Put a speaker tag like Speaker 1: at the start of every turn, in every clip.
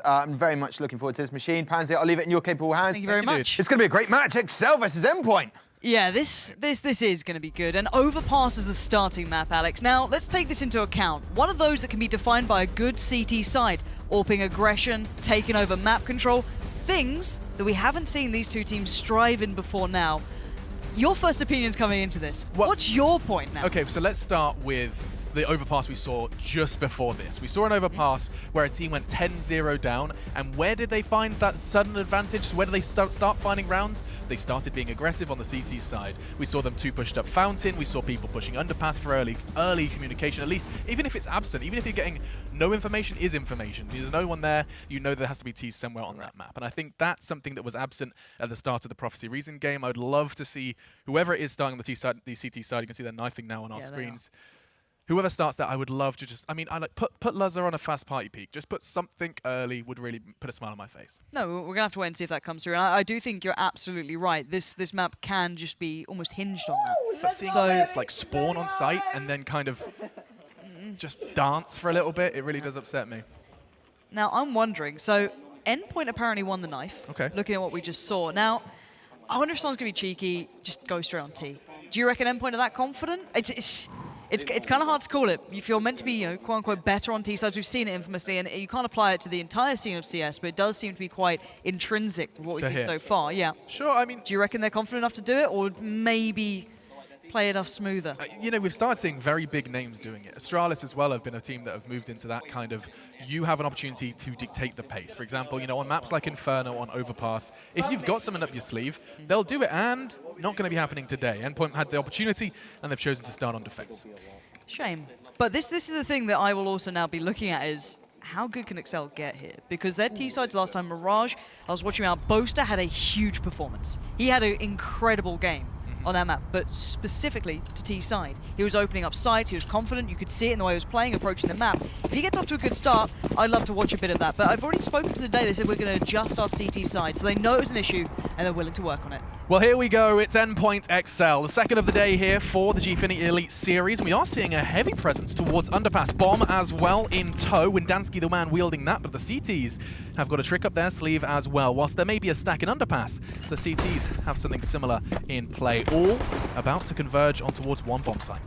Speaker 1: I'm very much looking forward to this machine. Pansy, I'll leave it in your capable hands.
Speaker 2: Thank you very much.
Speaker 1: It's going to be a great match. exceL versus Endpoint.
Speaker 2: Yeah, this is going to be good. And Overpass is the starting map, Alex. Now, let's take this into account. One of those that can be defined by a good CT side. AWPing aggression, taking over map control. Things that we haven't seen these two teams strive in before now. Your first opinions coming into this. What's your point now?
Speaker 3: Okay, so let's start with the overpass we saw just before this. We saw an overpass where a team went 10-0 down, and where did they find that sudden advantage? Where did they start finding rounds? They started being aggressive on the CT side. We saw them two pushed up Fountain, we saw people pushing underpass for early communication, at least, even if it's absent, even if you're getting no information is information. There's no one there, you know there has to be T's somewhere on that map. And I think that's something that was absent at the start of the Prophecy Reason game. I would love to see whoever it is starting on the CT side, you can see they're knifing now on our screens. Whoever starts that, I would love to just, I mean, I like put Luzza on a fast party peak. Just put something early would really put a smile on my face.
Speaker 2: No, we're going to have to wait and see if that comes through. And I do think you're absolutely right. This map can just be almost hinged on that.
Speaker 3: But seeing players like spawn on site and then kind of just dance for a little bit, it really does upset me.
Speaker 2: Now, I'm wondering, so Endpoint apparently won the knife. Okay. Looking at what we just saw. Now, I wonder if someone's going to be cheeky, just go straight on T. Do you reckon Endpoint are that confident? It's kind of hard to call it. If you're meant to be, you know, quote-unquote better on T-sides, we've seen it infamously, and you can't apply it to the entire scene of CS, but it does seem to be quite intrinsic with what we've seen so far, yeah.
Speaker 3: Sure, I mean...
Speaker 2: Do you reckon they're confident enough to do it, or maybe play enough smoother?
Speaker 3: You know, we've started seeing very big names doing it. Astralis as well have been a team that have moved into that kind of, you have an opportunity to dictate the pace. For example, you know, on maps like Inferno, on Overpass, if you've got someone up your sleeve, they'll do it, and not going to be happening today. Endpoint had the opportunity, and they've chosen to start on defense.
Speaker 2: Shame. But this is the thing that I will also now be looking at is how good can exceL get here? Because their T-sides last time, Mirage, I was watching out, Boaster had a huge performance. He had an incredible game on that map, but specifically to T-side. He was opening up sites, he was confident, you could see it in the way he was playing, approaching the map. If he gets off to a good start, I'd love to watch a bit of that. But I've already spoken to the day, they said we're going to adjust our CT side, so they know it was an issue, and they're willing to work on it.
Speaker 3: Well, here we go. It's Endpoint exceL, the second of the day here for the Gfinity Elite Series. We are seeing a heavy presence towards Underpass. Bomb as well in tow. Windansky the man wielding that, but the CTs have got a trick up their sleeve as well. Whilst there may be a stack in Underpass, the CTs have something similar in play. All about to converge on towards one bomb site.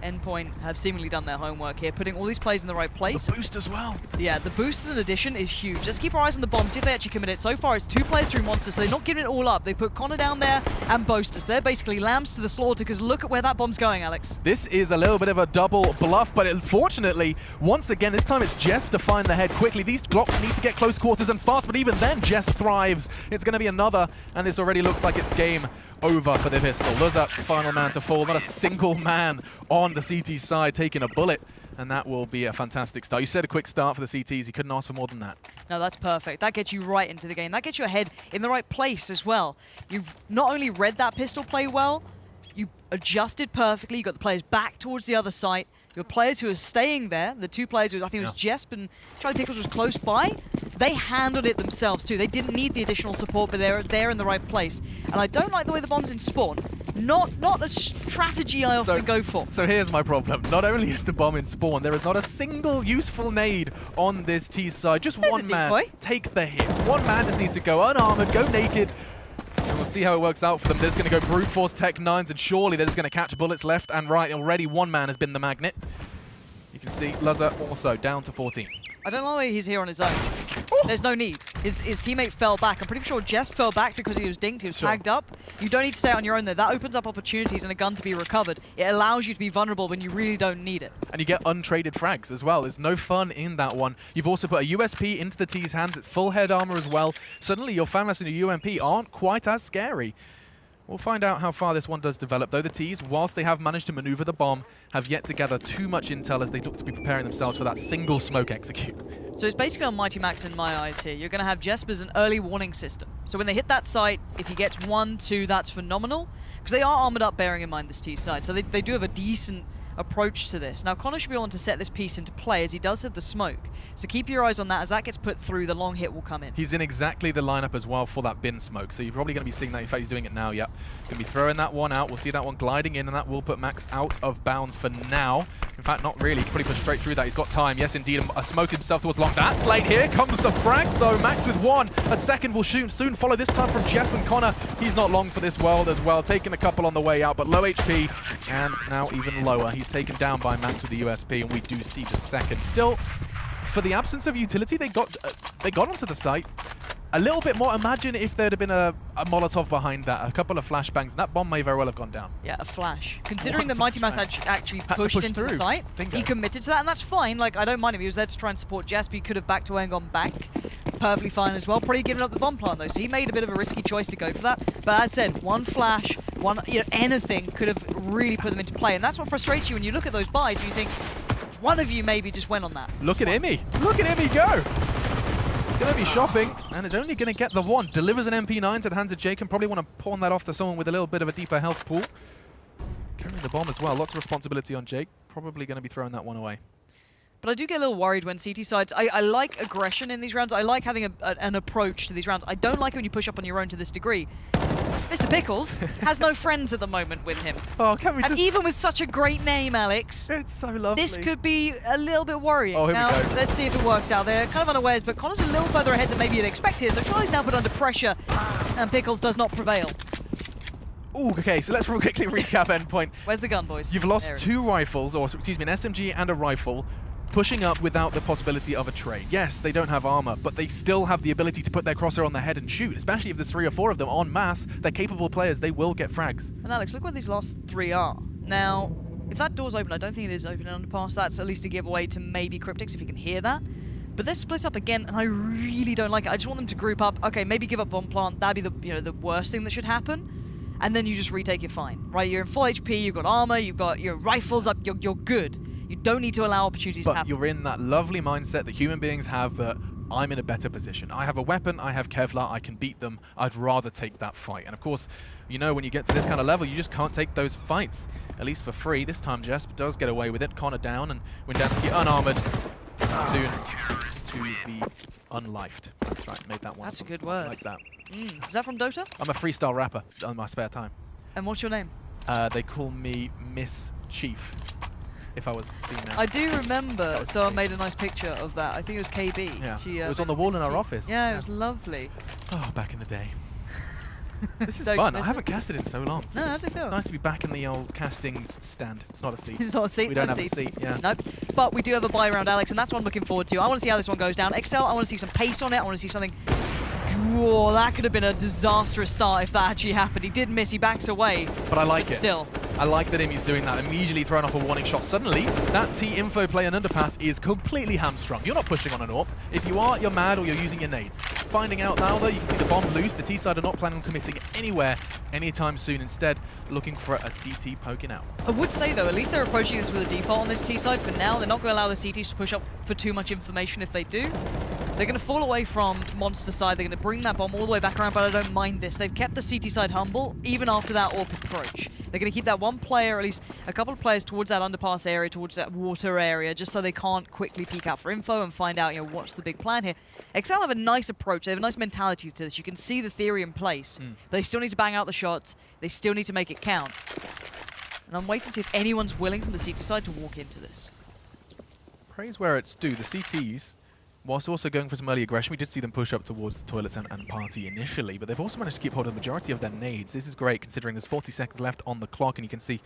Speaker 2: Endpoint have seemingly done their homework here, putting all these plays in the right place.
Speaker 3: The boost as well.
Speaker 2: Yeah, the boost as an addition is huge. Let's keep our eyes on the bomb, see if they actually commit it. So far, it's 2 players through Monster, so they're not giving it all up. They put Connor down there and Boasters. They're basically lambs to the slaughter, because look at where that bomb's going, Alex.
Speaker 3: This is a little bit of a double bluff, but unfortunately, once again, this time it's Jesp to find the head quickly. These Glocks need to get close quarters and fast, but even then, Jesp thrives. It's going to be another, and this already looks like it's game over for the pistol. Luzza, final man to fall. Not a single man on the CT side taking a bullet, and that will be a fantastic start. You said a quick start for the CTs. You couldn't ask for more than that.
Speaker 2: No, that's perfect. That gets you right into the game. That gets your head in the right place as well. You've not only read that pistol play well, you adjusted perfectly. You got the players back towards the other site. Your players who are staying there, the 2 players who I think it was Jesp and Charlie Pickles was close by, they handled it themselves too. They didn't need the additional support, but they're there in the right place. And I don't like the way the bomb's in spawn. Not a strategy I often go for.
Speaker 3: So here's my problem. Not only is the bomb in spawn, there is not a single useful nade on this T side. Just one man take the hit. One man just needs to go unarmored, go naked. And we'll see how it works out for them. They're just going to go brute force Tech 9s, and surely they're just going to catch bullets left and right. Already one man has been the magnet. You can see Luzza also down to 14.
Speaker 2: I don't know why he's here on his own. There's no need. His teammate fell back. I'm pretty sure Jesp fell back because he was dinked. He was tagged up. You don't need to stay on your own there. That opens up opportunities and a gun to be recovered. It allows you to be vulnerable when you really don't need it.
Speaker 3: And you get untraded frags as well. There's no fun in that one. You've also put a USP into the T's hands. It's full head armor as well. Suddenly your FAMAS and your UMP aren't quite as scary. We'll find out how far this one does develop, though the T's, whilst they have managed to maneuver the bomb, have yet to gather too much intel as they look to be preparing themselves for that single smoke execute.
Speaker 2: So it's basically on Mighty Max in my eyes here. You're going to have Jesp as an early warning system. So when they hit that site, if he gets 1, 2, that's phenomenal. Because they are armored up, bearing in mind this T side. So they do have a decent approach to this. Now, Connor should be able to set this piece into play, as he does have the smoke. So keep your eyes on that. As that gets put through, the long hit will come in.
Speaker 3: He's in exactly the lineup as well for that bin smoke, so you're probably going to be seeing that. In fact, he's doing it now, yep. Going to be throwing that one out. We'll see that one gliding in, and that will put Max out of bounds for now. In fact, not really. He can probably push straight through that. He's got time. Yes, indeed. A smoke himself towards long. That's late. Here comes the frags, though. Max with one. A second will soon follow, this time from Jess and Connor. He's not long for this world as well. Taking a couple on the way out, but low HP. And now even lower. He's taken down by Max with the USP, and we do see the second. Still, for the absence of utility, they got onto the site. A little bit more. Imagine if there'd have been a Molotov behind that, a couple of flashbangs, and that bomb may very well have gone down.
Speaker 2: Yeah, a flash. Considering that Mighty Mouse actually pushed into the site,
Speaker 3: Bingo.
Speaker 2: he committed to that, and that's fine. Like, I don't mind him. He was there to try and support Jess, but he could have backed away and gone back. Perfectly fine as well. Probably given up the bomb plant, though, so he made a bit of a risky choice to go for that. But as I said, one flash, anything could have really put them into play, and that's what frustrates you when you look at those buys and you think, one of you maybe just went on that.
Speaker 3: Look at Imi. Look at Imi go. Going to be shopping, and is only going to get the one. Delivers an MP9 to the hands of Jake, and probably want to pawn that off to someone with a little bit of a deeper health pool. Carrying the bomb as well. Lots of responsibility on Jake. Probably going to be throwing that one away.
Speaker 2: But I do get a little worried when CT sides... I like aggression in these rounds. I like having an approach to these rounds. I don't like it when you push up on your own to this degree. Mr. Pickles has no friends at the moment with him.
Speaker 3: Oh, can we
Speaker 2: and even with such a great name, Alex,
Speaker 3: it's so lovely.
Speaker 2: This could be a little bit worrying.
Speaker 3: Oh, here
Speaker 2: now,
Speaker 3: we go.
Speaker 2: let's see if it works out. They're kind of unawares, but Connor's a little further ahead than maybe you'd expect here, so Charlie's now put under pressure, and Pickles does not prevail.
Speaker 3: Ooh, okay, so let's real quickly recap Endpoint.
Speaker 2: Where's the gun, boys?
Speaker 3: You've lost two rifles, or excuse me, an SMG and a rifle, pushing up without the possibility of a trade. Yes, they don't have armor, but they still have the ability to put their crosshair on their head and shoot, especially if there's 3 or 4 of them en masse. They're capable players, they will get frags.
Speaker 2: And Alex, look where these last 3 are. Now, if that door's open, I don't think it is open and underpass. That's at least a giveaway to maybe Cryptics if you can hear that. But they're split up again, and I really don't like it. I just want them to group up. Okay, maybe give up bomb plant. That'd be the worst thing that should happen. And then you just retake it fine, right? You're in full HP, you've got armor, you've got your rifles up, you're good. You don't need to allow opportunities to happen.
Speaker 3: But you're in that lovely mindset that human beings have that I'm in a better position. I have a weapon, I have Kevlar, I can beat them. I'd rather take that fight. And of course, you know when you get to this kind of level, you just can't take those fights, at least for free. This time Jesp does get away with it. Connor down, and Windansky unarmored, soon to be unlifed. That's right, made that one.
Speaker 2: That's a good word.
Speaker 3: I like that.
Speaker 2: Is that from Dota?
Speaker 3: I'm a freestyle rapper on my spare time.
Speaker 2: And what's your name?
Speaker 3: They call me Miss Chief. If I was female.
Speaker 2: I do remember someone made a nice picture of that. I think it was KB.
Speaker 3: Yeah, it was on the wall in our office.
Speaker 2: Yeah, it was lovely.
Speaker 3: Oh, back in the day. This is fun. I haven't casted in so long.
Speaker 2: No, that's it.
Speaker 3: Nice to be back in the old casting stand. It's not a seat.
Speaker 2: It's not a seat.
Speaker 3: We don't have
Speaker 2: seats.
Speaker 3: a seat. Yeah.
Speaker 2: Nope. But we do have a buy round, Alex, and that's what I'm looking forward to. I want to see how this one goes down. exceL, I want to see some pace on it. I want to see something. Whoa, that could have been a disastrous start if that actually happened. He did miss. He backs away.
Speaker 3: But I like it.
Speaker 2: Still.
Speaker 3: I like that Imi's doing that, immediately throwing off a warning shot. Suddenly, that T-info play and underpass is completely hamstrung. You're not pushing on an AWP. If you are, you're mad or you're using your nades. Finding out now, though, you can see the bomb loose. The T-side are not planning on committing anywhere anytime soon. Instead, looking for a CT poking out.
Speaker 2: I would say, though, at least they're approaching this with a default on this T-side. For now, they're not going to allow the CTs to push up for too much information if they do. They're going to fall away from Monster side. They're going to bring that bomb all the way back around, but I don't mind this. They've kept the CT side humble, even after that AWP approach. They're going to keep that one player, or at least a couple of players, towards that underpass area, towards that water area, just so they can't quickly peek out for info and find out, what's the big plan here. exceL have a nice approach. They have a nice mentality to this. You can see the theory in place, but they still need to bang out the shots. They still need to make it count. And I'm waiting to see if anyone's willing from the CT side to walk into this.
Speaker 3: Praise where it's due. The CTs, whilst also going for some early aggression, we did see them push up towards the toilets and party initially, but they've also managed to keep hold of the majority of their nades. This is great considering there's 40 seconds left on the clock, and you can see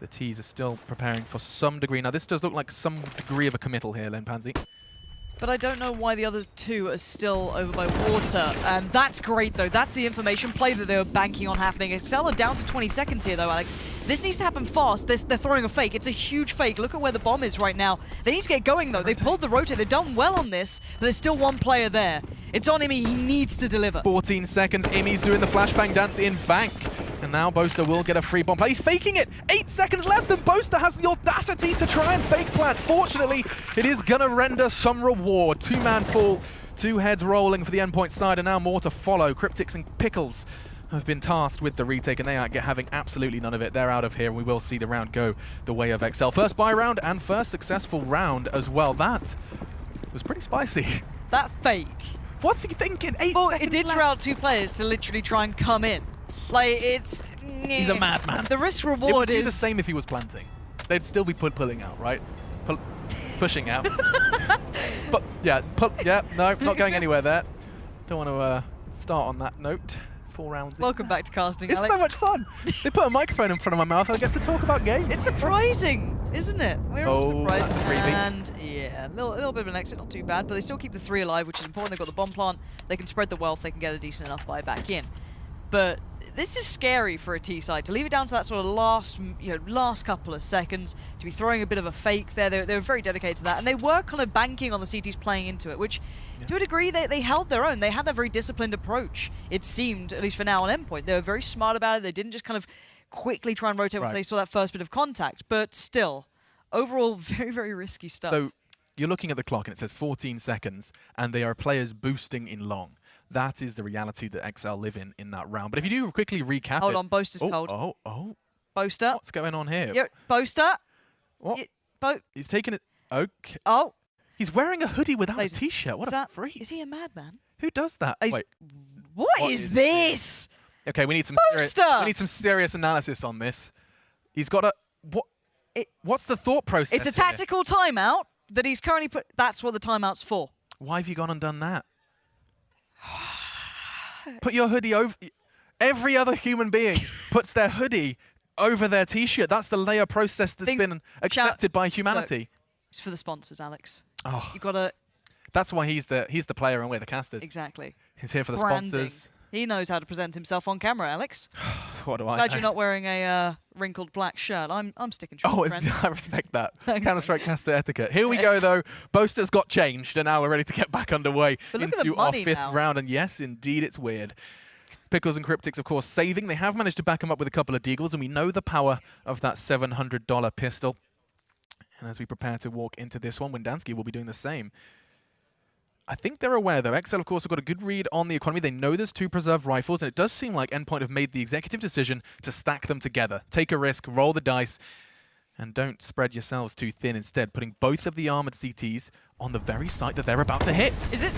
Speaker 3: the Ts are still preparing for some degree. Now, this does look like some degree of a committal here, Len Pansy.
Speaker 2: But I don't know why the other two are still over by water. And that's great, though. That's the information play that they were banking on happening. exceL are down to 20 seconds here, though, Alex. This needs to happen fast. They're throwing a fake. It's a huge fake. Look at where the bomb is right now. They need to get going, though. They pulled the rotate. They've done well on this, but there's still one player there. It's on Imi. He needs to deliver.
Speaker 3: 14 seconds. Imi's doing the flashbang dance in bank. And now Boaster will get a free bomb play. He's faking it! 8 seconds left, and Boaster has the audacity to try and fake plant. Fortunately, it is going to render some reward. 2-man fall, 2 heads rolling for the Endpoint side, and now more to follow. Cryptics and Pickles have been tasked with the retake, and they are having absolutely none of it. They're out of here, and we will see the round go the way of exceL. First buy round and first successful round as well. That was pretty spicy.
Speaker 2: That fake.
Speaker 3: What's he thinking? 8
Speaker 2: Well,
Speaker 3: seconds
Speaker 2: it did
Speaker 3: left.
Speaker 2: draw out 2 players to literally try and come in. Like, it's...
Speaker 3: He's a madman.
Speaker 2: The risk
Speaker 3: It
Speaker 2: reward
Speaker 3: would be
Speaker 2: is...
Speaker 3: the same if he was planting. they'd still be pulling out, right? Pushing out. But yeah, no, not going anywhere there. Don't want to start on that note. 4 rounds.
Speaker 2: Welcome back to casting,
Speaker 3: It's
Speaker 2: Alex.
Speaker 3: so much fun. They put a microphone in front of my mouth and I get to talk about games.
Speaker 2: It's surprising, isn't it? We're all surprised.
Speaker 3: That's a freebie.
Speaker 2: And yeah, a little bit of an exit, not too bad, but they still keep the 3 alive, which is important. They've got the bomb plant. They can spread the wealth. They can get a decent enough buy back in. But this is scary for a T side to leave it down to that sort of last couple of seconds, to be throwing a bit of a fake there. They were very dedicated to that, and they were kind of banking on the CTs playing into it, which to a degree they held their own. They had that very disciplined approach, it seemed, at least for now, on Endpoint. They were very smart about it. They didn't just kind of quickly try and rotate once they saw that first bit of contact, but still, overall, very, very risky stuff.
Speaker 3: So you're looking at the clock and it says 14 seconds, and they are players boosting in long. That is the reality that exceL live in that round. But if you do quickly recap
Speaker 2: Hold on, Boaster's cold.
Speaker 3: Oh.
Speaker 2: Boaster.
Speaker 3: What's going on here?
Speaker 2: Yep, Boaster.
Speaker 3: What? He's taking it. Okay.
Speaker 2: Oh.
Speaker 3: He's wearing a hoodie without
Speaker 2: Ladies,
Speaker 3: a t-shirt. What a freak.
Speaker 2: Is he a madman?
Speaker 3: Who does that? Wait.
Speaker 2: What is this?
Speaker 3: Okay, we need some serious analysis on this. He's got a what's the thought process?
Speaker 2: It's a tactical timeout that he's currently put. That's what the timeout's for.
Speaker 3: Why have you gone and done that? Put your hoodie over. Every other human being puts their hoodie over their t-shirt. That's the layer process that's been accepted by humanity.
Speaker 2: Look, it's for the sponsors, Alex.
Speaker 3: Oh,
Speaker 2: you gotta.
Speaker 3: That's why he's the player and we're the casters.
Speaker 2: Exactly.
Speaker 3: He's here for the
Speaker 2: Branding.
Speaker 3: sponsors.
Speaker 2: He knows how to present himself on camera, Alex.
Speaker 3: What do I?
Speaker 2: Glad you're not wearing a wrinkled black shirt. I'm sticking to it, friend.
Speaker 3: I respect that. Counter-Strike caster etiquette. Here we go, though. Boaster's got changed, and now we're ready to get back underway into our 5th round. And yes, indeed, it's weird. Pickles and Cryptics, of course, saving. They have managed to back him up with a couple of deagles, and we know the power of that $700 pistol. And as we prepare to walk into this one, Windansky will be doing the same. I think they're aware, though. exceL, of course, have got a good read on the economy. They know there's 2 preserved rifles, and it does seem like Endpoint have made the executive decision to stack them together. Take a risk, roll the dice, and don't spread yourselves too thin instead, putting both of the armored CTs on the very site that they're about to hit.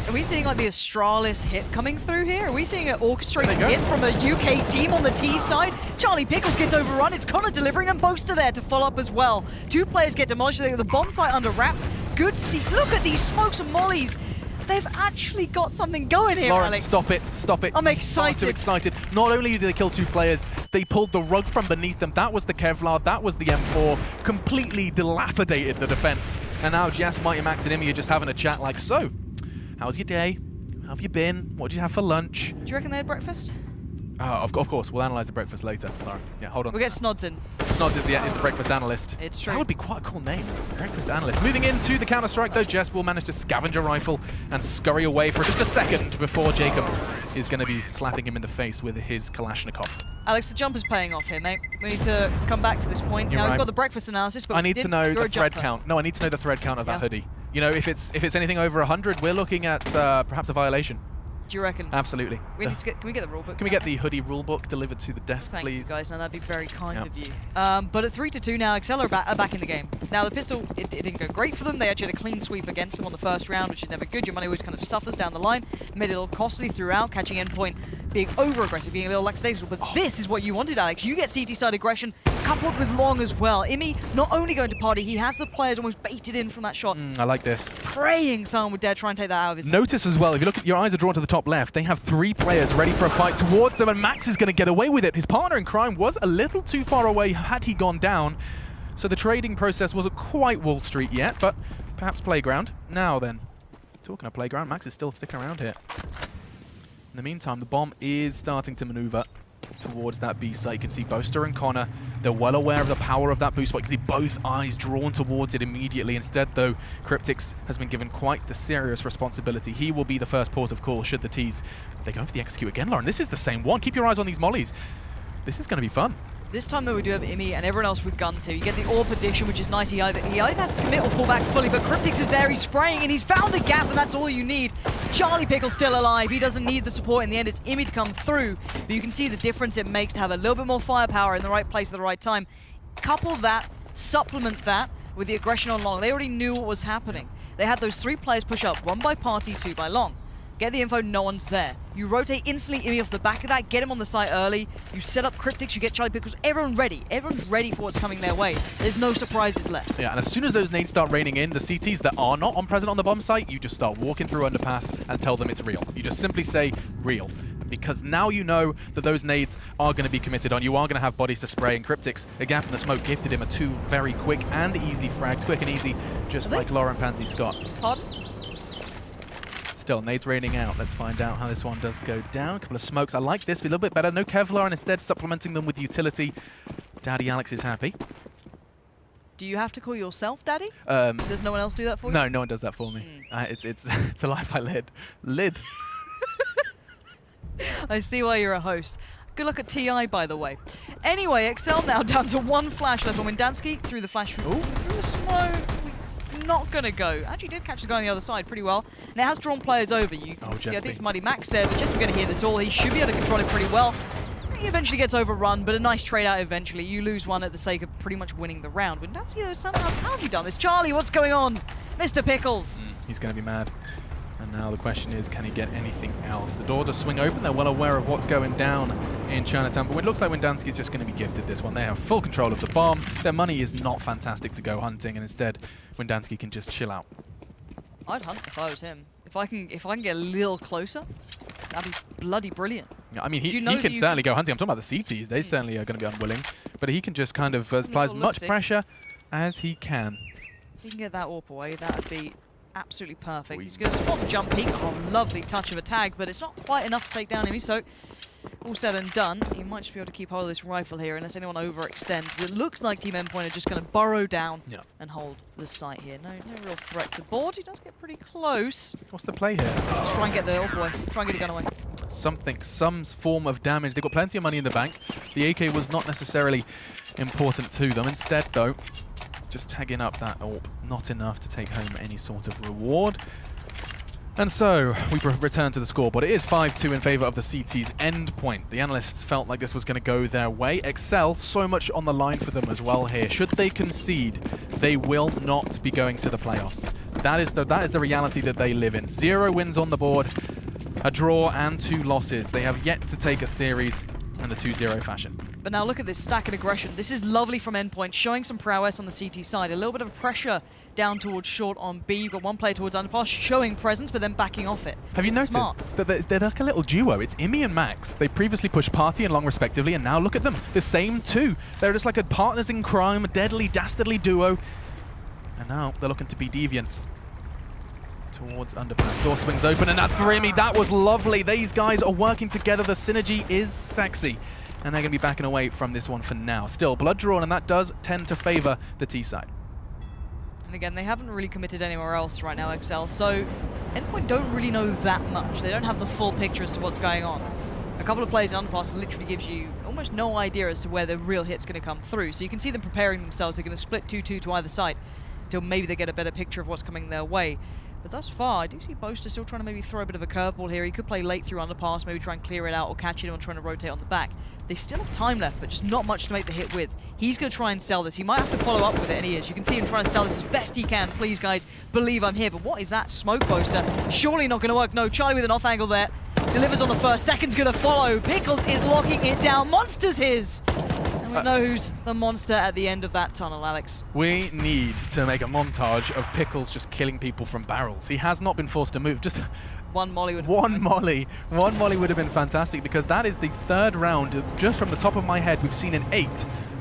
Speaker 2: Are we seeing like the Astralis hit coming through here? Are we seeing an orchestrated hit from a UK team on the T side? Charlie Pickles gets overrun. It's Connor delivering, and Boaster there to follow up as well. 2 players get demolished. They get the bomb site under wraps. Good Steve. Look at these smokes and mollies. They've actually got something going here,
Speaker 3: Lauren,
Speaker 2: Alex.
Speaker 3: stop it, stop it.
Speaker 2: I'm excited.
Speaker 3: Far too excited. Not only did they kill 2 players, they pulled the rug from beneath them. That was the Kevlar, that was the M4. Completely dilapidated the defense. And now Jess, Mighty Max, and Imi are just having a chat like, so, how's your day? How have you been? What did you have for lunch?
Speaker 2: Do you reckon they had breakfast?
Speaker 3: Of course, we'll analyze the breakfast later, Lauren. Yeah, hold on.
Speaker 2: We'll get Snods in.
Speaker 3: Snods is the breakfast analyst.
Speaker 2: It's true.
Speaker 3: That would be quite a cool name, breakfast analyst. Moving into the Counter-Strike, though, Jess will manage to scavenge a rifle and scurry away for just a second before Jacob is going to be slapping him in the face with his Kalashnikov.
Speaker 2: Alex, the jump is paying off here, mate. We need to come back to this point.
Speaker 3: You're
Speaker 2: now
Speaker 3: right.
Speaker 2: We've got the breakfast analysis, but
Speaker 3: I need to know the thread count. No, I need to know the thread count of that hoodie. You know, if it's anything over 100, we're looking at perhaps a violation.
Speaker 2: Do you reckon?
Speaker 3: Absolutely.
Speaker 2: We need to get. Can we get the rulebook?
Speaker 3: Can we get the hoodie rulebook delivered to the desk,
Speaker 2: Thank
Speaker 3: please?
Speaker 2: you guys. Now that'd be very kind of you. But at 3-2 now, exceL are back in the game. Now the pistol, it didn't go great for them. They actually had a clean sweep against them on the first round, which is never good. Your money always kind of suffers down the line. Made it a little costly throughout, catching Endpoint, being over-aggressive, being a little lackadaisical. But this is what you wanted, Alex. You get CT side aggression coupled with long as well. Imi not only going to party, he has the players almost baited in from that shot.
Speaker 3: I like this.
Speaker 2: Praying someone would dare try and take that out of his
Speaker 3: Notice as well, if you look at your eyes are drawn to the top left, they have 3 players ready for a fight towards them, and Max is going to get away with it. His partner in crime was a little too far away had he gone down, so the trading process wasn't quite Wall Street yet, but perhaps Playground. Now then, talking of Playground, Max is still sticking around here. In the meantime, the bomb is starting to maneuver towards that B site. You can see Boaster and Connor. They're well aware of the power of that boost spot. You can see both eyes drawn towards it immediately. Instead, though, Cryptics has been given quite the serious responsibility. He will be the first port of call should the T's. They're going for the execute again, Lauren. This is the same one. Keep your eyes on these mollies. This is going to be fun.
Speaker 2: This time, though, we do have Imi and everyone else with guns here. You get the AWP addition, which is nice. He either has to commit or fall back fully, but Cryptics is there. He's spraying, and he's found a gap, and that's all you need. Charlie Pickle's still alive. He doesn't need the support. In the end, it's Imi to come through, but you can see the difference it makes to have a little bit more firepower in the right place at the right time. Couple that, supplement that with the aggression on long. They already knew what was happening. They had those 3 players push up, 1 by Party, 2 by Long. get the info, no one's there. You rotate instantly Imi off the back of that, get him on the site early, you set up Cryptics, you get Charlie Pickles, everyone's ready for what's coming their way. There's no surprises left.
Speaker 3: Yeah, and as soon as those nades start raining in, the CTs that are not present on the bomb site, you just start walking through underpass and tell them it's real. You just simply say, real. Because now you know that those nades are going to be committed on. You are going to have bodies to spray, and Cryptics, a gap in the smoke, gifted him a 2 very quick and easy frags. Quick and easy, just like Lauren Pansy Scott.
Speaker 2: Pardon?
Speaker 3: Still, nades raining out. Let's find out how this one does go down. A couple of smokes. I like this, but a little bit better. No Kevlar, and instead supplementing them with utility. Daddy Alex is happy.
Speaker 2: Do you have to call yourself Daddy? Does no one else do that for you?
Speaker 3: No, no one does that for me. It's a life I lid.
Speaker 2: I see why you're a host. Good luck at TI, by the way. Anyway, exceL now down to 1 flash left on Windansky through the flash through the smoke. Not gonna go. Actually did catch the guy on the other side pretty well. And it has drawn players over. You can see, I think it's Muddy Max there, but Jesper gonna hear this all. He should be able to control it pretty well. He eventually gets overrun, but a nice trade out eventually. You lose one at the sake of pretty much winning the round. Windansky, though, somehow, how have you done this? Charlie, what's going on? Mr. Pickles.
Speaker 3: He's gonna be mad. And now the question is, can he get anything else? The door does swing open. They're well aware of what's going down in Chinatown, but it looks like Windansky's just going to be gifted this one. They have full control of the bomb. Their money is not fantastic to go hunting, and instead, Windansky can just chill out.
Speaker 2: I'd hunt if I was him. If I can get a little closer, that'd be bloody brilliant.
Speaker 3: Yeah, I mean, he can certainly go hunting. I'm talking about the CTs. They certainly are going to be unwilling, but he can just kind of apply as much pressure as he can.
Speaker 2: If he can get that AWP away, that would be absolutely perfect. He's going to spot the jump peak. Oh, lovely touch of a tag, but it's not quite enough to take down him. So, all said and done, he might just be able to keep hold of this rifle here unless anyone overextends. It looks like Team Endpoint are just going to burrow down and hold the site here. No real threat to board. He does get pretty close.
Speaker 3: What's the play here?
Speaker 2: Let's try and get the AWP away. Let's try and get the gun away.
Speaker 3: Some form of damage. They've got plenty of money in the bank. The AK was not necessarily important to them. Instead, though, just tagging up that AWP, not enough to take home any sort of reward. And so, we return to the scoreboard. It is 5-2 in favor of the CT's Endpoint. The analysts felt like this was going to go their way. exceL, so much on the line for them as well here. Should they concede, they will not be going to the playoffs. That is the reality that they live in. 0 wins on the board, a draw and 2 losses. They have yet to take a series in the 2-0 fashion.
Speaker 2: But now look at this stack and aggression. This is lovely from Endpoint, showing some prowess on the CT side. A little bit of pressure down towards short on B. You've got one player towards underpass, showing presence, but then backing off it.
Speaker 3: Have you noticed that they're like a little duo? It's Imi and Max. They previously pushed Party and Long respectively, and now look at them. The same two. They're just like a partners in crime, a deadly, dastardly duo. And now they're looking to be deviants. Towards underpass. Door swings open, and that's for Imi. That was lovely. These guys are working together. The synergy is sexy. And they're going to be backing away from this one for now. Still, blood drawn, and that does tend to favor the T side.
Speaker 2: And again, they haven't really committed anywhere else right now, exceL. So, Endpoint don't really know that much. They don't have the full picture as to what's going on. A couple of plays in underpass literally gives you almost no idea as to where the real hit's going to come through. So you can see them preparing themselves. They're going to split 2-2 to either side until maybe they get a better picture of what's coming their way. But thus far, I do see Boaster still trying to maybe throw a bit of a curveball here. He could play late through underpass, maybe try and clear it out or catch it and trying to rotate on the back. They still have time left, but just not much to make the hit with. He's going to try and sell this. He might have to follow up with it, and he is. You can see him trying to sell this as best he can. Please, guys, believe I'm here. But what is that smoke, Boaster? Surely not going to work. No, Charlie with an off angle there. Delivers on the first. Second's going to follow. Pickles is locking it down. Monster's his. And we know who's the monster at the end of that tunnel, Alex.
Speaker 3: We need to make a montage of Pickles just killing people from barrels. He has not been forced to move. Just
Speaker 2: one molly would have
Speaker 3: been One molly would have been fantastic, because that is the 3rd round, just from the top of my head, we've seen an 8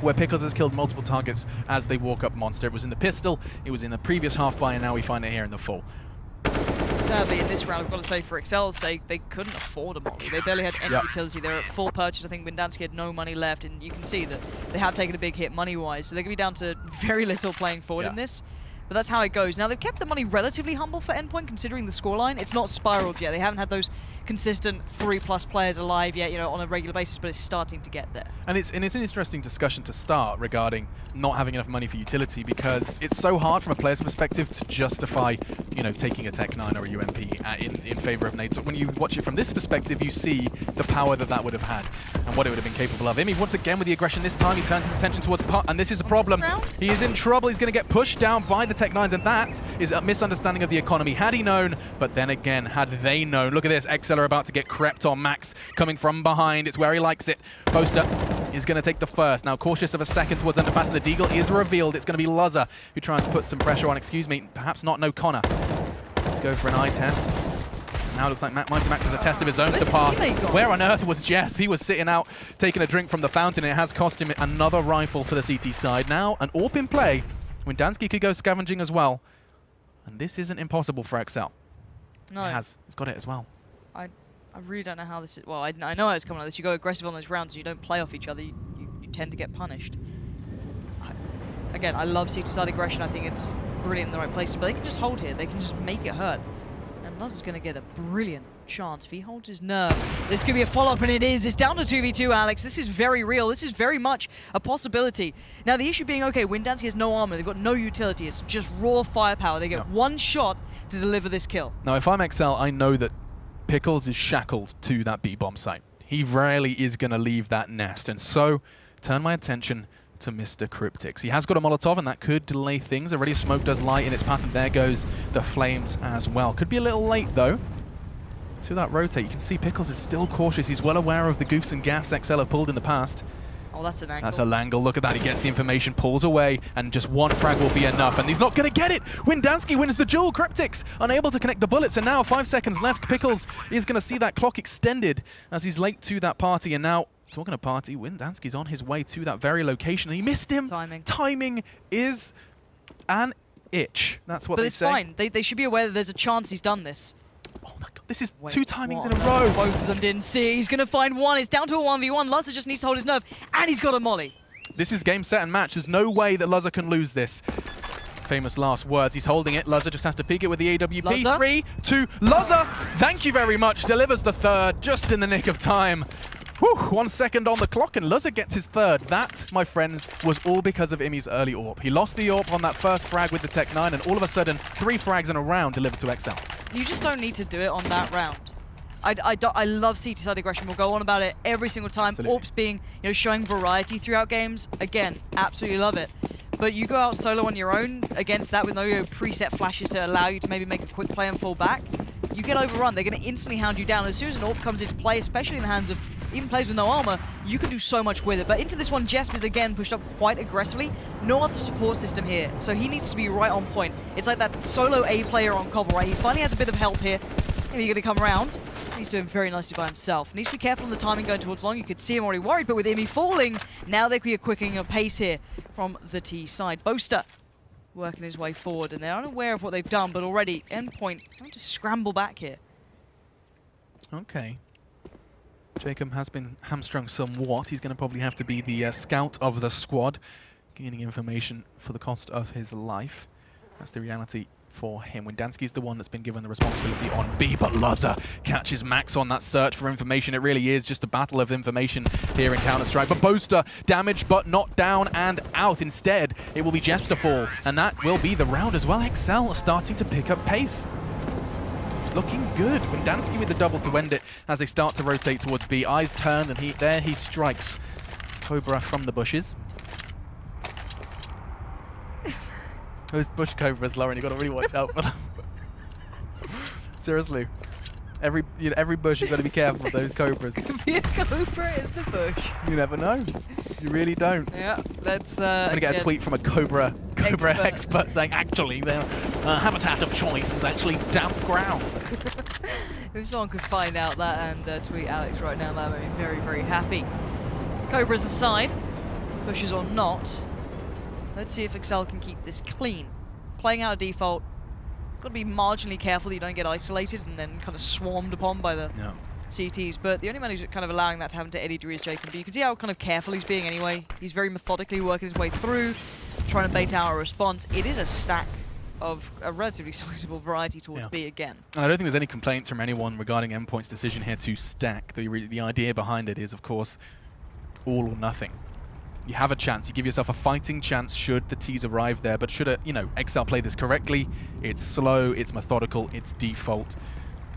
Speaker 3: where Pickles has killed multiple targets as they walk up Monster. It was in the pistol, it was in the previous half buy, and now we find it here in the full.
Speaker 2: Sadly, in this round, I've got to say, for exceL's sake, they couldn't afford a molly. They barely had any utility. They were at full purchase. I think Windansky had no money left, and you can see that they have taken a big hit money-wise, so they're going to be down to very little playing forward in this. But that's how it goes. Now, they've kept the money relatively humble for Endpoint, considering the scoreline. It's not spiraled yet. They haven't had those consistent 3+ players alive yet, you know, on a regular basis, but it's starting to get there.
Speaker 3: And it's an interesting discussion to start regarding not having enough money for utility, because it's so hard from a player's perspective to justify, you know, taking a Tech 9 or a UMP in favor of nades. But when you watch it from this perspective, you see the power that would have had and what it would have been capable of. Imi, once again with the aggression this time, he turns his attention towards Putt, and this is a problem. He is in trouble. He's going to get pushed down by the Tech-9s, and that is a misunderstanding of the economy. Had he known, but then again, had they known. Look at this, exceL are about to get crept on. Max coming from behind. It's where he likes it. Boaster is going to take the first. Now cautious of a second towards underpass, and the deagle is revealed. It's going to be Luzza who tries to put some pressure on. Excuse me, perhaps not No Connor. Let's go for an eye test. Now it looks like Mighty Max has a test of his own to pass. Where on earth was Jesp? He was sitting out taking a drink from the fountain. It has cost him another rifle for the CT side. Now an AWP in play. Windansky could go scavenging as well. And this isn't impossible for exceL.
Speaker 2: No.
Speaker 3: It has. It's got it as well.
Speaker 2: I really don't know how this is. Well, I know how it's coming like this. You go aggressive on those rounds and you don't play off each other. You tend to get punished. Again, I love CT side aggression. I think it's brilliant in the right places. But they can just hold here. They can just make it hurt. And Luz is going to get a brilliant chance if he holds his nerve. This could be a follow-up, and it is. It's down to 2v2, Alex. This is very real. This is very much a possibility. Now, the issue being, okay, Windansky has no armor. They've got no utility. It's just raw firepower. They get one shot to deliver this kill.
Speaker 3: Now, if I'm exceL, I know that Pickles is shackled to that B-bomb site. He rarely is going to leave that nest. And so, turn my attention to Mr. Cryptix. He has got a Molotov, and that could delay things. Already smoke does light in its path, and there goes the flames as well. Could be a little late, though, to that rotate. You can see Pickles is still cautious. He's well aware of the goofs and gaffs exceL have pulled in the past.
Speaker 2: Oh, that's an angle.
Speaker 3: That's a Langle. Look at that. He gets the information, pulls away, and just one frag will be enough. And he's not going to get it. Windansky wins the duel. Cryptix unable to connect the bullets. And now 5 seconds left. Pickles is going to see that clock extended as he's late to that party. And now, talking of party, Windansky's on his way to that very location. He missed him. Timing is an itch. That's what they say.
Speaker 2: But it's fine. They should be aware that there's a chance he's done this.
Speaker 3: Oh my God. This is 2 timings in a row.
Speaker 2: Both of them didn't see it. He's going to find one. It's down to a 1v1. Luzza just needs to hold his nerve. And he's got a molly.
Speaker 3: This is game, set, and match. There's no way that Luzza can lose this. Famous last words. He's holding it. Luzza just has to peek it with the AWP.
Speaker 2: Luzza?
Speaker 3: 3, 2, Luzza! Thank you very much. Delivers the third just in the nick of time. Whew, 1 second on the clock, and Luzza gets his third. That, my friends, was all because of Imi's early AWP. He lost the AWP on that first frag with the Tech-9, and all of a sudden, 3 frags in a round delivered to exceL.
Speaker 2: You just don't need to do it on that round. I love CT side aggression. We'll go on about it every single time. AWPs being, showing variety throughout games. Again, absolutely love it. But you go out solo on your own against that with no preset flashes to allow you to maybe make a quick play and fall back. You get overrun. They're going to instantly hound you down. As soon as an AWP comes into play, especially in the hands of even players with no armor, you can do so much with it. But into this one, Jesp is again pushed up quite aggressively. No other support system here, so he needs to be right on point. It's like that solo A player on Cobble, right? He finally has a bit of help here. Maybe you're going to come around. He's doing very nicely by himself. Needs to be careful on the timing going towards long. You could see him already worried, but with Imi falling, now there could be a quickening of pace here from the T side. Boaster working his way forward, and they're unaware of what they've done, but already Endpoint trying to scramble back here.
Speaker 3: Okay. Jacob has been hamstrung somewhat. He's going to probably have to be the scout of the squad, gaining information for the cost of his life. That's the reality for him. Windansky's the one that's been given the responsibility on B, but Luzza catches Max on that search for information. It really is just a battle of information here in Counter-Strike. But Boaster damaged but not down and out. Instead, it will be Jesp to fall, and that will be the round as well. exceL are starting to pick up pace. Looking good. Windansky with the double to end it as they start to rotate towards B. Eyes turned, and there he strikes Cobra from the bushes. Those bush cobras, Lauren, you got to really watch out for them. Seriously, every bush you've got to be careful of those cobras.
Speaker 2: Could be a cobra in the bush.
Speaker 3: You never know. You really don't.
Speaker 2: Yeah, that's.
Speaker 3: I'm gonna get a tweet from a cobra expert saying actually their habitat of choice is actually damp ground.
Speaker 2: If someone could find out that and tweet Alex right now, that would be very, very happy. Cobras aside, bushes or not. Let's see if exceL can keep this clean. Playing out a default, got to be marginally careful that you don't get isolated and then kind of swarmed upon by the CTs. But the only man who's kind of allowing that to happen to any degree is Jacob. But you can see how kind of careful he's being anyway. He's very methodically working his way through, trying to bait out a response. It is a stack of a relatively sizable variety towards B again.
Speaker 3: And I don't think there's any complaints from anyone regarding Endpoint's decision here to stack. The idea behind it is, of course, all or nothing. You have a chance. You give yourself a fighting chance should the T's arrive there. But should exceL play this correctly, it's slow, it's methodical, it's default.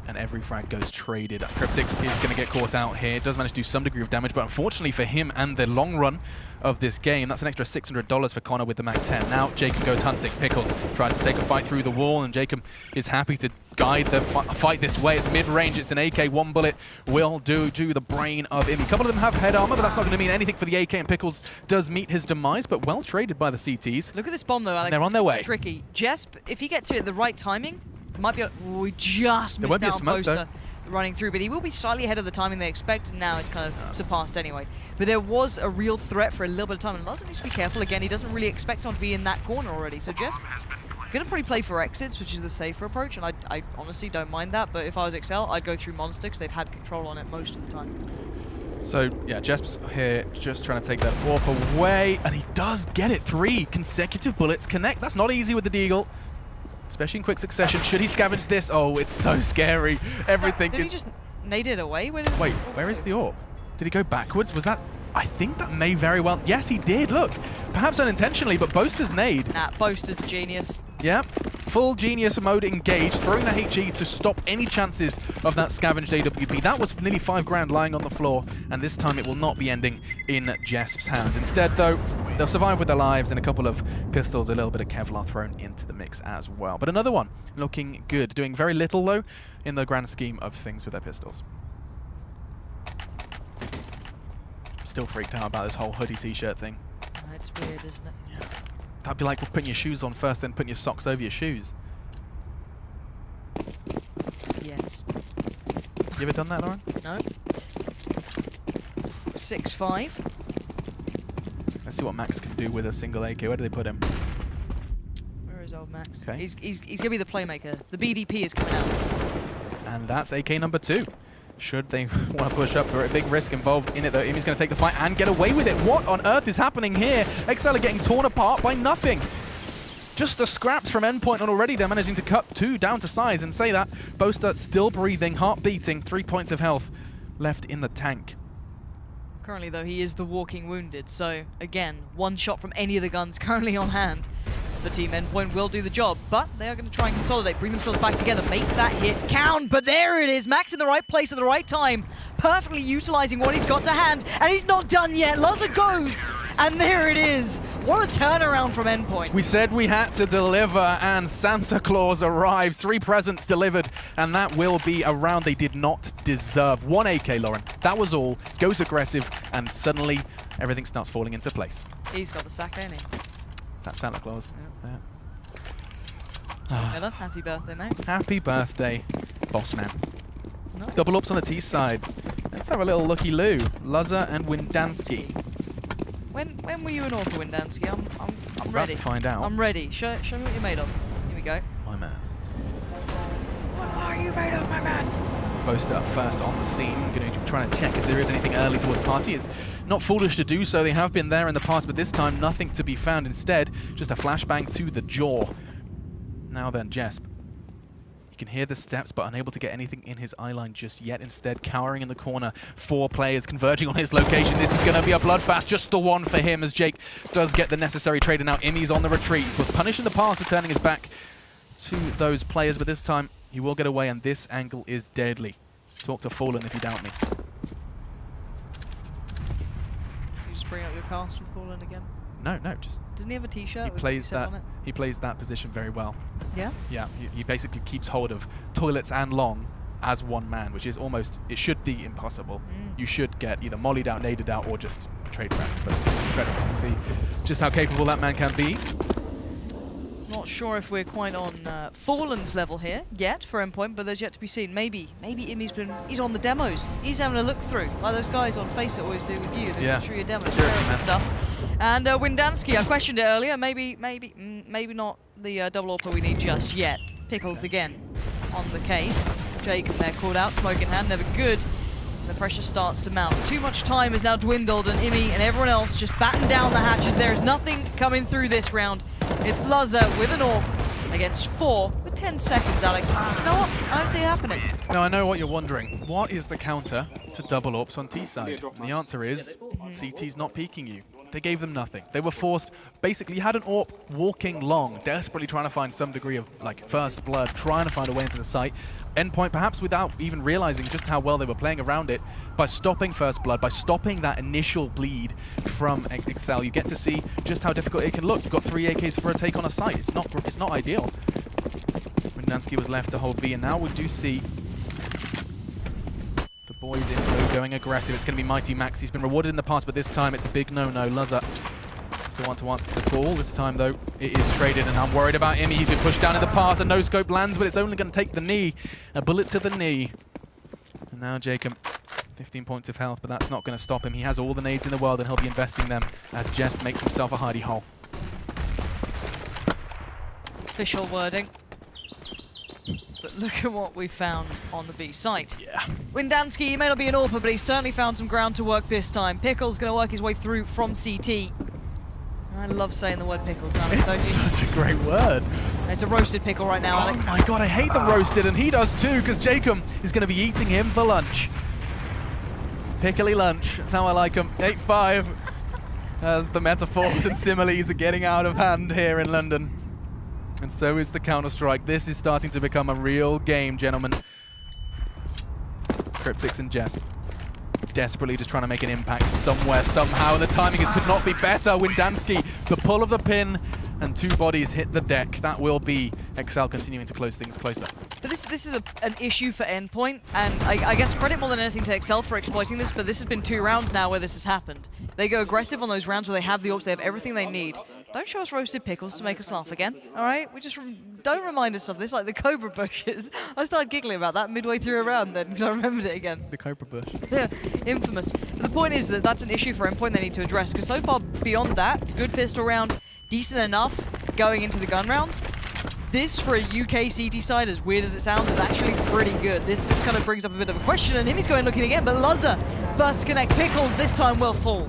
Speaker 3: and every frag goes traded. Cryptix is going to get caught out here. Does manage to do some degree of damage, but unfortunately for him and the long run of this game, that's an extra $600 for Connor with the MAC-10. Now Jacob goes hunting. Pickles tries to take a fight through the wall, and Jacob is happy to guide the fight this way. It's mid-range, it's an AK, one bullet will do the brain of Imi. A couple of them have head armor, but that's not going to mean anything for the AK, and Pickles does meet his demise, but well traded by the CTs.
Speaker 2: Look at this bomb though, Alex.
Speaker 3: They're on their way.
Speaker 2: Tricky. Jesp, if he gets to it at the right timing, might be. We just missed out Boaster running through, but he will be slightly ahead of the timing they expect, and now it's kind of surpassed anyway. But there was a real threat for a little bit of time, and Luz needs to be careful again. He doesn't really expect someone to be in that corner already, so Jesp gonna probably play for exits, which is the safer approach, and I honestly don't mind that. But if I was exceL, I'd go through Monster because they've had control on it most of the time.
Speaker 3: So yeah, Jesp's here just trying to take that AWP away, and he does get it. 3 consecutive bullets connect. That's not easy with the Deagle, especially in quick succession. Should he scavenge this? Oh, it's so scary. Everything
Speaker 2: Did he just nade it away?
Speaker 3: Wait, where is the AWP? Did he go backwards? Was that... I think that may very well... Yes, he did. Look, perhaps unintentionally, but Boaster's nade.
Speaker 2: Nah, Boaster's a genius.
Speaker 3: Yeah, full genius mode engaged, throwing the HE to stop any chances of that scavenged AWP. That was nearly 5 grand lying on the floor, and this time it will not be ending in Jesp's hands. Instead, though, they'll survive with their lives and a couple of pistols, a little bit of Kevlar thrown into the mix as well. But another one looking good, doing very little, though, in the grand scheme of things with their pistols. Still freaked out about this whole hoodie t-shirt thing.
Speaker 2: It's weird, isn't it?
Speaker 3: Yeah. That'd be like putting your shoes on first, then putting your socks over your shoes.
Speaker 2: Yes.
Speaker 3: You ever done that, Lauren?
Speaker 2: No. 6-5.
Speaker 3: Let's see what Max can do with a single AK. Where do they put him?
Speaker 2: Where is old Max?
Speaker 3: Okay.
Speaker 2: He's gonna be the playmaker. The BDP is coming out.
Speaker 3: And that's AK number 2. Should they want to push up, for a big risk involved in it though. Imi's going to take the fight and get away with it. What on earth is happening here? exceL are getting torn apart by nothing. Just the scraps from Endpoint, and already they're managing to cut 2 down to size. And say that, Boaster still breathing, heart beating, 3 points of health left in the tank.
Speaker 2: Currently though, he is the walking wounded. So again, 1 shot from any of the guns currently on hand. The team Endpoint will do the job, but they are going to try and consolidate, bring themselves back together, make that hit count. But there it is, Max in the right place at the right time, perfectly utilizing what he's got to hand, and he's not done yet. Laza goes, and there it is. What a turnaround from Endpoint.
Speaker 3: We said we had to deliver, and Santa Claus arrives. 3 presents delivered, and that will be a round they did not deserve. 1 AK, Lauren. That was all. Goes aggressive, and suddenly everything starts falling into place.
Speaker 2: He's got the sack, ain't he?
Speaker 3: That's Santa Claus.
Speaker 2: Yeah.
Speaker 3: Yeah.
Speaker 2: Ella, happy birthday, mate.
Speaker 3: Happy birthday, boss man.
Speaker 2: No.
Speaker 3: Double ups on the T side. Let's have a little looky-loo. Luzza and Windansky.
Speaker 2: When were you in order for Windansky? I'm
Speaker 3: About
Speaker 2: ready.
Speaker 3: to find out.
Speaker 2: I'm ready. Show me what you're made of. Here we go.
Speaker 3: My man.
Speaker 2: What are you made of, my man?
Speaker 3: Boaster up first on the scene. Going to try and check if there is anything early towards the party. It's not foolish to do so. They have been there in the past, but this time nothing to be found. Instead, just a flashbang to the jaw. Now then, Jesp. You can hear the steps, but unable to get anything in his eye line just yet. Instead, cowering in the corner. 4 players converging on his location. This is going to be a bloodbath. Just the one for him, as Jake does get the necessary trade. And now Imi's on the retreat. He was punished in the past for turning his back to those players, but this time he will get away, and this angle is deadly. Talk to Fallen if you doubt me.
Speaker 2: You just bring up your cast with Fallen again?
Speaker 3: No, just
Speaker 2: Doesn't he have a t-shirt?
Speaker 3: he
Speaker 2: with
Speaker 3: plays
Speaker 2: on it?
Speaker 3: he plays that position very well.
Speaker 2: Yeah?
Speaker 3: Yeah, he basically keeps hold of toilets and long as one man, which is almost, it should be impossible. You should get either mollied out, naded out, or just trade back. But it's incredible to see just how capable that man can be.
Speaker 2: Not sure if we're quite on Fallen's level here yet for Endpoint, but there's yet to be seen. Maybe he's on the demos. He's having a look through, like those guys on Face It always do with you. They go through your demos, and stuff. And Windansky, I questioned it earlier. Maybe not the double AWP we need just yet. Pickles again on the case. Jake there called out, smoke in hand, never good. The pressure starts to mount. Too much time has now dwindled, and Imi and everyone else just batten down the hatches. There is nothing coming through this round. It's Luzza with an AWP against 4 with 10 seconds, Alex. You know what? I don't see it happening.
Speaker 3: Now, I know what you're wondering. What is the counter to double AWPs on T side? And the answer is CT's not peeking you. They gave them nothing. They were forced, basically, you had an AWP walking long, desperately trying to find some degree of like first blood, trying to find a way into the site. Endpoint, perhaps without even realizing just how well they were playing around it, by stopping first blood, by stopping that initial bleed from exceL, you get to see just how difficult it can look. You've got 3 AKs for a take on a site. It's not ideal. Windansky was left to hold B, and now we do see the boys in blue going aggressive. It's going to be Mighty Max. He's been rewarded in the past, but this time it's a big no-no. Luzza is the one to answer the call. This time, though, it is traded, and I'm worried about him. He's been pushed down in the past. A no-scope lands, but it's only going to take the knee. A bullet to the knee. And now Jacob, 15 points of health, but that's not going to stop him. He has all the nades in the world, and he'll be investing them as Jeff makes himself a hidey hole.
Speaker 2: Official wording. But look at what we found on the B site.
Speaker 3: Yeah.
Speaker 2: Windansky, he may not be an AWPer, but he certainly found some ground to work this time. Pickle's going to work his way through from CT. I love saying the word pickles, Alex, don't you?
Speaker 3: Such a great word.
Speaker 2: It's a roasted pickle right now, Alex.
Speaker 3: Oh my god, I hate them roasted, and he does too, because Jacob is going to be eating him for lunch. Pickly lunch, that's how I like him. 8-5, as the metaphors and similes are getting out of hand here in London. And so is the Counter-Strike. This is starting to become a real game, gentlemen. Cryptics and Jest desperately just trying to make an impact somewhere, somehow. The timing could not be better. Windansky, the pull of the pin, and 2 bodies hit the deck. That will be exceL continuing to close things closer.
Speaker 2: But this is an issue for Endpoint, and I guess credit more than anything to exceL for exploiting this, but this has been 2 rounds now where this has happened. They go aggressive on those rounds where they have the AWPs, they have everything they need. Don't show us roasted pickles to make us laugh again, all right? We just don't remind us of this, like the Cobra bushes. I started giggling about that midway through a round then, because I remembered it again.
Speaker 3: The Cobra bush.
Speaker 2: Yeah, infamous. But the point is that that's an issue for Endpoint they need to address, because so far beyond that, good pistol round, decent enough going into the gun rounds. This, for a UK CT side, as weird as it sounds, is actually pretty good. This kind of brings up a bit of a question, and him, he's going looking again, but Luzza, first to connect. Pickles this time will fall.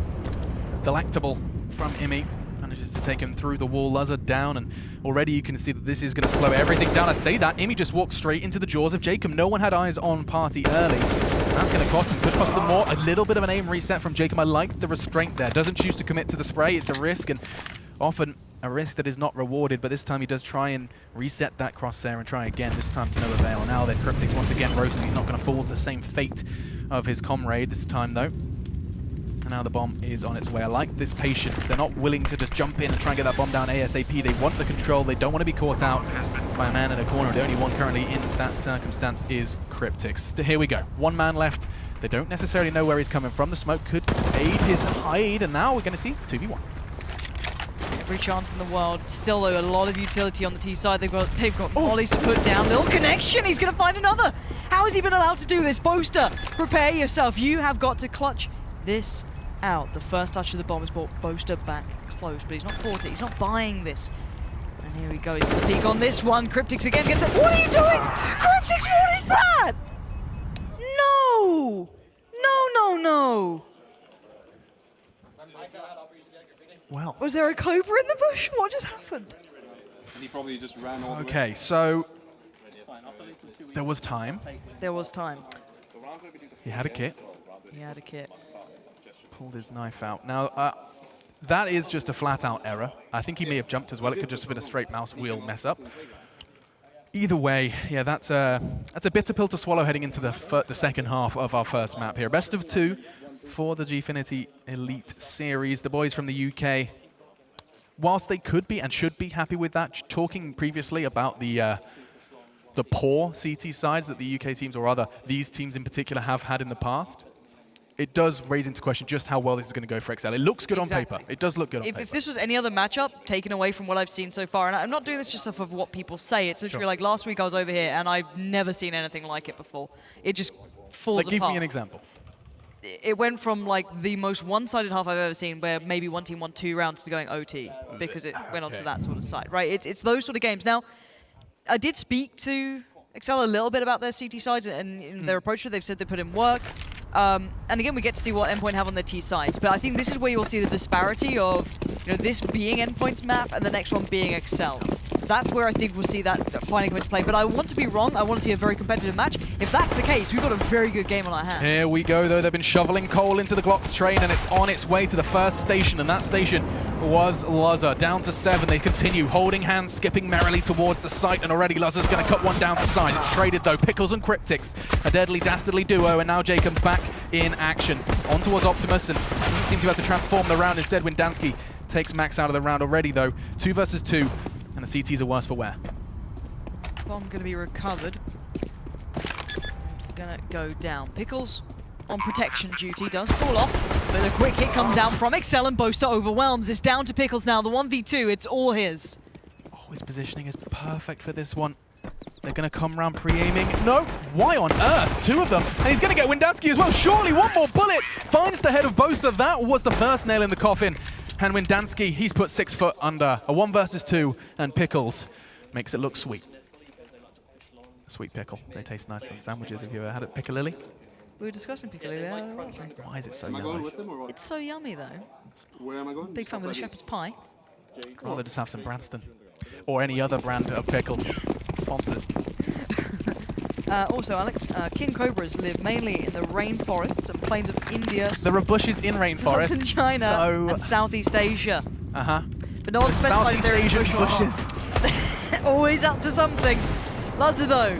Speaker 3: Delectable from Imi. Manages to take him through the wall. Luzza down, and already you can see that this is going to slow everything down. I say that, Imi just walked straight into the jaws of Jacob. No one had eyes on Party early. That's going to cost him. Could cost them more. A little bit of an aim reset from Jacob. I like the restraint there. Doesn't choose to commit to the spray. It's a risk, and often a risk that is not rewarded, but this time he does try and reset that crosshair and try again, this time to no avail. Now then, Cryptics once again roasting. He's not going to fall to the same fate of his comrade this time, though. And now the bomb is on its way. I like this patience. They're not willing to just jump in and try and get that bomb down ASAP. They want the control. They don't want to be caught out by a man in a corner. The only one currently in that circumstance is Cryptics. Here we go. 1 man left. They don't necessarily know where he's coming from. The smoke could aid his hide, and now we're going to see 2v1.
Speaker 2: Every chance in the world. Still, though, a lot of utility on the T side. They've got volleys to put down. Little connection. He's going to find another. How has he been allowed to do this? Boaster, prepare yourself. You have got to clutch this out. The first touch of the bomb has brought Boaster back close, but he's not bought it. He's not buying this. And here we go. He's going to peek on this one. Cryptics again gets it. What are you doing? Cryptics, what is that? No! No.
Speaker 3: Well,
Speaker 2: was there a Cobra in the bush? What just happened?
Speaker 4: And he probably just ran all the way.
Speaker 3: okay, so there was time.
Speaker 2: There was time.
Speaker 3: He had a kit.
Speaker 2: He had a kit.
Speaker 3: Pulled his knife out. Now, that is just a flat-out error. I think he may have jumped as well. It could just have been a straight mouse wheel mess-up. Either way, yeah, that's a bitter pill to swallow heading into the second half of our first map here. Best of 2 for the Gfinity Elite Series. The boys from the UK, whilst they could be and should be happy with that, talking previously about the poor CT sides that the UK teams, or rather these teams in particular, have had in the past, it does raise into question just how well this is going to go for exceL. It looks good on paper. It does look good on paper.
Speaker 2: If this was any other matchup, taken away from what I've seen so far, and I'm not doing this just off of what people say, it's literally like last week I was over here and I've never seen anything like it before. It just falls apart.
Speaker 3: Give me an example.
Speaker 2: It went from like the most one-sided half I've ever seen, where maybe one team won 2 rounds, to going OT because it went on to that sort of side, right? It's those sort of games. Now, I did speak to exceL a little bit about their CT sides and their approach to it. They've said they put in work. And again, we get to see what Endpoint have on their T sides. But I think this is where you'll see the disparity of, you know, this being Endpoint's map and the next one being exceL's. That's where I think we'll see that finally come into play. But I want to be wrong. I want to see a very competitive match. If that's the case, we've got a very good game on our hands.
Speaker 3: Here we go, though. They've been shoveling coal into the Glock train, and it's on its way to the first station. And that station was Lazar. Down to 7. They continue holding hands, skipping merrily towards the site. And already Lazar's going to cut one down the side. It's traded, though. Pickles and Cryptics, a deadly, dastardly duo. And now Jacob's back in action. On towards Optimus, and doesn't seem to have to transform the round. Instead, Windansky takes Max out of the round already, though. 2 versus 2. And the CTs are worse for wear.
Speaker 2: Bomb going to be recovered. Gonna go down. Pickles on protection duty does fall off, but a quick hit comes out from exceL, and Boaster overwhelms. It's down to Pickles now. The 1v2, it's all his.
Speaker 3: Oh, his positioning is perfect for this one. They're going to come round pre-aiming. No, why on earth? 2 of them. And he's going to get Windansky as well. Surely one more bullet finds the head of Boaster. That was the first nail in the coffin. And Windansky, he's put 6 foot under. A 1 versus 2, and Pickles makes it look sweet. Sweet pickle. They taste nice on sandwiches. Have you ever had it piccalilli?
Speaker 2: We were discussing piccalilli earlier, weren't we?
Speaker 3: Why is it so
Speaker 4: Am I going
Speaker 3: yummy?
Speaker 4: with them or what?
Speaker 2: It's so yummy, though.
Speaker 4: Where am I going?
Speaker 2: Big fan with the shepherd's pie.
Speaker 3: I'd rather just have some Branston. Or any other brand of pickles. Sponsors.
Speaker 2: Also, Alex, king cobras live mainly in the rainforests and plains of India,
Speaker 3: There are bushes in rainforest.
Speaker 2: southern China, and Southeast Asia.
Speaker 3: Uh-huh.
Speaker 2: But no one specifies if
Speaker 3: Southeast
Speaker 2: they're in
Speaker 3: Asian
Speaker 2: bush or not.
Speaker 3: bushes.
Speaker 2: Always up to something. Lazar, though,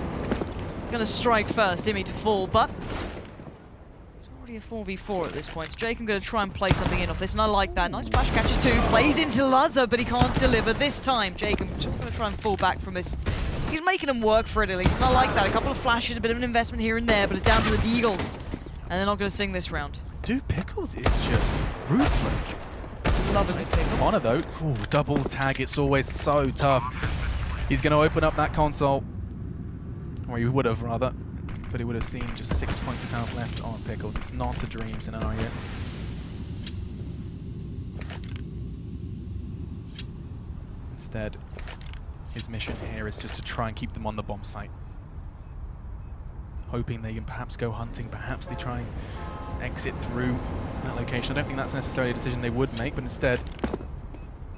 Speaker 2: gonna strike first. Immy to fall, but it's already a 4v4 at this point. So Jacob gonna try and play something in off this, and I like that. Nice flash catches too. Plays into Lazar, but he can't deliver this time. Jacob just gonna try and fall back from this. He's making them work for it at least, and I like that. A couple of flashes, a bit of an investment here and there, but it's down to the Deagles, and they're not gonna sing this round.
Speaker 3: Dude, Pickles is just ruthless.
Speaker 2: Loving it, Pickle.
Speaker 3: Connor, though, ooh, double tag, it's always so tough. He's going to open up that console, or he would have, rather, but he would have seen just 6 points of health left on Pickles. It's not a dream scenario. Instead, his mission here is just to try and keep them on the bomb site. Hoping they can perhaps go hunting, perhaps they try and exit through that location. I don't think that's necessarily a decision they would make, but instead,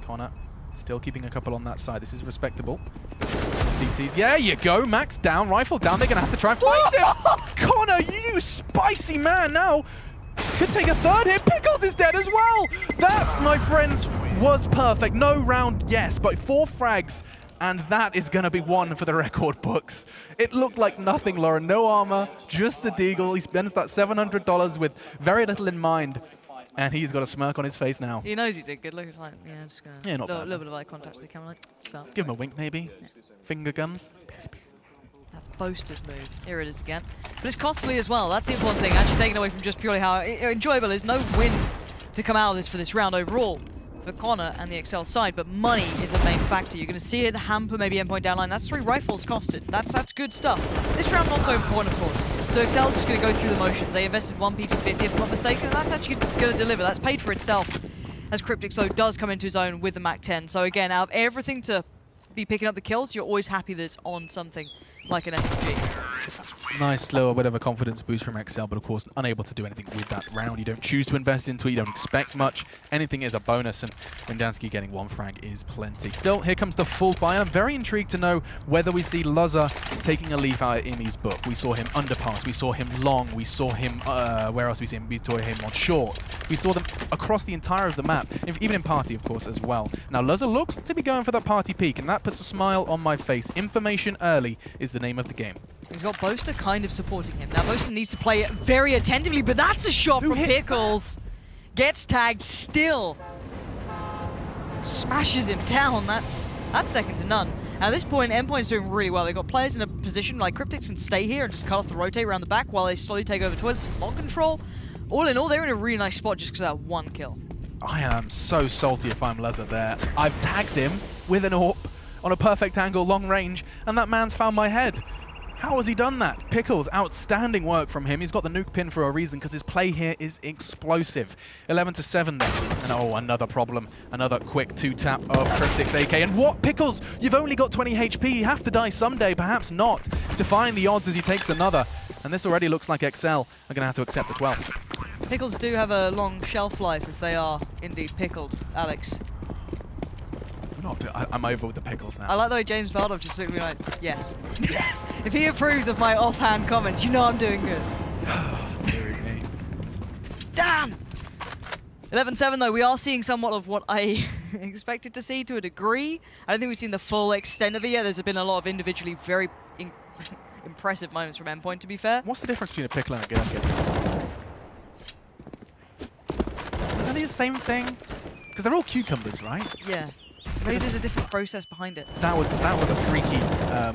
Speaker 3: Connor still keeping a couple on that side. This is respectable. CTs. Yeah, you go. Max down, rifle down. They're going to have to try and find him. Connor, you spicy man now. Could take a third hit. Pickles is dead as well. That, my friends, was perfect. No round, yes, but 4 frags. And that is going to be 1 for the record books. It looked like nothing, Lauren. No armor, just the Deagle. He spends that $700 with very little in mind. And he's got a smirk on his face now.
Speaker 2: He knows he did good. Look, it's like, yeah, just gonna
Speaker 3: Yeah, not bad.
Speaker 2: a little bit of eye contact to the camera, like, so.
Speaker 3: Give him a wink, maybe.
Speaker 2: Yeah.
Speaker 3: Finger guns.
Speaker 2: That's Boaster's move. Here it is again. But it's costly as well. That's the important thing. Actually taken away from just purely how enjoyable. There's no win to come out of this for this round overall for exceL and the exceL side, but money is the main factor. You're going to see it hamper maybe Endpoint downline. That's 3 rifles costed. That's good stuff. This round not so important, of course. So exceL just going to go through the motions. They invested 1 P250, if I'm not mistaken, and that's actually going to deliver. That's paid for itself, as Cryptic so does come into his own with the Mac-10. So again, out of everything to be picking up the kills, you're always happy that it's on something like an SMG.
Speaker 3: Nice little bit of a confidence boost from exceL, but of course unable to do anything with that round. You don't choose to invest into it, you don't expect much. Anything is a bonus, and Windansky getting 1 frag is plenty. Still, here comes the full buy. I'm very intrigued to know whether we see Lazar taking a leaf out of Immy's book. We saw him underpass, we saw him long, we saw him, where else we see him? We saw him on short. We saw them across the entire of the map, even in party, of course, as well. Now, Lazar looks to be going for that party peak, and that puts a smile on my face. Information early is the name of the game.
Speaker 2: He's got Boaster kind of supporting him. Now, Boaster needs to play it very attentively, but that's a shot from Pickles. Gets tagged still. Smashes him down. That's second to none. At this point, Endpoint's doing really well. They've got players in a position like Cryptics can stay here and just cut off the rotate around the back while they slowly take over towards long control. All in all, they're in a really nice spot just because of that 1 kill.
Speaker 3: I am so salty if I'm Lazar there. I've tagged him with an AWP on a perfect angle, long range, and that man's found my head. How has he done that? Pickles, outstanding work from him. He's got the nuke pin for a reason because his play here is explosive. 11-7 then. And oh, another problem. Another quick 2-tap of Cryptic's AK. And what? Pickles, you've only got 20 HP. You have to die someday, perhaps not. Defying the odds as he takes another. And this already looks like exceL are going to have to accept as well.
Speaker 2: Pickles do have a long shelf life if they are indeed pickled, Alex.
Speaker 3: I'm over with the pickles now.
Speaker 2: I like the way James Baldov just looked at me like, yes. Yes. If he approves of my offhand comments, you know I'm doing good.
Speaker 3: Dear me.
Speaker 2: Damn! 11-7 though, we are seeing somewhat of what I expected to see to a degree. I don't think we've seen the full extent of it yet. There's been a lot of individually very impressive moments from Endpoint, to be fair.
Speaker 3: What's the difference between a pickle and a gherkin? Are they the same thing? Because they're all cucumbers, right?
Speaker 2: Yeah. Maybe there's a different process behind it.
Speaker 3: That was a freaky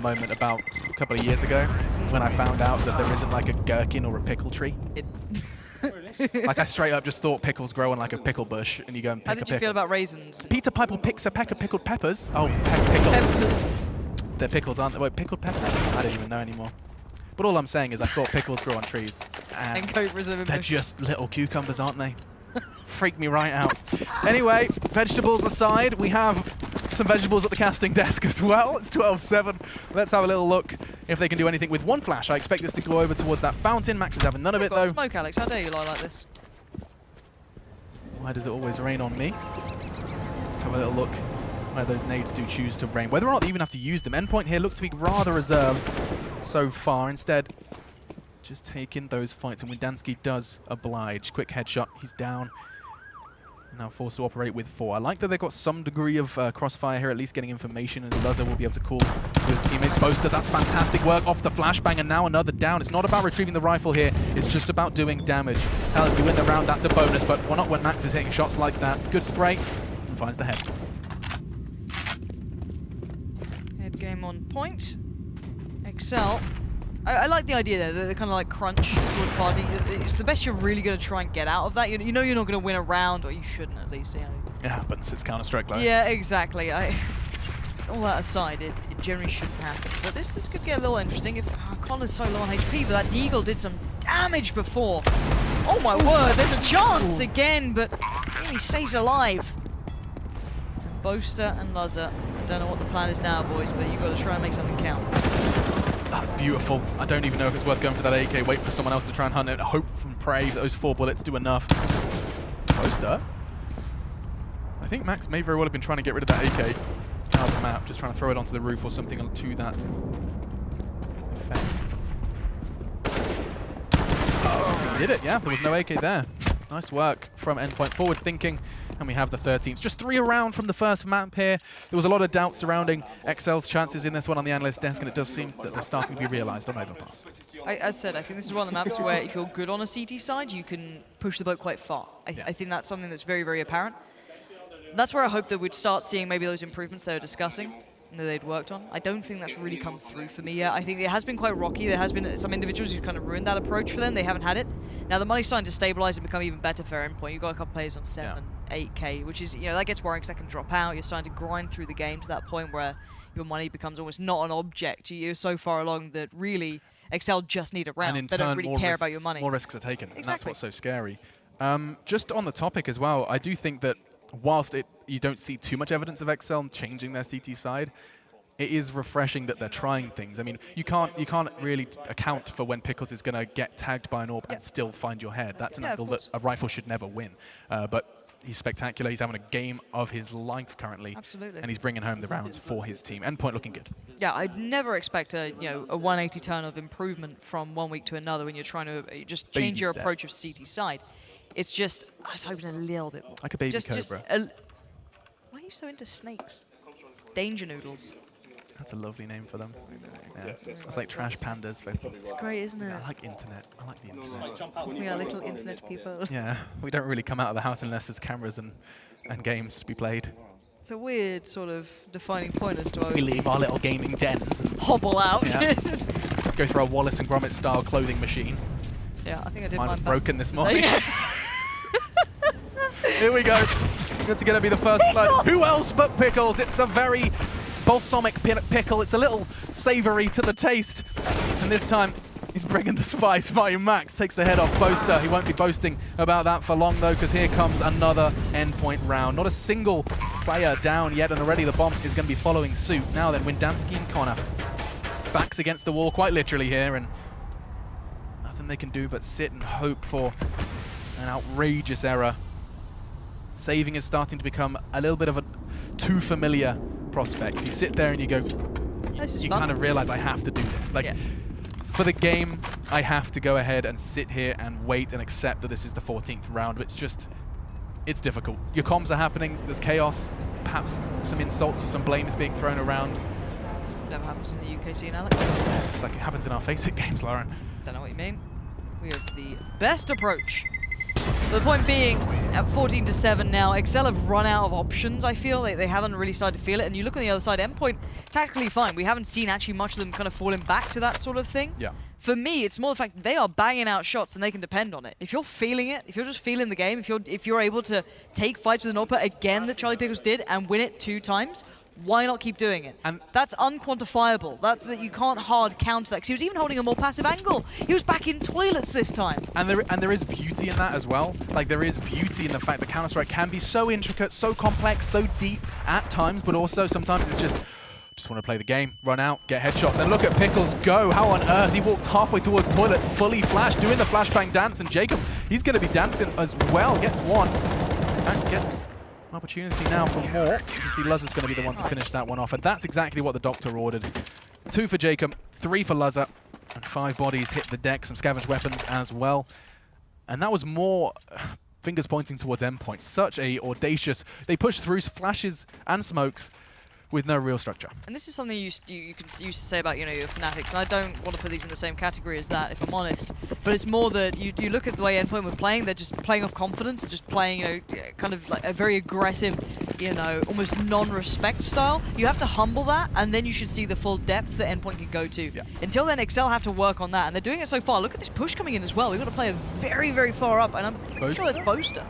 Speaker 3: moment about a couple of years ago when I found out that there isn't like a gherkin or a pickle tree. Like I straight up just thought pickles grow on like a pickle bush, and you go and pick a pickle.
Speaker 2: How did you feel about raisins?
Speaker 3: Peter Piper picks a peck of pickled peppers. Oh, pickles.
Speaker 2: Peppers.
Speaker 3: They're pickles, aren't they? Wait, pickled peppers? I don't even know anymore. But all I'm saying is I thought pickles grow on trees. And they're just little cucumbers, aren't they? Freak me right out. Anyway, vegetables aside, we have some vegetables at the casting desk as well. It's 12-7. Let's have a little look if they can do anything with one flash. I expect this to go over towards that fountain. Max is having none of it, though.
Speaker 2: Smoke, Alex. How dare you lie like this?
Speaker 3: Why does it always rain on me? Let's have a little look where those nades do choose to rain. Whether or not they even have to use them. Endpoint here look to be rather reserved so far. Instead, just taking those fights, and Windansky does oblige. Quick headshot, he's down. Now forced to operate with 4. I like that they've got some degree of crossfire here, at least getting information, and Luzzer will be able to call to his teammates. Boaster, that's fantastic work off the flashbang, and now another down. It's not about retrieving the rifle here, it's just about doing damage. Hell, if you win the round, that's a bonus, but why not when Max is hitting shots like that? Good spray, and finds the head.
Speaker 2: Head game on point. exceL. I like the idea there, the kind of like crunch towards party. It's the best you're really going to try and get out of that. You know you're not going to win a round, or you shouldn't at least. You know.
Speaker 3: It happens, it's Counter-Strike though.
Speaker 2: Yeah, exactly. All that aside, it generally shouldn't happen. But this could get a little interesting if Connor's so low on HP, but that Deagle did some damage before. Oh my word, there's a chance again, but he stays alive. And Boaster and Luzzer. I don't know what the plan is now, boys, but you've got to try and make something count.
Speaker 3: That's beautiful. I don't even know if it's worth going for that AK. Wait for someone else to try and hunt it. Hope and pray that those 4 bullets do enough. Boaster. I think Max may very well have been trying to get rid of that AK out of the map, just trying to throw it onto the roof or something to that effect. Oh, he did it, yeah. There was no AK there. Nice work from Endpoint. Forward thinking, and we have the 13s. Just 3 around from the first map here. There was a lot of doubt surrounding exceL's chances in this one on the analyst desk, and it does seem that they're starting to be realized on Overpass.
Speaker 2: As I said, I think this is one of the maps where if you're good on a CT side, you can push the boat quite far. I think that's something that's very, very apparent. That's where I hope that we'd start seeing maybe those improvements they were discussing and that they'd worked on. I don't think that's really come through for me yet. I think it has been quite rocky. There has been some individuals who've kind of ruined that approach for them. They haven't had it. Now the money's starting to stabilize and become even better for Endpoint. You've got a couple players on 7, 8K, which is, that gets worrying because that can drop out. You're starting to grind through the game to that point where your money becomes almost not an object. You're so far along that really exceL just need a round.
Speaker 3: And in
Speaker 2: they
Speaker 3: turn,
Speaker 2: don't really care about your money.
Speaker 3: More risks are taken,
Speaker 2: Exactly.
Speaker 3: and that's what's so scary. Just on the topic as well, I do think that whilst you don't see too much evidence of exceL changing their CT side, it is refreshing that they're trying things. I mean, you can't really account for when Pickles is going to get tagged by an AWP and still find your head. That's an angle that a rifle should never win. But he's spectacular. He's having a game of his life currently.
Speaker 2: Absolutely.
Speaker 3: And he's bringing home the rounds for his team. Endpoint looking good. Yeah,
Speaker 2: I'd never expect a 180 turn of improvement from one week to another when you're trying to just change your approach of CT side. It's just, I was hoping a little bit more.
Speaker 3: Like a baby cobra.
Speaker 2: Why are you so into snakes? Danger noodles.
Speaker 3: That's a lovely name for them. Yeah. It's like trash pandas.
Speaker 2: It's great, isn't it?
Speaker 3: I like internet. I like the internet.
Speaker 2: We are little internet people.
Speaker 3: Yeah, we don't really come out of the house unless there's cameras and games to be played.
Speaker 2: It's a weird sort of defining point as to why
Speaker 3: we leave our little gaming dens and
Speaker 2: hobble out.
Speaker 3: Yeah. Go for a Wallace and Gromit style clothing machine.
Speaker 2: Yeah, I think I did
Speaker 3: mine was
Speaker 2: back
Speaker 3: broken this morning. Here we go. It's going to be the first blood. Who else but Pickles? It's a very balsamic pickle. It's a little savory to the taste. And this time, he's bringing the spice. Mayu Max takes the head off Boaster. He won't be boasting about that for long, though, because here comes another Endpoint round. Not a single player down yet, and already the bomb is going to be following suit. Now then, Windansky and Connor. Backs against the wall, quite literally here, and nothing they can do but sit and hope for an outrageous error. Saving is starting to become a little bit of a too familiar prospect. You sit there and you go, you kind of realize I have to do this. Like, for the game, I have to go ahead and sit here and wait and accept that this is the 14th round. It's just, it's difficult. Your comms are happening, there's chaos, perhaps some insults or some blame is being thrown around.
Speaker 2: Never happens in the UK scene, Alex.
Speaker 3: It's like it happens in our Face-It games, Lauren.
Speaker 2: Don't know what you mean. We have the best approach. The point being, at 14-7 now, exceL have run out of options, I feel. They haven't really started to feel it. And you look on the other side, Endpoint, tactically fine. We haven't seen actually much of them kind of falling back to that sort of thing.
Speaker 3: Yeah.
Speaker 2: For me, it's more the fact that they are banging out shots and they can depend on it. If you're feeling it, if you're just feeling the game, if you're able to take fights with an AWPer again that Charlie Pickles did and win it 2 times, why not keep doing it? And that's unquantifiable. That's that you can't hard counter that. Because he was even holding a more passive angle. He was back in toilets this time.
Speaker 3: And there is beauty in that as well. Like, there is beauty in the fact that Counter-Strike can be so intricate, so complex, so deep at times, but also sometimes it's just want to play the game, run out, get headshots. And look at Pickles go. How on earth? He walked halfway towards toilets, fully flashed, doing the flashbang dance. And Jacob, he's going to be dancing as well. Gets one. And gets an opportunity now for more. You can see Luzza's going to be the one to finish that one off. And that's exactly what the doctor ordered. 2 for Jacob, 3 for Luzza. And 5 bodies hit the deck, some scavenged weapons as well. And that was more fingers pointing towards Endpoint. Such a audacious, they pushed through flashes and smokes with no real structure. And
Speaker 2: this is something you used to say about, your Fanatics, and I don't want to put these in the same category as that, if I'm honest. But it's more that you look at the way Endpoint were playing, they're just playing off confidence, just playing, kind of like a very aggressive, almost non-respect style. You have to humble that, and then you should see the full depth that Endpoint can go to.
Speaker 3: Yeah.
Speaker 2: Until then, exceL have to work on that, and they're doing it so far. Look at this push coming in as well. We've got to play very, very far up, and I'm pretty sure that's Boaster.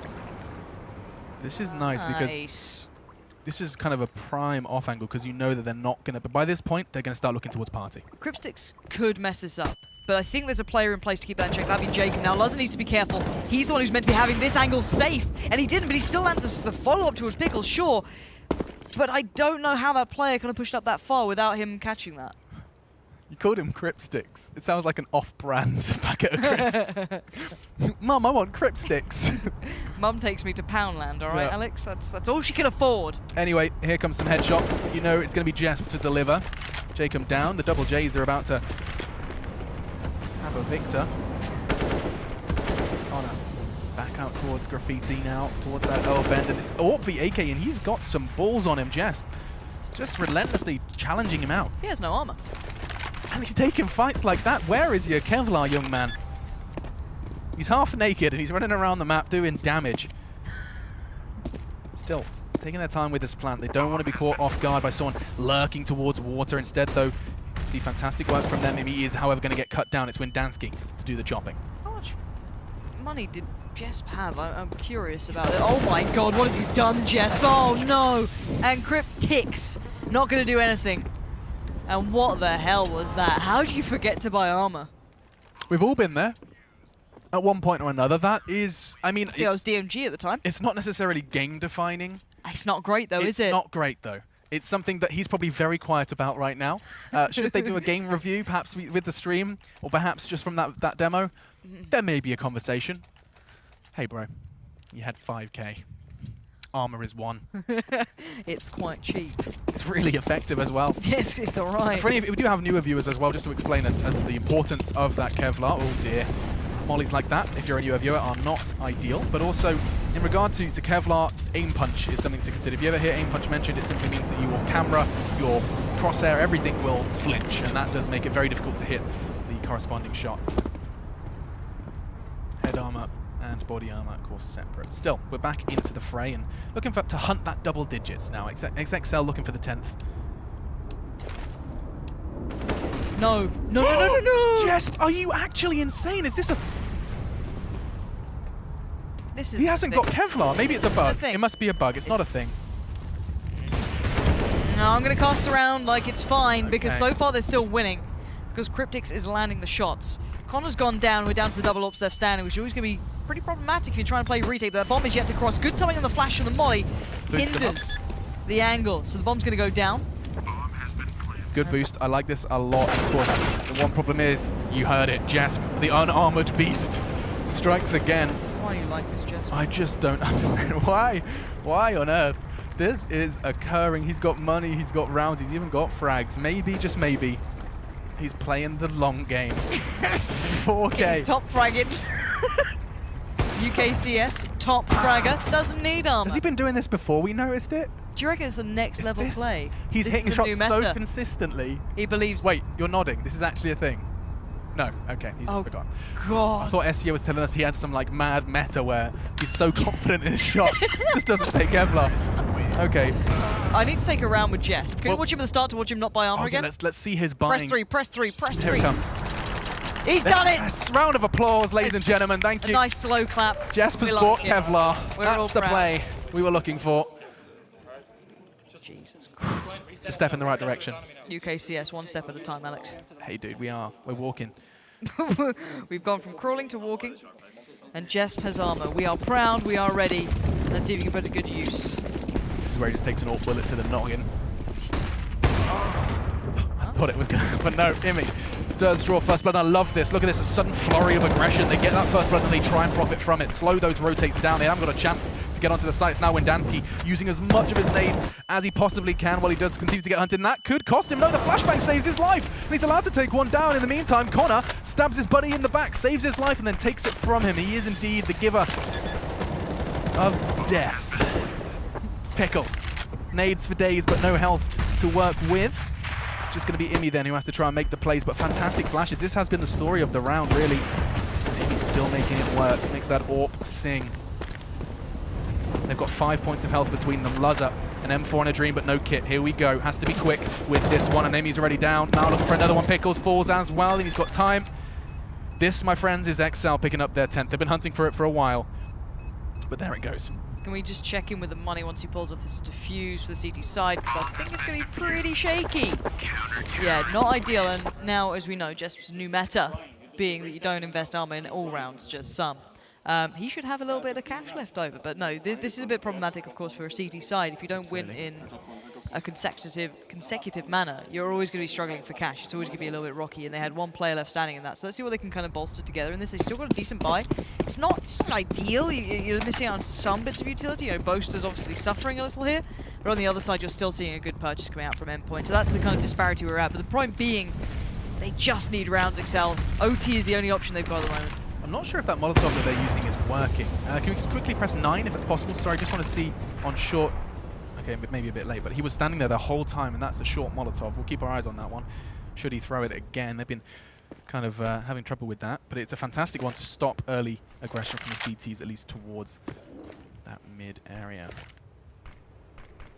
Speaker 3: This is nice because this is kind of a prime off angle because you know that they're not going to, but by this point, they're going to start looking towards Party.
Speaker 2: Cryptix could mess this up, but I think there's a player in place to keep that in check. That'd be Jacob. Now, Luzza needs to be careful. He's the one who's meant to be having this angle safe, and he didn't, but he still answers the follow-up towards Pickles, sure. But I don't know how that player kind of pushed up that far without him catching that.
Speaker 3: You called him Cryptix. It sounds like an off-brand packet of crisps. Mum, I want Cryptix.
Speaker 2: Mum takes me to Poundland, all right, Alex? That's all she can afford.
Speaker 3: Anyway, here comes some headshots. You know it's going to be Jess to deliver. Jacob down. The double J's are about to have a victor. Connor back out towards Graffiti now, towards that L bend. And it's AWP v AK, and he's got some balls on him, Jess. Just relentlessly challenging him out.
Speaker 2: He has no armor.
Speaker 3: And he's taking fights like that. Where is your Kevlar, young man? He's half naked and he's running around the map doing damage. Still, taking their time with this plant. They don't want to be caught off guard by someone lurking towards water. Instead, though, you see fantastic work from them. He is, however, going to get cut down. It's Windansky to do the chopping.
Speaker 2: How much money did Jesp have? I'm curious about it. Oh my god, what have you done, Jesp? Oh no! And Cryptix, not going to do anything. And what the hell was that? How did you forget to buy armor?
Speaker 3: We've all been there at one point or another. That is, I mean,
Speaker 2: I was DMG at the time.
Speaker 3: It's not necessarily game defining.
Speaker 2: It's not great though, is it?
Speaker 3: It's not great though. It's something that he's probably very quiet about right now. Should they do a game review, perhaps with the stream, or perhaps just from that demo? There may be a conversation. Hey bro, you had 5K. Armor is 1.
Speaker 2: It's quite cheap.
Speaker 3: It's really effective as well.
Speaker 2: Yes, it's alright.
Speaker 3: For any, we do have newer viewers as well, just to explain as the importance of that Kevlar. Oh dear. Mollies like that, if you're a newer viewer, are not ideal. But also, in regard to Kevlar, aim punch is something to consider. If you ever hear aim punch mentioned, it simply means that your camera, your crosshair, everything will flinch. And that does make it very difficult to hit the corresponding shots. Head armor and body armor, of course, separate. Still, we're back into the fray and looking to hunt that double digits now. exeL looking for the 10th.
Speaker 2: No. No.
Speaker 3: Just, are you actually insane? Is this a...
Speaker 2: This is
Speaker 3: he hasn't got Kevlar. Maybe it's a bug.
Speaker 2: Thing.
Speaker 3: It must be a bug. It's not a thing.
Speaker 2: No, I'm going to cast around like it's fine because
Speaker 3: Okay.
Speaker 2: so far they're still winning because Cryptix is landing the shots. Connor's gone down. We're down to the double AWPs left standing, which is always going to be pretty problematic if you're trying to play retake. But that bomb is yet to cross. Good timing on the flash and the molly hinders the angle. So the bomb's going to go down.
Speaker 3: Good boost. I like this a lot. Of course, the one problem is, you heard it, Jasp, the unarmored beast, strikes again.
Speaker 2: Why do you like this, Jess?
Speaker 3: I just don't understand why. Why on earth? This is occurring. He's got money, he's got rounds, he's even got frags. Maybe, just maybe, he's playing the long game. 4K.
Speaker 2: He's top fragging. UKCS, top fragger, doesn't need armor.
Speaker 3: Has he been doing this before we noticed it?
Speaker 2: Do you reckon it's the next level play?
Speaker 3: He's
Speaker 2: This
Speaker 3: hitting
Speaker 2: is the
Speaker 3: shots
Speaker 2: new
Speaker 3: so
Speaker 2: meta.
Speaker 3: consistently.
Speaker 2: He believes.
Speaker 3: Wait, you're nodding. This is actually a thing. No, okay, he's forgotten.
Speaker 2: God.
Speaker 3: I thought SEO was telling us he had some like mad meta where he's so confident in his shot, just doesn't take Kevlar. Okay.
Speaker 2: I need to take a round with Jess. Can we
Speaker 3: Well-
Speaker 2: watch him at the start to watch him not buy armor
Speaker 3: Okay,
Speaker 2: again?
Speaker 3: let's see his buying.
Speaker 2: Press 3, press 3, press 3.
Speaker 3: Here it comes.
Speaker 2: He's done it!
Speaker 3: Yes, round of applause, ladies and gentlemen. Thank
Speaker 2: A
Speaker 3: you.
Speaker 2: nice slow clap.
Speaker 3: Jasper's
Speaker 2: We like
Speaker 3: bought
Speaker 2: it.
Speaker 3: Kevlar.
Speaker 2: We're all
Speaker 3: That's the
Speaker 2: proud.
Speaker 3: play we were looking for.
Speaker 2: Jesus Christ.
Speaker 3: It's a step in the right direction.
Speaker 2: UKCS, one step at a time, Alex.
Speaker 3: Hey, dude, we're walking.
Speaker 2: We've gone from crawling to walking, and Jesp has armor. We are proud, we are ready. Let's see if we can put it to good use.
Speaker 3: This is where he just takes an AWP bullet to the noggin. I thought it was going to, but no, Imi does draw first blood. I love this. Look at this, a sudden flurry of aggression. They get that first blood and they try and profit from it. Slow those rotates down. They haven't got a chance to get onto the sites now. Wendansky using as much of his nades as he possibly can while he does continue to get hunted. And that could cost him. No, the flashbang saves his life. And he's allowed to take one down. In the meantime, Connor stabs his buddy in the back, saves his life, and then takes it from him. He is indeed the giver of death. Pickles. Nades for days, but no health to work with. It's just going to be Imi then who has to try and make the plays, but fantastic flashes. This has been the story of the round, really. Imi's still making it work. Makes that AWP sing. They've got 5 points of health between them. Luzza, an M4 and a Dream, but no kit. Here we go. Has to be quick with this one, and Imi's already down. Now looking for another one. Pickles falls as well, and he's got time. This, my friends, is exceL picking up their 10th. They've been hunting for it for a while, but there it goes.
Speaker 2: Can we just check in with the money once he pulls off this defuse for the CT side? Because I think it's going to be pretty shaky. Yeah, not ideal. And now, as we know, Jesp's new meta being that you don't invest armor in all rounds, just some. He should have a little bit of cash left over. But no, this is a bit problematic, of course, for a CT side. If you don't win in a consecutive manner, you're always going to be struggling for cash. It's always going to be a little bit rocky, and they had one player left standing in that. So let's see what they can kind of bolster together. In this, they still got a decent buy. It's not ideal. You're missing out on some bits of utility. You know, Boaster's obviously suffering a little here, but on the other side, you're still seeing a good purchase coming out from Endpoint. So that's the kind of disparity we're at. But the point being, they just need rounds exceL. OT is the only option they've got at the moment.
Speaker 3: I'm not sure if that Molotov that they're using is working. Can we quickly press 9 if it's possible? Sorry, just want to see on short. Okay, but maybe a bit late, but he was standing there the whole time, and that's a short Molotov. We'll keep our eyes on that one. Should he throw it again? They've been kind of having trouble with that, but it's a fantastic one to stop early aggression from the CTs, at least towards that mid area.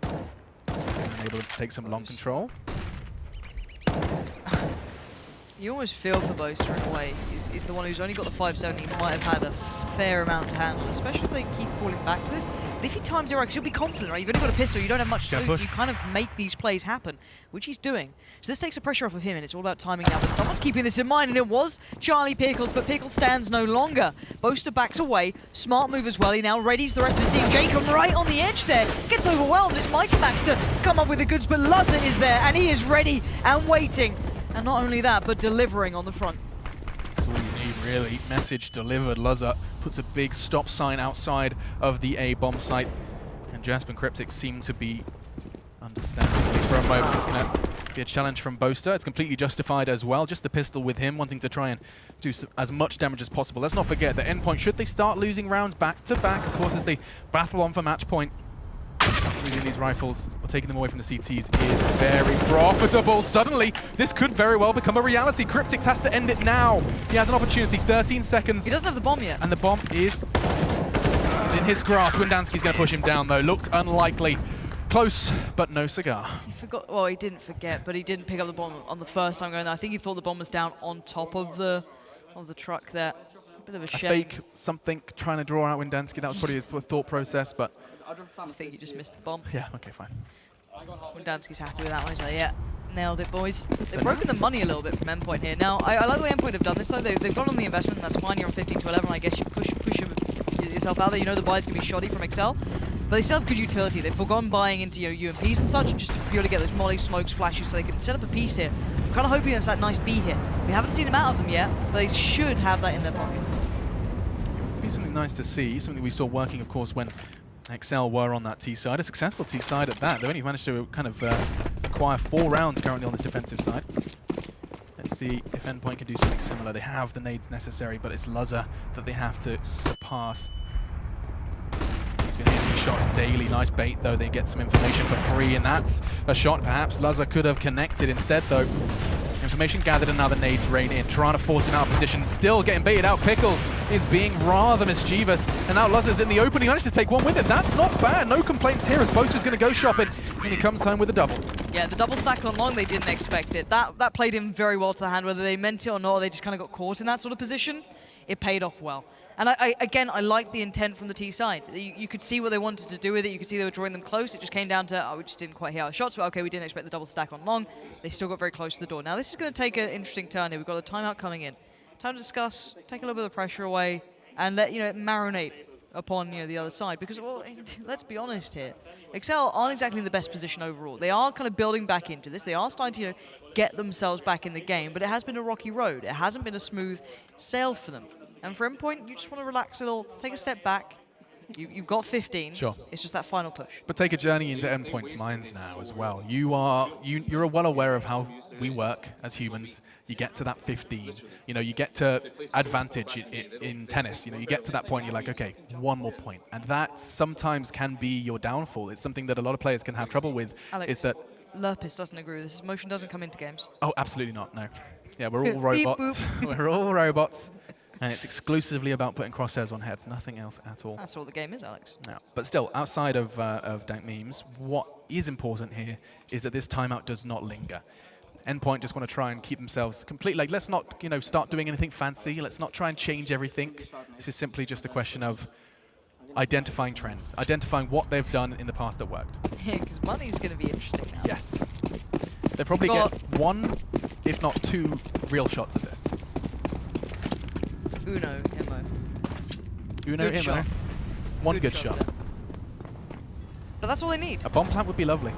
Speaker 3: Able to take some long control.
Speaker 2: You almost feel for Boaster in a way. He's the one who's only got the 570. He might have had a fair amount to handle, especially if they keep falling back to this. But if he times it right, because he'll be confident, right? You've only got a pistol, you don't have much to lose. You kind of make these plays happen, which he's doing. So this takes the pressure off of him, and it's all about timing now. But someone's keeping this in mind, and it was Charlie Pickles, but Pickles stands no longer. Boaster backs away. Smart move as well. He now readies the rest of his team. Jacob right on the edge there. Gets overwhelmed. It's Mighty Max to come up with the goods, but Luzza is there, and he is ready and waiting. And not only that, but delivering on the front.
Speaker 3: That's all you need, really. Message delivered. Luzza puts a big stop sign outside of the A bomb site. And Jasper and Cryptic seem to be understandably for a moment. It's going to be a challenge from Boaster. It's completely justified as well. Just the pistol with him, wanting to try and do as much damage as possible. Let's not forget that Endpoint, should they start losing rounds back to back, of course, as they battle on for match point, losing these rifles or taking them away from the CTs is very profitable. Suddenly, this could very well become a reality. Cryptic has to end it now. He has an opportunity, 13 seconds.
Speaker 2: He doesn't have the bomb yet.
Speaker 3: And the bomb is in his grasp. Wendansky's going to push him down, though. Looked unlikely. Close, but no cigar.
Speaker 2: He forgot. Well, he didn't forget, but he didn't pick up the bomb on the first time going there. I think he thought the bomb was down on top of the truck there. Bit of a shame.
Speaker 3: Fake something, trying to draw out Wendansky. That was probably his thought process, but
Speaker 2: I think he just missed the bomb.
Speaker 3: yeah, okay, fine.
Speaker 2: Wendansky's happy with that one. He's like, yeah, nailed it, boys. They've broken the money a little bit from Endpoint here. Now, I like the way Endpoint have done this, though. They've gone on the investment, and that's fine. You're on 15 to 11. I guess you push yourself out there. You know the buy's going to be shoddy from exceL. But they still have good utility. They've forgotten buying into UMPs and such just to purely get those mollies, smokes, flashes so they can set up a piece here. I'm kind of hoping it's that nice B hit. We haven't seen them out of them yet, but they should have that in their pocket.
Speaker 3: It'd be something nice to see, something we saw working, of course, when exceL were on that T side. A successful T side at that. They've only managed to kind of acquire 4 rounds currently on this defensive side. Let's see if Endpoint can do something similar. They have the nades necessary, but it's Luzza that they have to surpass. He's been hitting shots daily. Nice bait, though. They get some information for free, and that's a shot perhaps Luzza could have connected instead, though. Information gathered and now the nades rain in, trying to force him out of position, still getting baited out. Pickles is being rather mischievous, and now Luzza's in the open. He managed to take one with it. That's not bad. No complaints here as Boaster's going to go shopping, and he comes home with a double.
Speaker 2: Yeah, the double stack on long, they didn't expect it. That played him very well to the hand, whether they meant it or not, they just kind of got caught in that sort of position. It paid off well. And again, I like the intent from the T side. You could see what they wanted to do with it. You could see they were drawing them close. It just came down to, we just didn't quite hit our shots, but okay, we didn't expect the double stack on long. They still got very close to the door. Now, this is going to take an interesting turn here. We've got a timeout coming in. Time to discuss, take a little bit of the pressure away, and let it marinate upon the other side. Because, well, let's be honest here. exceL aren't exactly in the best position overall. They are kind of building back into this. They are starting to get themselves back in the game, but it has been a rocky road. It hasn't been a smooth sail for them. And for Endpoint, you just want to relax a little, take a step back. You've got 15.
Speaker 3: Sure.
Speaker 2: It's just that final push.
Speaker 3: But take a journey into Endpoint's minds now as well. You're well aware of how we work as humans. You get to that 15. You get to advantage in tennis. You get to that point, you're like, okay, one more point. And that sometimes can be your downfall. It's something that a lot of players can have trouble with.
Speaker 2: Alex,
Speaker 3: is that
Speaker 2: Lurpis doesn't agree with this. Motion doesn't come into games.
Speaker 3: Oh, absolutely not, no. Yeah, we're all robots. We're all robots. And it's exclusively about putting crosshairs on heads, nothing else at all.
Speaker 2: That's all the game is, Alex.
Speaker 3: No. But still, outside of dank memes, what is important here is that this timeout does not linger. Endpoint just want to try and keep themselves complete. Like, let's not, start doing anything fancy. Let's not try and change everything. This is simply just a question of identifying trends, identifying what they've done in the past that worked.
Speaker 2: Yeah, because money's going to be interesting now.
Speaker 3: Yes. They probably get 1, if not 2, real shots at this.
Speaker 2: Uno, Immo.
Speaker 3: Uno,
Speaker 2: Good
Speaker 3: Immo.
Speaker 2: shot.
Speaker 3: One good shot.
Speaker 2: But that's all they need.
Speaker 3: A bomb plant would be lovely.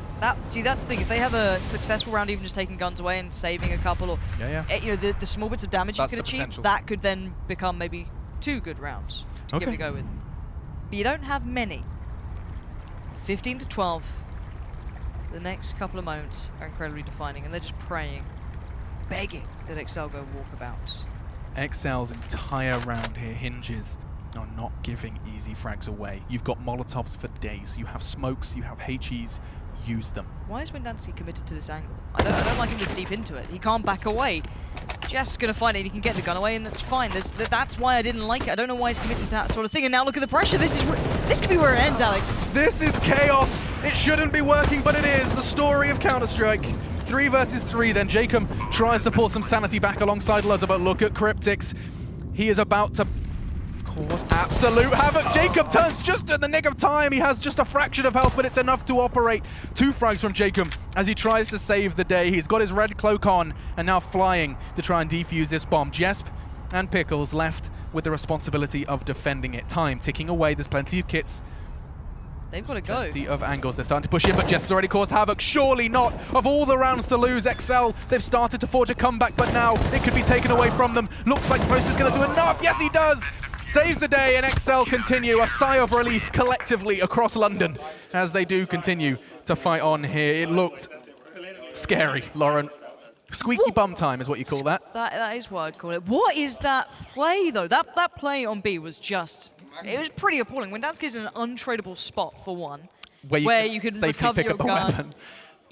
Speaker 2: See, that's the thing. If they have a successful round, even just taking guns away and saving a couple, or the small bits of damage you can achieve,
Speaker 3: potential.
Speaker 2: that could then become maybe 2 good rounds to give it a go with. But you don't have many. 15 to 12. The next couple of moments are incredibly defining, and they're just praying, begging that exceL go walkabouts.
Speaker 3: exceL's entire round here hinges on not giving easy frags away. You've got Molotovs for days. You have smokes, you have HEs. Use them.
Speaker 2: Why is Windansky committed to this angle? I don't like him this deep into it. He can't back away. Jeff's going to find it. He can get the gun away, and that's fine. That's why I didn't like it. I don't know why he's committed to that sort of thing. And now look at the pressure. This could be where it ends, Alex.
Speaker 3: This is chaos. It shouldn't be working, but it is. The story of Counter-Strike. 3 versus 3. Then Jacob tries to pull some sanity back alongside Luzza, but look at Cryptix. He is about to cause absolute havoc. Jacob turns just at the nick of time. He has just a fraction of health, but it's enough to operate. 2 frags from Jacob as he tries to save the day. He's got his red cloak on and now flying to try and defuse this bomb. Jesp and Pickles left with the responsibility of defending it. Time ticking away. There's plenty of kits.
Speaker 2: They've got to go.
Speaker 3: Plenty of angles. They're starting to push in, but Jesp's already caused havoc. Surely not. Of all the rounds to lose, exceL, they've started to forge a comeback, but now it could be taken away from them. Looks like Boaster's going to do enough. Yes, he does. Saves the day, and exceL continue. A sigh of relief collectively across London as they do continue to fight on here. It looked scary, Lauren. Squeaky bum time is what you call that.
Speaker 2: That is what I'd call it. What is that play, though? That play on B was just... It was pretty appalling. Windansky's in an untradeable spot, for one, where you can recover your gun.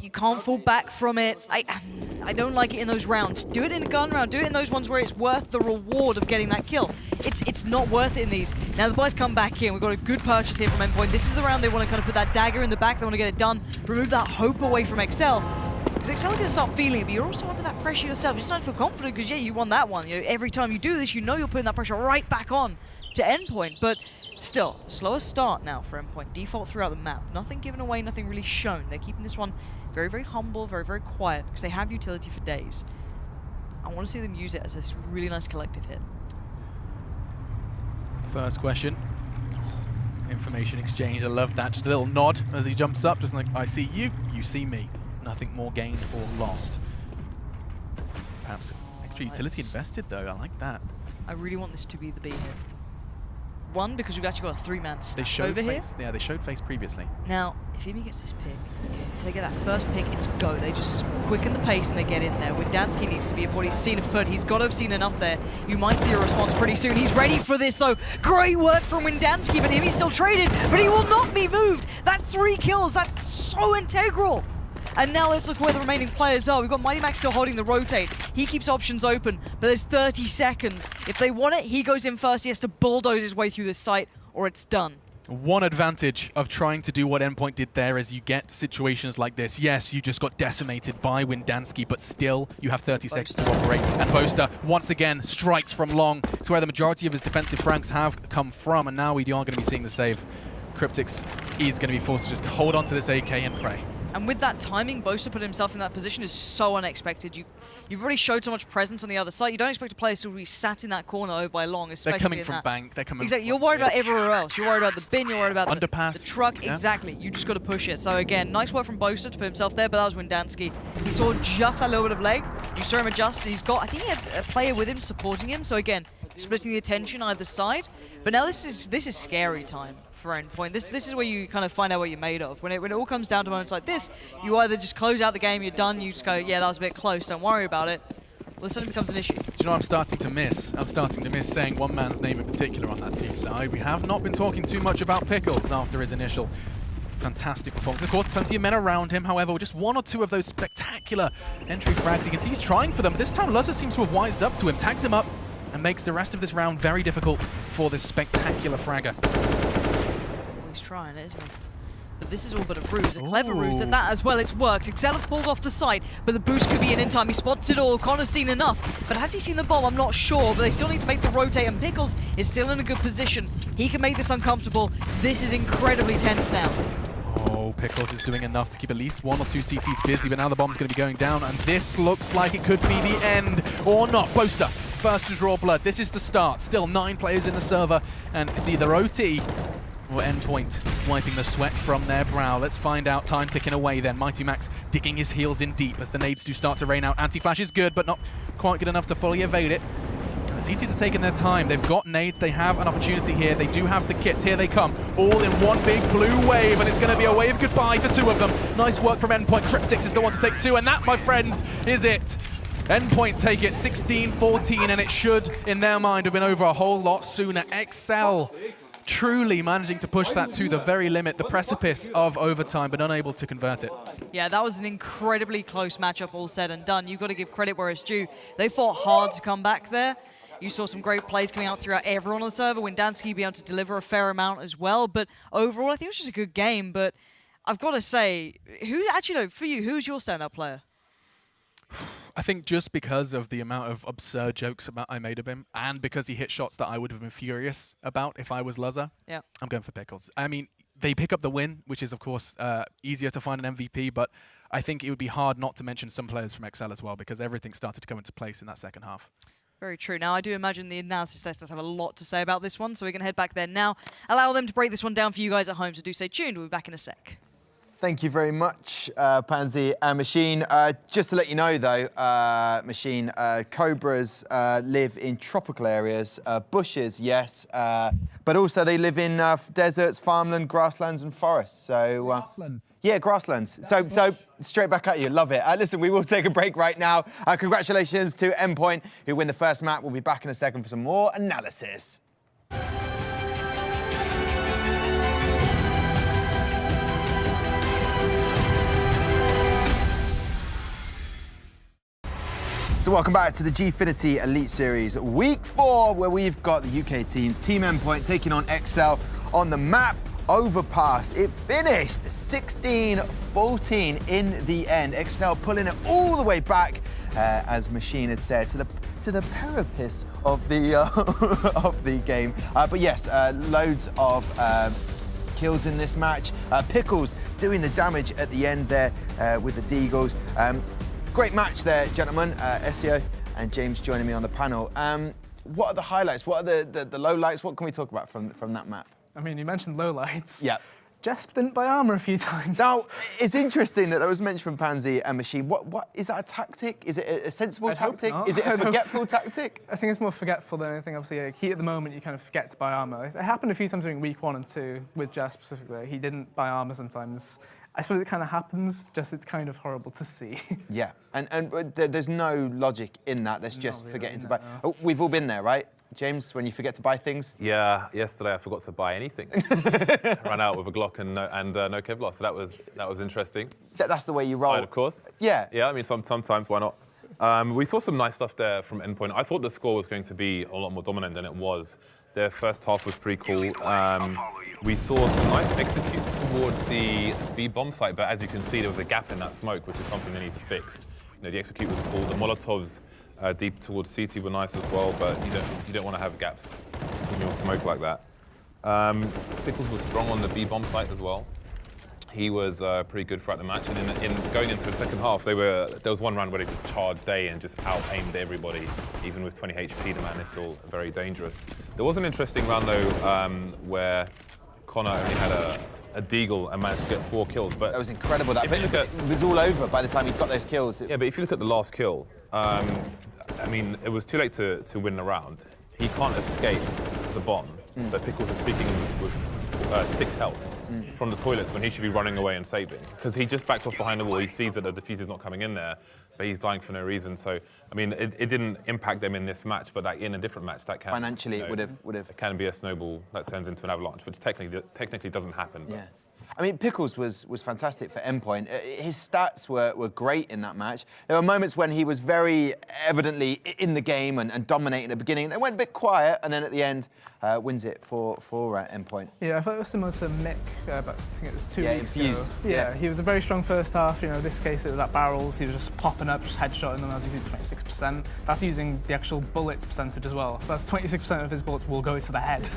Speaker 2: You can't fall back from it. I don't like it in those rounds. Do it in a gun round. Do it in those ones where it's worth the reward of getting that kill. It's not worth it in these. Now the boys come back in. We've got a good purchase here from Endpoint. This is the round they want to kind of put that dagger in the back. They want to get it done. Remove that hope away from exceL. Because exceL can start feeling it, but you're also under that pressure yourself. You're starting to feel confident because, yeah, you won that one. Every time you do this, you're putting that pressure right back on to Endpoint. But still, slower start now for Endpoint. Default throughout the map. Nothing given away, nothing really shown. They're keeping this one very, very humble, very, very quiet, because they have utility for days. I want to see them use it as this really nice collective hit.
Speaker 3: First question. information exchange. I love that. Just a little nod as he jumps up, just like, I see you, you see me. Nothing more gained or lost. Perhaps extra utility invested though, I like that.
Speaker 2: I really want this to be the B here. One, because we've actually got a 3-man stack over
Speaker 3: face.
Speaker 2: here.
Speaker 3: Yeah, they showed face previously.
Speaker 2: Now, if Imi gets this pick, if they get that first pick, it's go. They just quicken the pace and they get in there. Windansky needs to be aboard. He's seen a foot. He's got to have seen enough there. You might see a response pretty soon. He's ready for this, though. Great work from Windansky, but Imi's still traded, but he will not be moved. That's 3 kills. That's so integral. And now let's look where the remaining players are. We've got Mighty Max still holding the rotate. He keeps options open, but there's 30 seconds. If they want it, he goes in first. He has to bulldoze his way through this site, or it's done.
Speaker 3: One advantage of trying to do what Endpoint did there is you get situations like this. Yes, you just got decimated by Windansky, but still you have 30 seconds to operate. And Boaster, once again, strikes from long. It's where the majority of his defensive frags have come from, and now we are going to be seeing the save. Cryptix is going to be forced to just hold on to this AK and pray.
Speaker 2: And with that timing, Boaster put himself in that position is so unexpected. You've already showed so much presence on the other side. You don't expect a player to be sat in that corner over by long, especially
Speaker 3: they're coming
Speaker 2: in
Speaker 3: from
Speaker 2: that.
Speaker 3: bank. They're coming.
Speaker 2: Exactly. You're worried about everywhere else. You're worried about the bin. You're worried about
Speaker 3: underpass,
Speaker 2: the truck.
Speaker 3: Yeah.
Speaker 2: Exactly. You just got to push it. So again, nice work from Boaster to put himself there, but that was Windansky. He saw just that little bit of leg. You saw him adjust. He's got. I think he had a player with him supporting him. So again, splitting the attention either side. But now this is scary time for Endpoint. This is where you kind of find out what you're made of. When it all comes down to moments like this, you either just close out the game, you're done, you just go, yeah, that was a bit close, don't worry about it. Well, it suddenly becomes an issue.
Speaker 3: Do you know what I'm starting to miss? I'm starting to miss saying one man's name in particular on that T side. We have not been talking too much about Pickles after his initial fantastic performance. Of course, plenty of men around him. However, just 1 or 2 of those spectacular entry frags. You can see he's trying for them. This time, Luzza seems to have wised up to him, tags him up, and makes the rest of this round very difficult for this spectacular fragger.
Speaker 2: He's trying it, isn't he? But this is all but a ruse, a clever ruse at that as well. It's worked. exceL has pulled off the site, but the boost could be in time. He spots it all. Connor's seen enough. But has he seen the bomb? I'm not sure. But they still need to make the rotate, and Pickles is still in a good position. He can make this uncomfortable. This is incredibly tense now.
Speaker 3: Oh, Pickles is doing enough to keep at least 1 or 2 CTs busy, but now the bomb's going to be going down, and this looks like it could be the end, or not. Boaster, first to draw blood. This is the start. Still 9 players in the server, and it's either OT or Endpoint wiping the sweat from their brow. Let's find out. Time ticking away then. Mighty Max digging his heels in deep as the nades do start to rain out. Anti-flash is good, but not quite good enough to fully evade it. The CTs are taking their time. They've got nades. They have an opportunity here. They do have the kits. Here they come. All in one big blue wave, and it's going to be a wave goodbye to 2 of them. Nice work from Endpoint. Cryptix is the one to take 2, and that, my friends, is it. Endpoint take it 16-14, and it should, in their mind, have been over a whole lot sooner. exceL truly managing to push that to the very limit, the precipice of overtime, but unable to convert it.
Speaker 2: Yeah, that was an incredibly close matchup, all said and done. You've got to give credit where it's due. They fought hard to come back there. You saw some great plays coming out throughout everyone on the server. Windansky being able to deliver a fair amount as well. But overall, I think it was just a good game. But I've got to say, for you, who's your stand-up player?
Speaker 3: I think just because of the amount of absurd jokes I made of him, and because he hit shots that I would have been furious about if I was Luzza,
Speaker 2: yeah,
Speaker 3: I'm going for Pickles. I mean, they pick up the win, which is, of course, easier to find an MVP, but I think it would be hard not to mention some players from exceL as well, because everything started to come into place in that second half.
Speaker 2: Very true. Now, I do imagine the analysis testers have a lot to say about this one, so we're going to head back there now. Allow them to break this one down for you guys at home, so do stay tuned. We'll be back in a sec.
Speaker 1: Thank you very much, Pansy and Machine. Just to let you know, though, Machine, cobras live in tropical areas, bushes, yes, but also they live in deserts, farmland, grasslands, and forests. So,
Speaker 3: Grasslands.
Speaker 1: Yeah, grasslands. So straight back at you. Love it. Listen, we will take a break right now. Congratulations to Endpoint, who win the first map. We'll be back in a second for some more analysis. So welcome back to the Gfinity Elite Series, Week 4, where we've got the UK teams, Team Endpoint taking on exceL on the map Overpass. It finished 16-14 in the end. exceL pulling it all the way back, as Machine had said, to the precipice of the of the game. But yes, loads of kills in this match. Pickles doing the damage at the end there with the Deagles. Great match there, gentlemen. SEO and James joining me on the panel. What are the highlights? What are the lowlights? What can we talk about from that map?
Speaker 5: I mean, you mentioned lowlights.
Speaker 1: Yeah.
Speaker 5: Jesp didn't buy armor a few times.
Speaker 1: Now, it's interesting that there was mention from Pansy and Machine. What is that a tactic? Is it a sensible
Speaker 5: I'd hope
Speaker 1: tactic?
Speaker 5: not.
Speaker 1: Is it a forgetful tactic?
Speaker 5: I think it's more forgetful than anything. Obviously, like, he at the moment, you kind of forget to buy armor. It happened a few times during week 1 and 2 with Jesp specifically. He didn't buy armor sometimes. I suppose it kind of happens, just it's kind of horrible to see.
Speaker 1: Yeah, and there's no logic in that. There's just
Speaker 5: really,
Speaker 1: forgetting to
Speaker 5: no.
Speaker 1: buy. Oh, we've all been there, right? James, when you forget to buy things?
Speaker 6: Yeah, yesterday I forgot to buy anything. Ran out with a Glock and no Kevlar, so that was interesting.
Speaker 1: That's the way you roll.
Speaker 6: Right, of course.
Speaker 1: Yeah.
Speaker 6: Yeah, I mean, sometimes, why not? We saw some nice stuff there from Endpoint. I thought the score was going to be a lot more dominant than it was. Their first half was pretty cool. We saw some nice execute towards the B bomb site, but as you can see, there was a gap in that smoke, which is something they need to fix. You know, the execute was cool. The Molotovs deep towards CT were nice as well, but you don't want to have gaps in your smoke like that. Pickles was strong on the B bomb site as well. He was pretty good throughout the match, and in going into the second half, there was one round where they just charged A and just out-aimed everybody. Even with 20 HP, the man is still very dangerous. There was an interesting round though, where Connor only had a deagle and managed to get 4 kills. But
Speaker 1: That was incredible. That
Speaker 6: if you look at,
Speaker 1: it was all over by the time he got those kills.
Speaker 6: yeah, but if you look at the last kill, I mean, it was too late to win the round. He can't escape the bomb, but Pickles is speaking with 6 health from the toilets when he should be running away and saving. Because he just backed off behind the wall, he sees that the diffuser's not coming in there, but he's dying for no reason. So, I mean, it didn't impact them in this match, but in a different match, that can...
Speaker 1: Financially,
Speaker 6: you know,
Speaker 1: it would have...
Speaker 6: It can be a snowball that turns into an avalanche, which technically doesn't happen. But.
Speaker 1: Yeah. I mean, Pickles was fantastic for Endpoint. His stats were great in that match. There were moments when he was very evidently in the game and dominating at the beginning. They went a bit quiet, and then at the end, wins it for Endpoint.
Speaker 5: Yeah, I thought it was similar to Mick, but I think it was 2 weeks
Speaker 1: infused.
Speaker 5: ago. Yeah, he was a very strong first half. You know, in this case it was at barrels. He was just popping up, just headshotting them. As you see, 26%. That's using the actual bullets percentage as well. So that's 26% of his bullets will go to the head.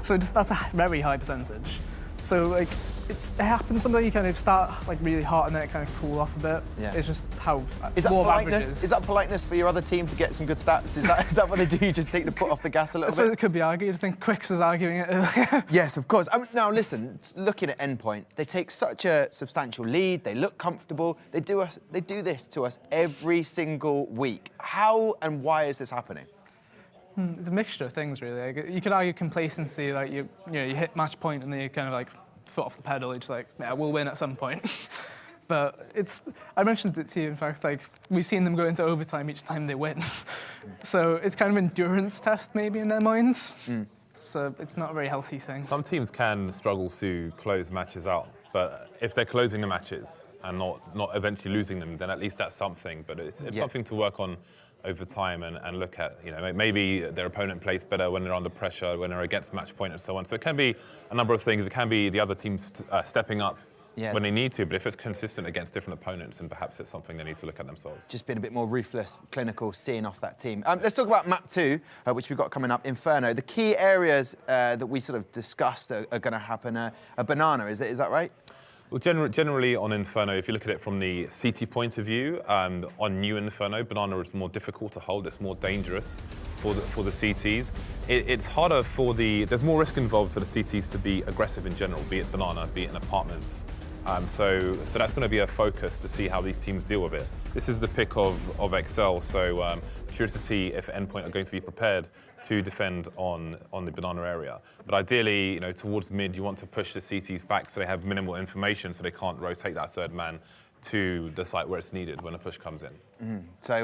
Speaker 5: So that's a very high percentage. So like, it happens sometimes you kind of start like really hot and then it kind of cool off a bit.
Speaker 1: Yeah.
Speaker 5: It's just how
Speaker 1: Is that
Speaker 5: law of
Speaker 1: politeness?
Speaker 5: averages.
Speaker 1: Is that politeness for your other team to get some good stats? Is that what they do? You just take the foot off the gas a
Speaker 5: I
Speaker 1: little
Speaker 5: suppose
Speaker 1: bit?
Speaker 5: it could be argued. I think Quicks was arguing it earlier.
Speaker 1: Yes, of course. Now listen, looking at Endpoint, they take such a substantial lead. They look comfortable. They do this to us every single week. How and why is this happening?
Speaker 5: It's a mixture of things, really. Like, you could argue complacency, like you hit match point and then you kind of like foot off the pedal. You're just like, yeah, we'll win at some point. But I mentioned it to you, in fact, like we've seen them go into overtime each time they win. So it's kind of an endurance test maybe in their minds. So it's not a very healthy thing.
Speaker 6: Some teams can struggle to close matches out, but if they're closing the matches and not eventually losing them, then at least that's something. But it's something to work on over time and look at. You know, maybe their opponent plays better when they're under pressure, when they're against match point and so on. So it can be a number of things. It can be the other teams stepping up when they need to, but if it's consistent against different opponents, then perhaps it's something they need to look at themselves.
Speaker 1: Just being a bit more ruthless, clinical, seeing off that team. Let's talk about map 2, which we've got coming up, Inferno. The key areas that we sort of discussed are going to happen are Banana, is that right?
Speaker 6: Well, generally on Inferno, if you look at it from the CT point of view, on new Inferno, Banana is more difficult to hold. It's more dangerous for the CTs. It's harder there's more risk involved for the CTs to be aggressive in general, be it Banana, be it in apartments. So that's going to be a focus to see how these teams deal with it. This is the pick of exceL, so curious to see if Endpoint are going to be prepared to defend on the Banana area. But ideally, towards mid, you want to push the CTs back so they have minimal information, so they can't rotate that third man to the site where it's needed when a push comes in.
Speaker 1: So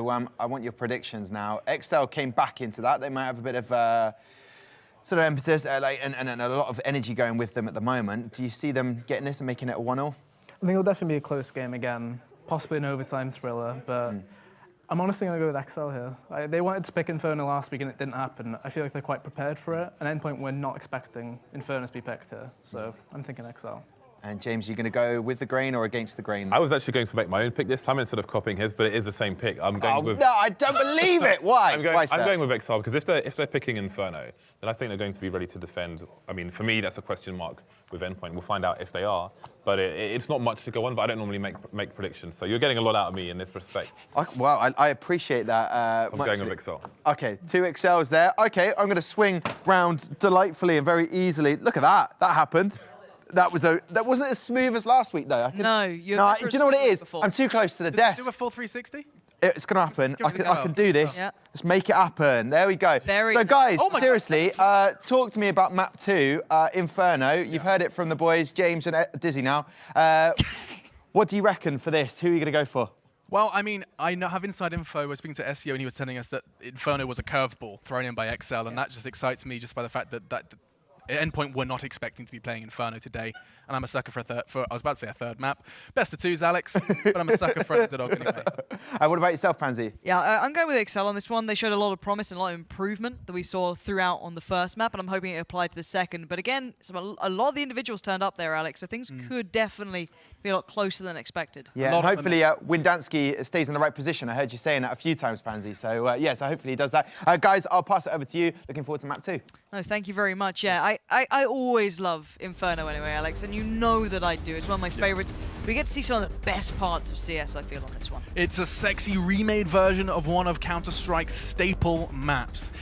Speaker 1: I want your predictions now. exceL came back into that. They might have a bit of sort of impetus and a lot of energy going with them at the moment. Do you see them getting this and making it a 1-0?
Speaker 5: I think it'll definitely be a close game again, possibly an overtime thriller, but I'm honestly going to go with exceL here. They wanted to pick Inferno last week and it didn't happen. I feel like they're quite prepared for it. At Endpoint, we're not expecting Inferno to be picked here, so I'm thinking exceL.
Speaker 1: And James, you going to go with the grain or against the grain?
Speaker 6: I was actually going to make my own pick this time instead of copying his, but it is the same pick. I'm going with.
Speaker 1: No, I don't believe it. Why?
Speaker 6: I'm going with exceL because if they're picking Inferno, then I think they're going to be ready to defend. I mean, for me, that's a question mark with Endpoint. We'll find out if they are, but it's not much to go on. But I don't normally make predictions, so you're getting a lot out of me in this respect.
Speaker 1: Wow, I appreciate that.
Speaker 6: I'm going with exceL.
Speaker 1: Okay, 2 exceLs there. Okay, I'm going to swing round delightfully and very easily. Look at that. That happened. That wasn't as smooth as last week, though.
Speaker 2: No,
Speaker 1: do you know what it is? I'm too close to the desk.
Speaker 3: Do a full 360?
Speaker 1: It's going to happen.
Speaker 3: Give it a
Speaker 1: I can do this.
Speaker 2: Yeah.
Speaker 1: Let's make it happen. There we go. So, guys, seriously, talk to me about map 2, Inferno. You've heard it from the boys, James and Dizzy now. What do you reckon for this? Who are you going to go for?
Speaker 3: Well, I mean, I have inside info. I was speaking to SEO, and he was telling us that Inferno was a curveball thrown in by exceL, and that just excites me just by the fact that Endpoint were not expecting to be playing Inferno today, and I'm a sucker for I was about to say a third map. Best of twos, Alex, but I'm a sucker for an underdog anyway.
Speaker 1: What about yourself, Pansy?
Speaker 2: Yeah, I'm going with exceL on this one. They showed a lot of promise and a lot of improvement that we saw throughout on the first map, and I'm hoping it applied to the second. But again, a lot of the individuals turned up there, Alex, so things could definitely be a lot closer than expected.
Speaker 1: Yeah, and hopefully Windansky stays in the right position. I heard you saying that a few times, Pansy. So, yeah, so hopefully he does that. Guys, I'll pass it over to you. Looking forward to map 2.
Speaker 2: No, thank you very much. Yeah, I always love Inferno anyway, Alex, and you know that I do. It's one of my favorites. We get to see some of the best parts of CS, I feel, on this one.
Speaker 3: It's a sexy remade version of one of Counter-Strike's staple maps.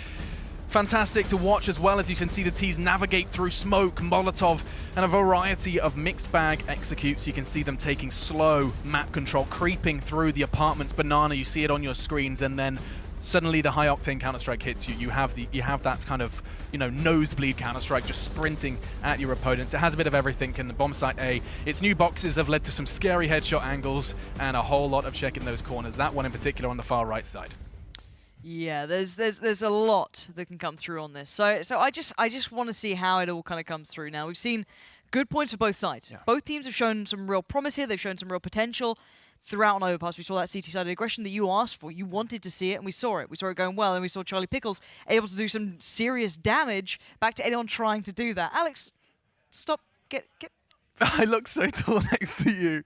Speaker 3: Fantastic to watch, as well as you can see the T's navigate through smoke, Molotov, and a variety of mixed bag executes. You can see them taking slow map control, creeping through the apartments. Banana, you see it on your screens, and then suddenly the high octane Counter-Strike hits you. You have that kind of, nosebleed Counter-Strike just sprinting at your opponents. It has a bit of everything in the bomb site A. Its new boxes have led to some scary headshot angles and a whole lot of checking those corners. That one in particular on the far right side.
Speaker 2: Yeah, there's a lot that can come through on this. So I just want to see how it all kind of comes through. Now we've seen good points for both sides. Yeah. Both teams have shown some real promise here. They've shown some real potential. Throughout on Overpass, we saw that CT-sided aggression that you asked for. You wanted to see it, and we saw it. We saw it going well, and we saw Charlie Pickles able to do some serious damage back to anyone trying to do that. Alex, stop. Get.
Speaker 3: I look so tall next to you.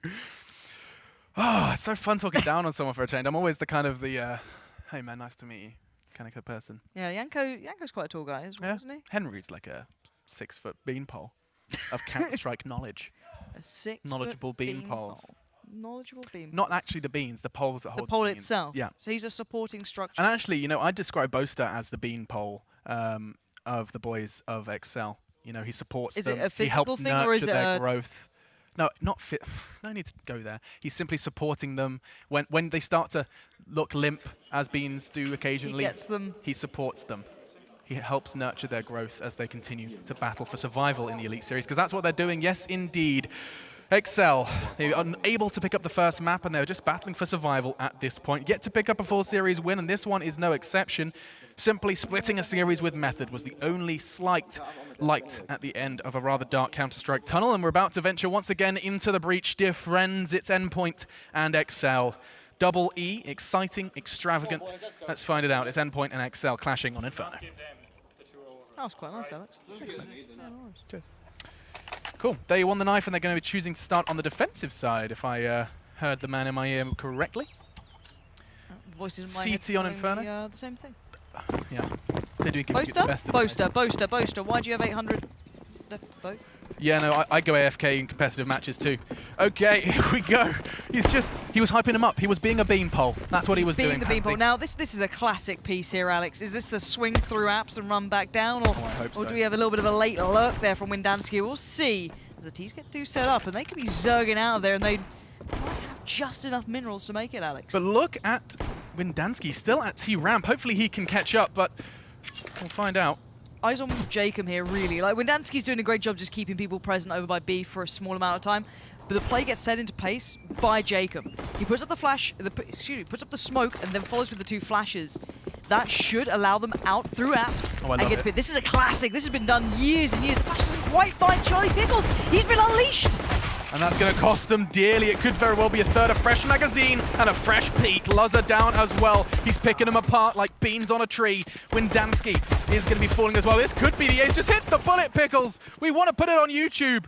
Speaker 3: Oh, it's so fun talking down on someone for a change. I'm always the kind of hey man, nice to meet you kind of person.
Speaker 2: Yeah, Yanko's quite a tall guy, isn't he?
Speaker 3: Henry's like a 6-foot beanpole of Counter-Strike knowledge.
Speaker 2: A 6-foot
Speaker 3: knowledgeable beanpoles.
Speaker 2: Knowledgeable beam.
Speaker 3: Not actually the beans, the poles that hold
Speaker 2: the pole
Speaker 3: beans.
Speaker 2: itself.
Speaker 3: Yeah.
Speaker 2: So he's a supporting structure.
Speaker 3: And actually, I describe Boaster as the bean pole of the boys of exceL. He supports them.
Speaker 2: Is it a
Speaker 3: he
Speaker 2: physical
Speaker 3: helps
Speaker 2: thing or is it
Speaker 3: their growth. No, not fit. No need to go there. He's simply supporting them when they start to look limp, as beans do occasionally.
Speaker 2: He gets them.
Speaker 3: He supports them. He helps nurture their growth as they continue to battle for survival in the Elite Series, because that's what they're doing. Yes, indeed. exceL, they were unable to pick up the first map, and they were just battling for survival at this point. Yet to pick up a full series win, and this one is no exception. Simply splitting a series with Method was the only slight light at the end of a rather dark Counter-Strike tunnel, and we're about to venture once again into the breach. Dear friends, it's Endpoint and exceL. Double E, exciting, extravagant. Let's find it out. It's Endpoint and exceL clashing on Inferno.
Speaker 2: That was quite nice, Alex.
Speaker 3: Cheers. Cool. They won the knife, and they're going to be choosing to start on the defensive side, if I heard the man in my ear correctly.
Speaker 2: Voices in my head
Speaker 3: CT on Inferno.
Speaker 2: the same thing.
Speaker 3: Yeah. They're doing the best of
Speaker 2: Boaster. Why do you have 800 left boat?
Speaker 3: Yeah, no, I go AFK in competitive matches too. Okay, here we go. He was hyping him up. He was being a beanpole. That's what he was doing.
Speaker 2: Being the beanpole. Now, this is a classic piece here, Alex. Is this the swing through apps and run back down, or do we have a little bit of a late lurk there from Windansky? We'll see. As the T's get set up, and they could be zerging out of there, and they might have just enough minerals to make it, Alex.
Speaker 3: But look at Windansky, still at T-ramp. Hopefully he can catch up, but we'll find out.
Speaker 2: Eyes on Jacob here, really. Like, Windansky's doing a great job just keeping people present over by B for a small amount of time, but the play gets set into pace by Jacob. He puts up the flash, puts up the smoke, and then follows with the 2 flashes. That should allow them out through apps.
Speaker 3: Oh, I love it.
Speaker 2: This is a classic. This has been done years and years. The flash doesn't quite find Charlie Pickles. He's been unleashed.
Speaker 3: And that's going to cost them dearly. It could very well be a third, a fresh magazine, and a fresh peak. Luzza down as well. He's picking them apart like beans on a tree. Windansky is going to be falling as well. This could be the ace. Just hit the bullet, Pickles. We want to put it on YouTube.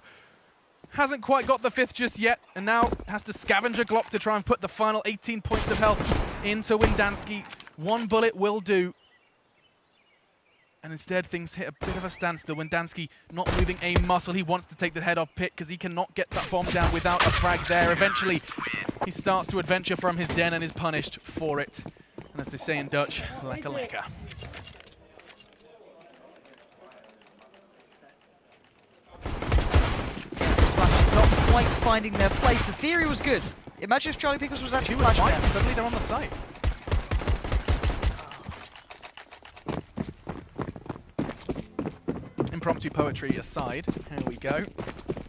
Speaker 3: hasn't quite got the 5th just yet, and now has to scavenge a Glock to try and put the final 18 points of health into Windansky. One bullet will do. And instead, things hit a bit of a standstill. Windansky not moving a muscle. He wants to take the head off Pit because he cannot get that bomb down without a frag there. Eventually, he starts to adventure from his den and is punished for it. And as they say in Dutch, lekker lekker.
Speaker 2: Not quite finding their place. The theory was good. Imagine if Charlie Pickles was actually flashing there.
Speaker 3: Suddenly they're on the site. Impromptu poetry aside, here we go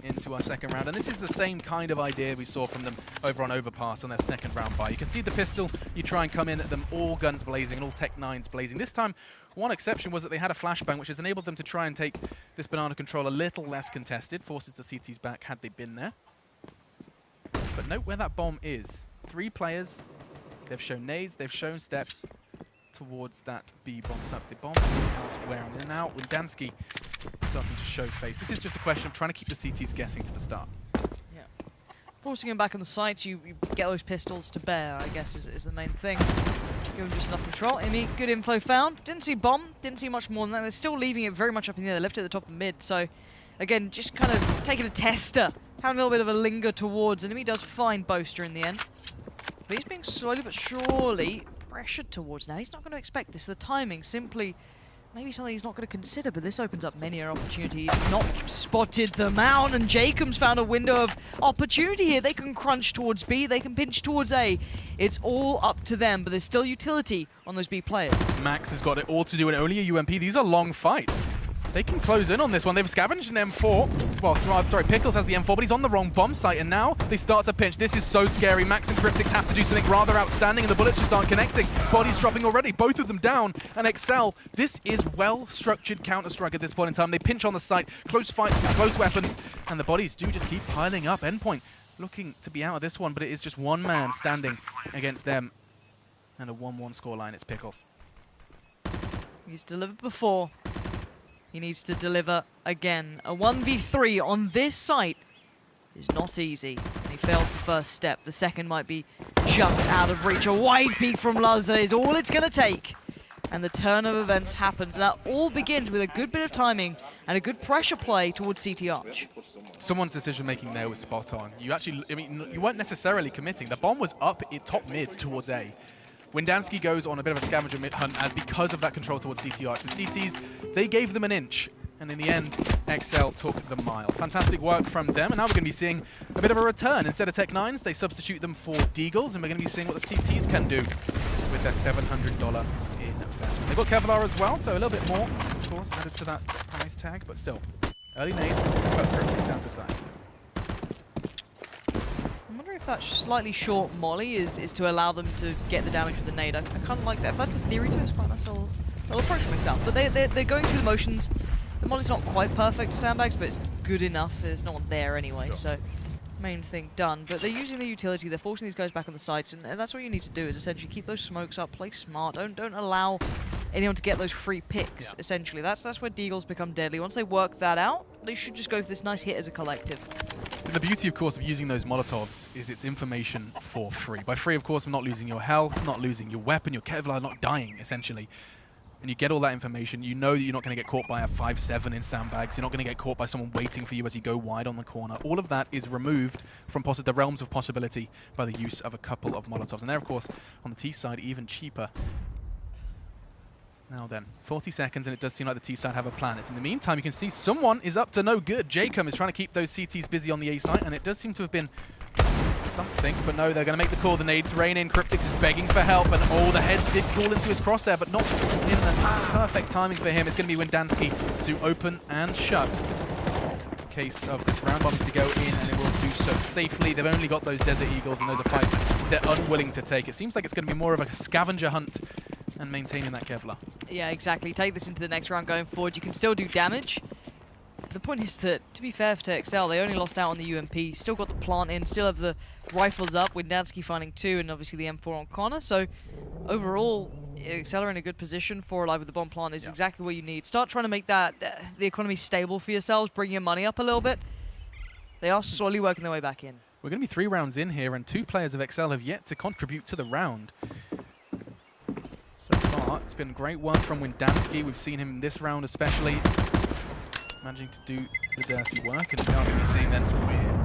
Speaker 3: into our second round. And this is the same kind of idea we saw from them over on Overpass on their second round bye. You can see the pistol, you try and come in at them, all guns blazing and all Tech 9s blazing. This time, one exception was that they had a flashbang, which has enabled them to try and take this banana control a little less contested, forces the CTs back had they been there. But note where that bomb is. 3 players, they've shown nades, they've shown steps towards that B bomb site. The bomb is elsewhere, and now Windansky starting to show face. This is just a question of trying to keep the CTs guessing to the start.
Speaker 2: Yeah. Forcing him back on the sites, you get those pistols to bear, I guess, is the main thing. Give him just enough control. Imi, good info found. Didn't see bomb, didn't see much more than that. They're still leaving it very much up in the air. They left it at the top of the mid, so again, just kind of taking a tester. Having a little bit of a linger towards, and Imi does find Boaster in the end. But he's being slowly but surely pressured towards now. He's not going to expect this. The timing simply maybe something he's not going to consider, but this opens up many an opportunity. He's not spotted them out, and Jacob's found a window of opportunity here. They can crunch towards B, they can pinch towards A. It's all up to them, but there's still utility on those B players.
Speaker 3: Max has got it all to do and only a UMP. These are long fights. They can close in on this one. They've scavenged an M4. Well, sorry, Pickles has the M4, but he's on the wrong bomb site, and now they start to pinch. This is so scary. Max and Cryptics have to do something rather outstanding, and the bullets just aren't connecting. Bodies dropping already, both of them down, and exceL. This is well-structured Counter-Strike at this point in time. They pinch on the site, close fights with close weapons, and the bodies do just keep piling up. Endpoint looking to be out of this one, but it is just one man standing against them, and a 1-1 scoreline. It's Pickles.
Speaker 2: He's delivered before. He needs to deliver again. A 1v3 on this site is not easy. He fails the first step. The second might be just out of reach. A wide peek from Lazza is all it's going to take. And the turn of events happens. That all begins with a good bit of timing and a good pressure play towards CT Arch.
Speaker 3: Someone's decision-making there was spot on. You actually, I mean, you weren't necessarily committing. The bomb was up in top mid towards A. Windansky goes on a bit of a scavenger mid hunt, and because of that control towards CT Arch, the CTs, they gave them an inch, and in the end, exceL took the mile. Fantastic work from them, and now we're going to be seeing a bit of a return. Instead of Tech 9s, they substitute them for Deagles, and we're going to be seeing what the CTs can do with their $700 investment. They've got Kevlar as well, so a little bit more, of course, added to that price tag, but still. Early nades, but Cryptics down to size.
Speaker 2: I wonder if that slightly short molly is to allow them to get the damage with the nade. I kind of like that. If that's the theory to it, it's quite nice. They'll approach from itself. But they're going through the motions. The molly's not quite perfect to sandbags, but it's good enough. There's no one there anyway,
Speaker 3: Sure.
Speaker 2: So main thing done. But they're using the utility. They're forcing these guys back on the sites, and that's what you need to do is essentially keep those smokes up, play smart. Don't allow anyone to get those free picks,
Speaker 3: Yeah.
Speaker 2: essentially. That's where Deagles become deadly. Once they work that out, they should just go for this nice hit as a collective.
Speaker 3: And the beauty, of course, of using those Molotovs is it's information for free. By free, of course, I'm not losing your health, not losing your weapon, your Kevlar, not dying, essentially. And you get all that information. You know that you're not going to get caught by a 5-7 in sandbags. You're not going to get caught by someone waiting for you as you go wide on the corner. All of that is removed from the realms of possibility by the use of a couple of Molotovs. And they're, of course, on the T side, even cheaper. Now then, 40 seconds, and it does seem like the T side have a plan. It's in the meantime, you can see someone is up to no good. Jacob is trying to keep those CTs busy on the A site, and it does seem to have been something, but no, they're going to make the call. The nades rain in. Cryptics is begging for help, and oh, the heads did fall into his crosshair, but not in the perfect timing for him. It's going to be Windansky to open and shut. Case of this round bomb to go in, and it will do so safely. They've only got those Desert Eagles, and those are fights they're unwilling to take. It seems like it's going to be more of a scavenger hunt and maintaining that Kevlar.
Speaker 2: Yeah, exactly. Take this into the next round going forward. You can still do damage. The point is that, to be fair to exceL, they only lost out on the UMP. Still got the plant in, still have the rifles up, Windansky finding 2, and obviously the M4 on Connor. So, overall, exceL are in a good position for live with the bomb plant is exactly what you need. Start trying to make that the economy stable for yourselves, bring your money up a little bit. They are slowly working their way back in.
Speaker 3: We're going to be 3 rounds in here, and 2 players of exceL have yet to contribute to the round. So far, it's been great work from Windansky. We've seen him in this round especially, managing to do the dirty work, and now going to be seeing then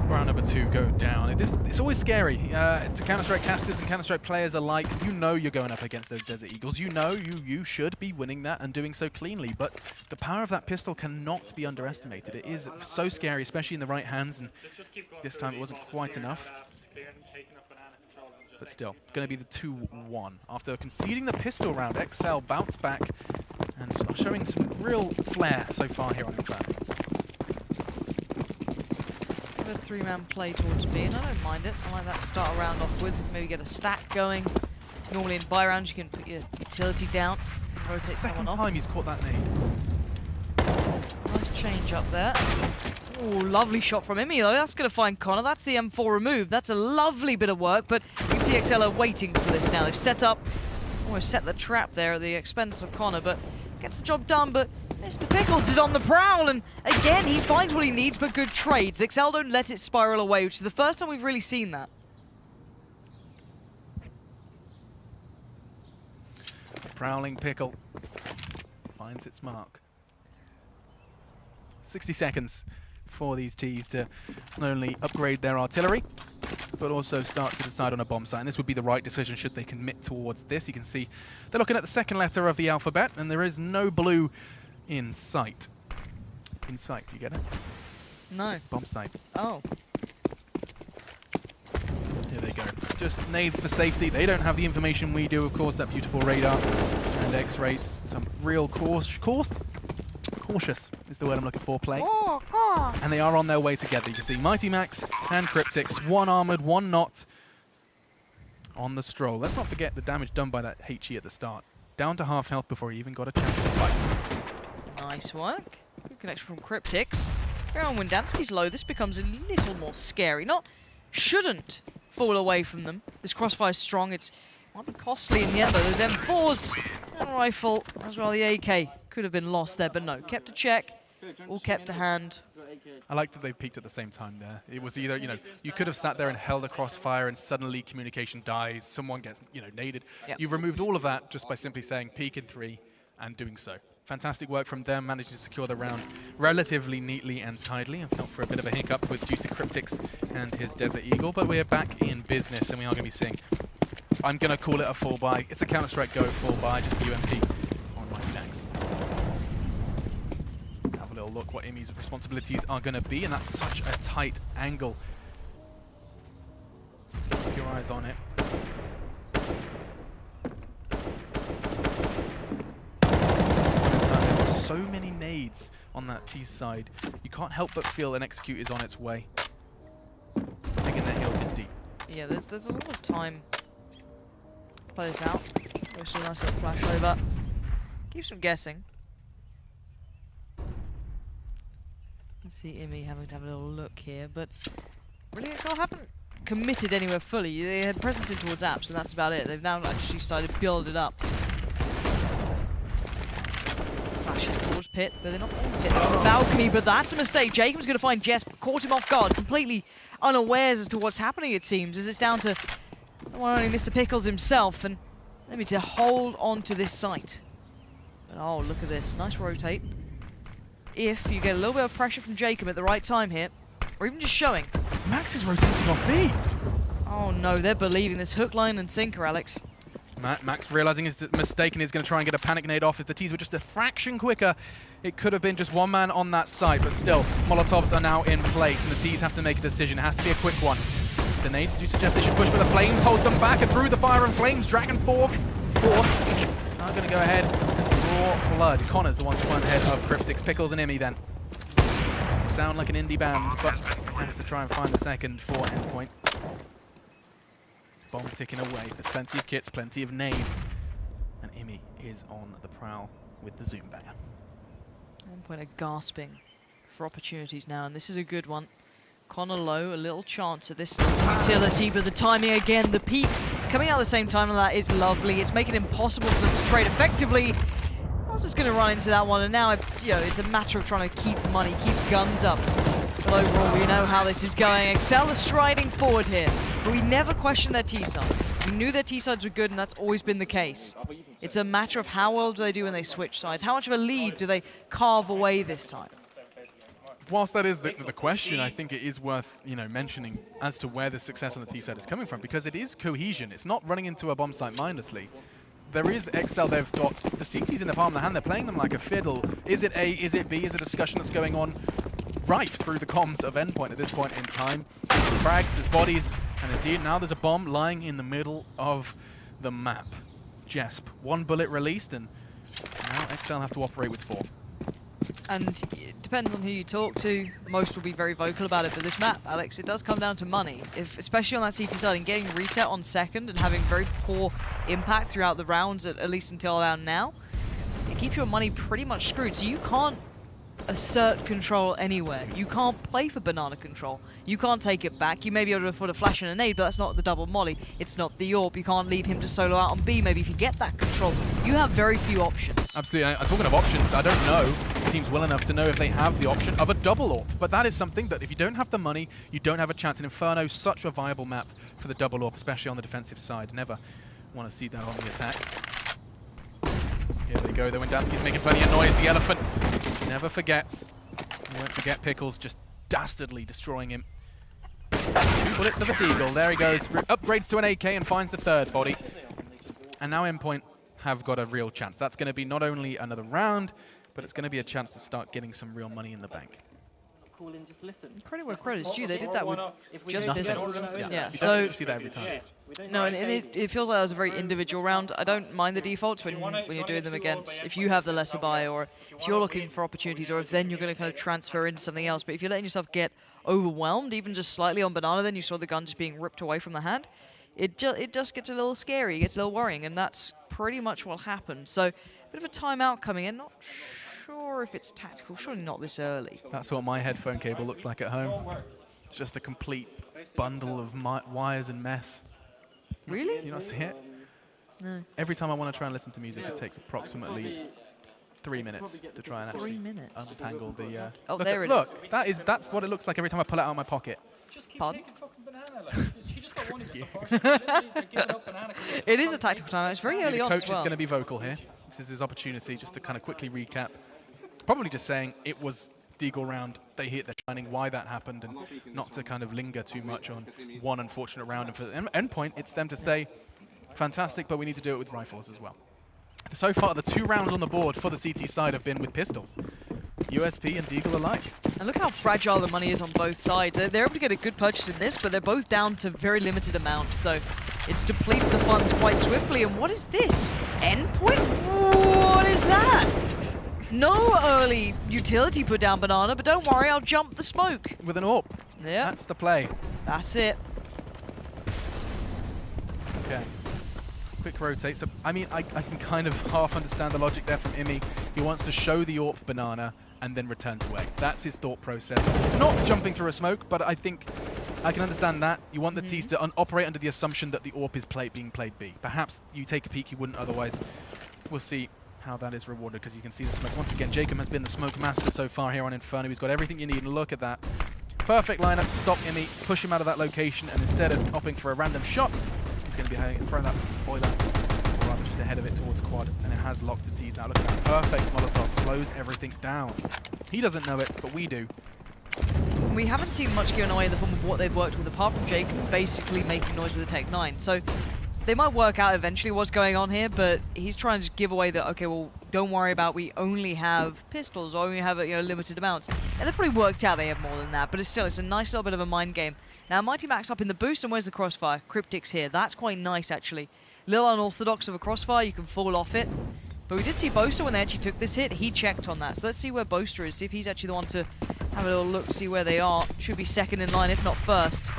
Speaker 3: round number 2 go down. It's always scary to Counter-Strike casters and Counter-Strike players alike. You know you're going up against those Desert Eagles. You know you should be winning that and doing so cleanly, but the power of that pistol cannot be underestimated. It is so scary, especially in the right hands, and this time it wasn't quite enough. But still, going to be the 2-1. After conceding the pistol round, exceL bounced back and are showing some real flair so far here on the flat.
Speaker 2: A 3-man play towards B, and I don't mind it. I like that to start a round off with. Maybe get a stack going. Normally in buy rounds, you can put your utility down and rotate someone off.
Speaker 3: Second time he's caught that nade.
Speaker 2: Nice change up there. Ooh, lovely shot from Imi though. That's going to find Connor. That's the M4 removed. That's a lovely bit of work, but you can see exceL are waiting for this now. They've set up, almost set the trap there at the expense of Connor, but gets the job done. But Mr. Pickles is on the prowl, and again, he finds what he needs, but good trades. exceL don't let it spiral away, which is the first time we've really seen that.
Speaker 3: Prowling Pickle finds its mark. 60 seconds for these Ts to not only upgrade their artillery, but also start to decide on a bomb site. And this would be the right decision should they commit towards this. You can see they're looking at the second letter of the alphabet, and there is no blue in sight. In sight, you get it?
Speaker 2: No.
Speaker 3: Bomb site.
Speaker 2: Oh.
Speaker 3: Here they go. Just nades for safety. They don't have the information we do, of course, that beautiful radar and X-rays. Some real cautious is the word I'm looking for, play. And they are on their way together. You can see Mighty Max and Cryptix, one armored, one not, on the stroll. Let's not forget the damage done by that HE at the start. Down to half health before he even got a chance to fight.
Speaker 2: Nice work. Good connection from Cryptix. Here on Windansky's low, this becomes a little more scary. Shouldn't fall away from them. This crossfire is strong. It might be costly in the end, though. Those M4s and rifle, as well the AK, could have been lost there, but no. Kept to check, all kept to hand.
Speaker 3: I like that they peaked at the same time there. It was either, you could have sat there and held a crossfire and suddenly communication dies, someone gets, naded.
Speaker 2: Yep.
Speaker 3: You've removed all of that just by simply saying peak in 3 and doing so. Fantastic work from them, managed to secure the round relatively neatly and tidily, and felt for a bit of a hiccup with due to Cryptix and his Desert Eagle, but we're back in business, and we are going to be seeing, I'm going to call it a full buy. It's a Counter-Strike Go full buy, just UMP on Mighty Max. Have a little look what Imi's responsibilities are going to be, and that's such a tight angle. Keep your eyes on it. So many nades on that T side. You can't help but feel an execute is on its way. Digging their heels in deep.
Speaker 2: Yeah, there's a lot of time. Play this out. Goes to a nice little flash over. Keeps them guessing. Let's see Imi having to have a little look here, but really exceL haven't committed anywhere fully. They had presence in towards apps, and that's about it. They've now actually started to build it up. Towards pit, but they're not on pit, they're on the balcony, but that's a mistake. Jacob's going to find Jess, caught him off guard, completely unawares as to what's happening, it seems, as it's down to the one only Mr. Pickles himself, and maybe to hold on to this site. But oh, look at this, nice rotate. If you get a little bit of pressure from Jacob at the right time here, or even just showing.
Speaker 3: Max is rotating off B.
Speaker 2: Oh no, they're believing this hook, line, and sinker, Alex.
Speaker 3: Max realizing his mistake and is going to try and get a panic nade off. If the Ts were just a fraction quicker, it could have been just one man on that side, but still, Molotovs are now in place, and the Ts have to make a decision. It has to be a quick one. The nades do suggest they should push, but the Flames hold them back, and through the fire and Flames, Dragon Force are going to go ahead and draw blood. Connor's the one to run ahead of Cryptix, Pickles, and Imi then. Sound like an indie band, but have to try and find the second for Endpoint. Bomb ticking away. There's plenty of kits, plenty of nades. And Imi is on the prowl with the zoom banger.
Speaker 2: Endpoint are gasping for opportunities now, and this is a good one. Connor low, a little chance at this utility, but the timing again, the peaks coming out at the same time, and that is lovely. It's making it impossible for them to trade effectively. I was just going to run into that one, and now it's a matter of trying to keep money, keep guns up. But overall, we know how this is going. exceL is striding forward here, but we never questioned their T-sides. We knew their T-sides were good, and that's always been the case. It's a matter of how well do they do when they switch sides. How much of a lead do they carve away this time?
Speaker 3: Whilst that is the question, I think it is worth mentioning as to where the success on the T side is coming from, because it is cohesion. It's not running into a bomb site mindlessly. There is exceL. They've got the CTs in the palm of the hand. They're playing them like a fiddle. Is it A? Is it B? Is a discussion that's going on right through the comms of Endpoint at this point in time. There's frags, there's bodies, and indeed now there's a bomb lying in the middle of the map. Jesp, 1 bullet released, and now exceL have to operate with 4.
Speaker 2: And it depends on who you talk to. Most will be very vocal about it, but this map, Alex, it does come down to money. Especially on that CT side, and getting reset on second and having very poor impact throughout the rounds, at least until around now, it keeps your money pretty much screwed. So you can't assert control anywhere. You can't play for banana control. You can't take it back. You may be able to afford a flash and a nade, but that's not the double molly. It's not the AWP. You can't leave him to solo out on B. Maybe if you get that control, you have very few options.
Speaker 3: Absolutely. I'm talking of options. I don't know the team's well enough to know if they have the option of a double AWP. But that is something that if you don't have the money, you don't have a chance. And Inferno, such a viable map for the double AWP, especially on the defensive side. Never want to see that on the attack. Here they go, though. Windansky's making plenty of noise. The elephant never forgets. You won't forget Pickles just dastardly destroying him. 2 bullets of a deagle. There he goes. Upgrades to an AK and finds the 3rd body. And now Endpoint have got a real chance. That's going to be not only another round, but it's going to be a chance to start getting some real money in the bank.
Speaker 2: Credit where credit is due. They did that with just
Speaker 3: Nothing.
Speaker 2: pistols.
Speaker 3: Yeah.
Speaker 2: So
Speaker 3: You see that every time.
Speaker 2: no, and it feels like that was a very individual round. I don't mind the defaults when you're doing them against, if you have the lesser buy, or if you're looking for opportunities, or if then you're going to kind of transfer into something else. But if you're letting yourself get overwhelmed, even just slightly on banana, then you saw the gun just being ripped away from the hand, it just gets a little scary, it gets a little worrying, and that's pretty much what happened. So a bit of a timeout coming in. Not sure if it's tactical, surely not this early.
Speaker 3: That's what my headphone cable looks like at home. It's just a complete bundle of wires and mess.
Speaker 2: Really?
Speaker 3: You not see it?
Speaker 2: No.
Speaker 3: Every time I want to try and listen to music, it takes approximately 3 minutes to try and actually
Speaker 2: 3 minutes.
Speaker 3: untangle the...
Speaker 2: Oh,
Speaker 3: look
Speaker 2: there it
Speaker 3: look,
Speaker 2: is.
Speaker 3: that's what it looks like every time I pull it out of my pocket.
Speaker 2: Pardon?
Speaker 4: She just got one of us.
Speaker 2: It is a tactical time. It's very early
Speaker 3: The
Speaker 2: on
Speaker 3: coach
Speaker 2: as well.
Speaker 3: is going to be vocal here. This is his opportunity just to kind of quickly recap. Probably just saying it was Deagle round, they hit their shining, why that happened, and not to kind of linger too much on one unfortunate round. And for Endpoint, it's them to say, fantastic, but we need to do it with rifles as well. So far, the 2 rounds on the board for the CT side have been with pistols. USP and Deagle alike.
Speaker 2: And look how fragile the money is on both sides. They're able to get a good purchase in this, but they're both down to very limited amounts, so it's depleted the funds quite swiftly. And what is this? Endpoint? What is that? No early utility put down banana, but don't worry, I'll jump the smoke.
Speaker 3: With an AWP.
Speaker 2: Yeah,
Speaker 3: That's the play.
Speaker 2: that's it.
Speaker 3: Okay. Quick rotate. So, I mean, I can kind of half understand the logic there from Imi. He wants to show the AWP banana and then return to A. That's his thought process. Not jumping through a smoke, but I think I can understand that. You want the Ts to operate under the assumption that the AWP is being played B. Perhaps you take a peek you wouldn't otherwise. We'll see how that is rewarded, because you can see the smoke. Once again, Jacob has been the smoke master so far here on Inferno. He's got everything you need, and look at that. Perfect lineup to stop Imi, push him out of that location, and instead of opting for a random shot, he's going to be throwing that boiler, or rather just ahead of it towards quad, and it has locked the T's out. Look at that perfect Molotov, slows everything down. He doesn't know it, but we do.
Speaker 2: We haven't seen much given away in the form of what they've worked with, apart from Jacob basically making noise with the Tech 9. So they might work out eventually what's going on here, but he's trying to just give away that, okay, well, don't worry about, we only have pistols, or only have limited amounts. And they've probably worked out they have more than that, but it's a nice little bit of a mind game. Now, Mighty Max up in the boost, and where's the crossfire? Cryptic's here. That's quite nice, actually. Little unorthodox of a crossfire, you can fall off it. But we did see Boaster when they actually took this hit. He checked on that. So let's see where Boaster is, see if he's actually the one to have a little look, see where they are. Should be second in line, if not first.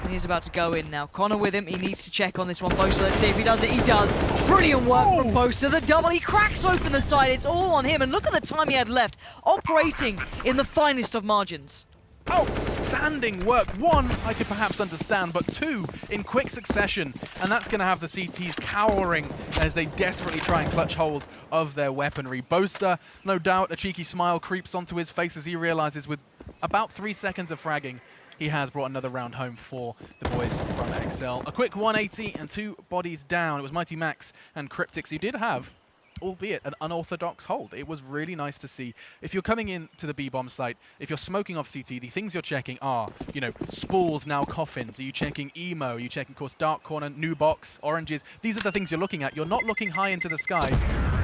Speaker 2: And he's about to go in now. Connor with him. He needs to check on this one. Boaster, let's see if he does it. He does. Brilliant work from Boaster. The double. He cracks open the side. It's all on him. And look at the time he had left. Operating in the finest of margins.
Speaker 3: Outstanding work. 1, I could perhaps understand, but 2 in quick succession. And that's going to have the CTs cowering as they desperately try and clutch hold of their weaponry. Boaster, no doubt, a cheeky smile creeps onto his face as he realizes with about 3 seconds of fragging, he has brought another round home for the boys from exceL. A quick 180 and 2 bodies down. It was Mighty Max and Cryptix who did have, albeit an unorthodox hold. It was really nice to see. If you're coming in to the B-bomb site, if you're smoking off CT, the things you're checking are, you know, spools, now coffins. Are you checking emo? Are you checking, of course, dark corner, new box, oranges? These are the things you're looking at. You're not looking high into the sky.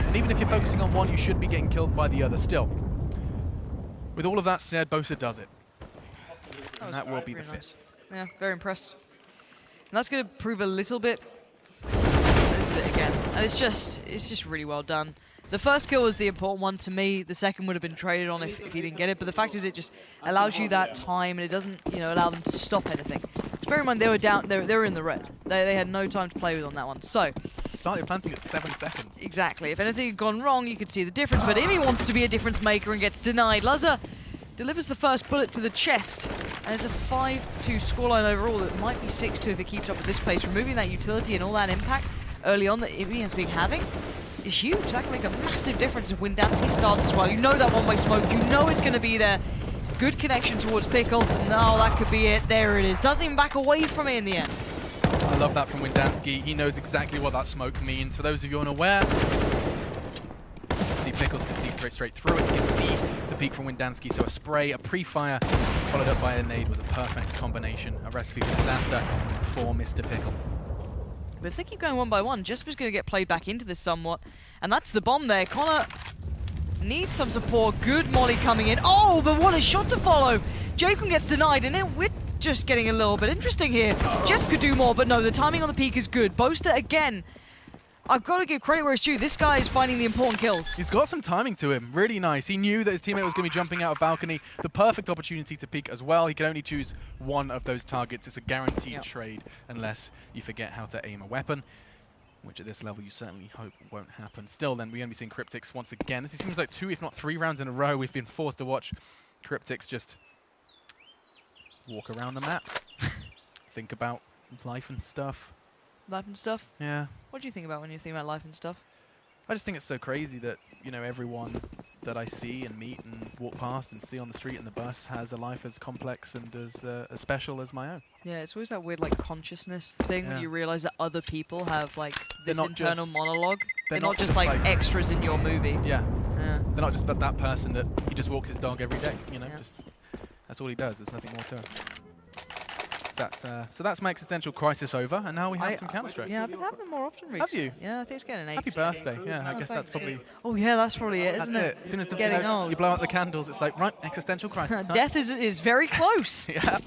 Speaker 3: And even if you're focusing on one, you should be getting killed by the other still. With all of that said, Bosa does it. And that will be the fifth.
Speaker 2: Yeah, very impressed. And that's going to prove a little bit. This is it again. And it's just really well done. The first kill was the important one to me. The second would have been traded on if he didn't get it. But the fact is, it just allows you that time, and it doesn't, you know, allow them to stop anything. Just bear in mind, they were down. They were in the red. They had no time to play with on that one. So
Speaker 3: started planting at 7 seconds.
Speaker 2: Exactly. If anything had gone wrong, you could see the difference. But if he wants to be a difference maker and gets denied, Lazza delivers the first bullet to the chest. And it's a 5-2 scoreline overall that might be 6-2 if it keeps up at this pace. Removing that utility and all that impact early on that he has been having is huge. That can make a massive difference if Windansky starts as well. You know that one-way smoke. You know it's going to be there. Good connection towards Pickles. And now that could be it. There it is. Doesn't even back away from it in the end.
Speaker 3: I love that from Windansky. He knows exactly what that smoke means. For those of you unaware, see Pickles can see straight through it. You can see the peak from Windansky. So a spray, a pre-fire, followed up by a nade was a perfect combination. A recipe for disaster for Mr. Pickle.
Speaker 2: But if they keep going one by one, Jesper's going to get played back into this somewhat. And that's the bomb there. Connor needs some support. Good molly coming in. Oh, but what a shot to follow. Jacob gets denied, and then we're just getting a little bit interesting here. Jesper could do more, but no, the timing on the peak is good. Boaster again. I've got to give credit where it's due. This guy is finding the important kills.
Speaker 3: He's got some timing to him. Really nice. He knew that his teammate was going to be jumping out of balcony. The perfect opportunity to peek as well. He can only choose one of those targets. It's a guaranteed trade unless you forget how to aim a weapon, which at this level you certainly hope won't happen. Still, then, we're going to be seeing Cryptix once again. This seems like 2, if not 3 rounds in a row we've been forced to watch Cryptix just walk around the map. Think about life and stuff.
Speaker 2: Life and stuff?
Speaker 3: Yeah.
Speaker 2: What do you think about when you think about life and stuff?
Speaker 3: I just think it's so crazy that, you know, everyone that I see and meet and walk past and see on the street and the bus has a life as complex and as special as my own.
Speaker 2: Yeah, it's always that weird, like, consciousness thing when you realize that other people have, like, this
Speaker 3: not
Speaker 2: internal
Speaker 3: just-
Speaker 2: monologue.
Speaker 3: they're
Speaker 2: They're
Speaker 3: not
Speaker 2: not just,
Speaker 3: just,
Speaker 2: like,
Speaker 3: like-
Speaker 2: extras in your movie.
Speaker 3: Yeah.
Speaker 2: Yeah.
Speaker 3: They're not just that person that he just walks his dog every day, you know,
Speaker 2: Yeah.
Speaker 3: just that's all he does. There's nothing more to it. So that's my existential crisis over, and now we have some Counter-Strike.
Speaker 2: Yeah, I've been having them more often recently.
Speaker 3: you?
Speaker 2: Yeah, I think it's getting an age.
Speaker 3: Happy birthday. Yeah, I
Speaker 2: Oh,
Speaker 3: guess that's
Speaker 2: thanks.
Speaker 3: probably
Speaker 2: Oh yeah, that's probably it,
Speaker 3: that's
Speaker 2: isn't
Speaker 3: it. As soon as
Speaker 2: Getting old.
Speaker 3: you blow out the candles, it's like, right, existential crisis. time.
Speaker 2: Death is very close.
Speaker 3: Yeah.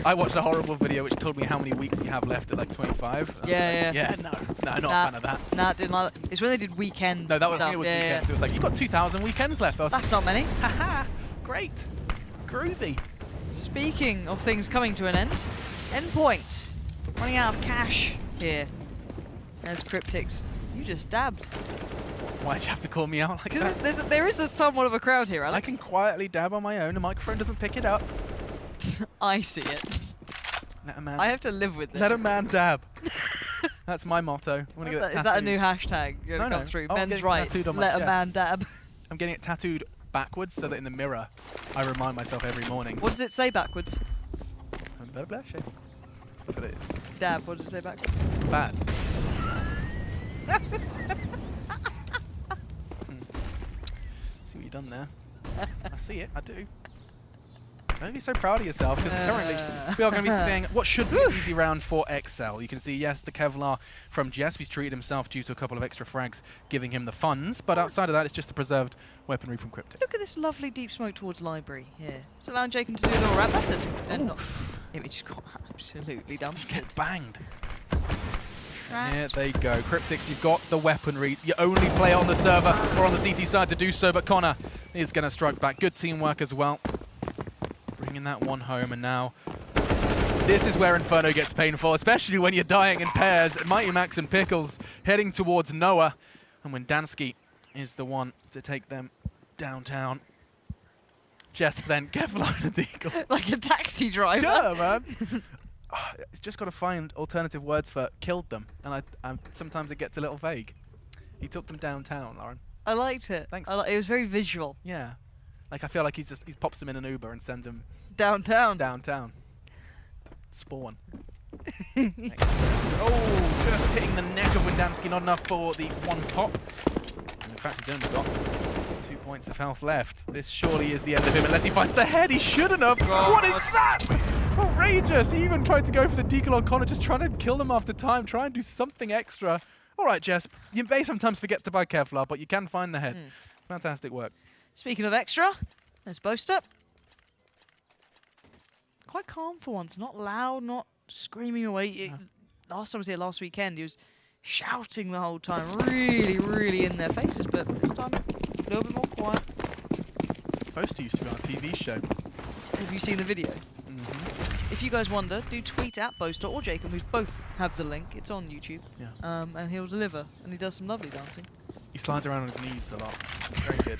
Speaker 3: I watched a horrible video which told me how many weeks you have left at like 25.
Speaker 2: Yeah.
Speaker 3: Yeah, no, not a fan of that.
Speaker 2: Nah, didn't like that. It's when they did weekend
Speaker 3: No, that was, I
Speaker 2: stuff.
Speaker 3: think it was
Speaker 2: yeah,
Speaker 3: weekends. It was like, you've got 2,000 weekends left. I was
Speaker 2: That's not many.
Speaker 3: like, haha, great, groovy.
Speaker 2: Speaking of things coming to an end, Endpoint running out of cash here. There's Cryptix. You just dabbed.
Speaker 3: Why'd you have to call me out like that?
Speaker 2: Because there is somewhat of a crowd here,
Speaker 3: I
Speaker 2: Alex.
Speaker 3: can quietly dab on my own. The microphone doesn't pick it up.
Speaker 2: I see it.
Speaker 3: Let a man,
Speaker 2: I have to live with this.
Speaker 3: let a man dab. That's my motto. I wanna get it
Speaker 2: Is that a
Speaker 3: tattooed.
Speaker 2: new hashtag you're
Speaker 3: No,
Speaker 2: gonna come
Speaker 3: no.
Speaker 2: through?
Speaker 3: Oh, I'm
Speaker 2: Men's
Speaker 3: getting
Speaker 2: rights.
Speaker 3: tattooed on my
Speaker 2: Let a
Speaker 3: chest.
Speaker 2: man dab.
Speaker 3: I'm getting it tattooed backwards so that in the mirror I remind myself every morning.
Speaker 2: What does it say backwards?
Speaker 3: Blah, blah, shit. That's what it is.
Speaker 2: Dab. What does it say backwards?
Speaker 3: Bad. See what you've done there. I see it, I do. Don't be so proud of yourself, because currently we are going to be seeing what should be an easy round for exceL. You can see, yes, the Kevlar from Jess. He's treated himself due to a couple of extra frags, giving him the funds. But outside of that, it's just the preserved weaponry from Cryptic.
Speaker 2: Look at this lovely deep smoke towards library here. It's allowing Jacob to do a little wrap. That's a not. Image got absolutely dumpstered.
Speaker 3: Get banged. Here they go. Cryptix, you've got the weaponry. You only play on the server or on the CT side to do so, but Connor is going to strike back. Good teamwork as well. Bringing that one home, and now this is where Inferno gets painful, especially when you're dying in pairs. Mighty Max and Pickles heading towards Noah, and when Dansky is the one to take them downtown. Just then, Kevlar and Deagle.
Speaker 2: Like a taxi driver.
Speaker 3: Yeah, man. It's just got to find alternative words for killed them, and I sometimes it gets a little vague. He took them downtown, Lauren.
Speaker 2: I liked it.
Speaker 3: Thanks.
Speaker 2: It was very visual.
Speaker 3: Yeah. Like, I feel like he pops him in an Uber and sends him
Speaker 2: Downtown.
Speaker 3: downtown. Spawn. Oh, just hitting the neck of Windansky, not enough for the one pop. And in fact, he's only got 2 points of health left. This surely is the end of him unless he finds the head. He shouldn't have. What is that? Outrageous. He even tried to go for the deagle on Connor, just trying to kill them after time, try and do something extra. All right, Jess, you may sometimes forget to buy Kevlar, but you can find the head. Fantastic work.
Speaker 2: Speaking of extra, there's Boaster. Quite calm for once, not loud, not screaming away. Last time I was here last weekend, he was shouting the whole time, really, really in their faces, but this time a little bit more quiet.
Speaker 3: Boaster used to be on a TV show.
Speaker 2: Have you seen the video? If you guys wonder, do tweet at Boaster or Jacob, who's both have the link. It's on YouTube.
Speaker 3: Yeah.
Speaker 2: And he'll deliver, and he does some lovely dancing.
Speaker 3: He slides around on his knees a lot. Very good.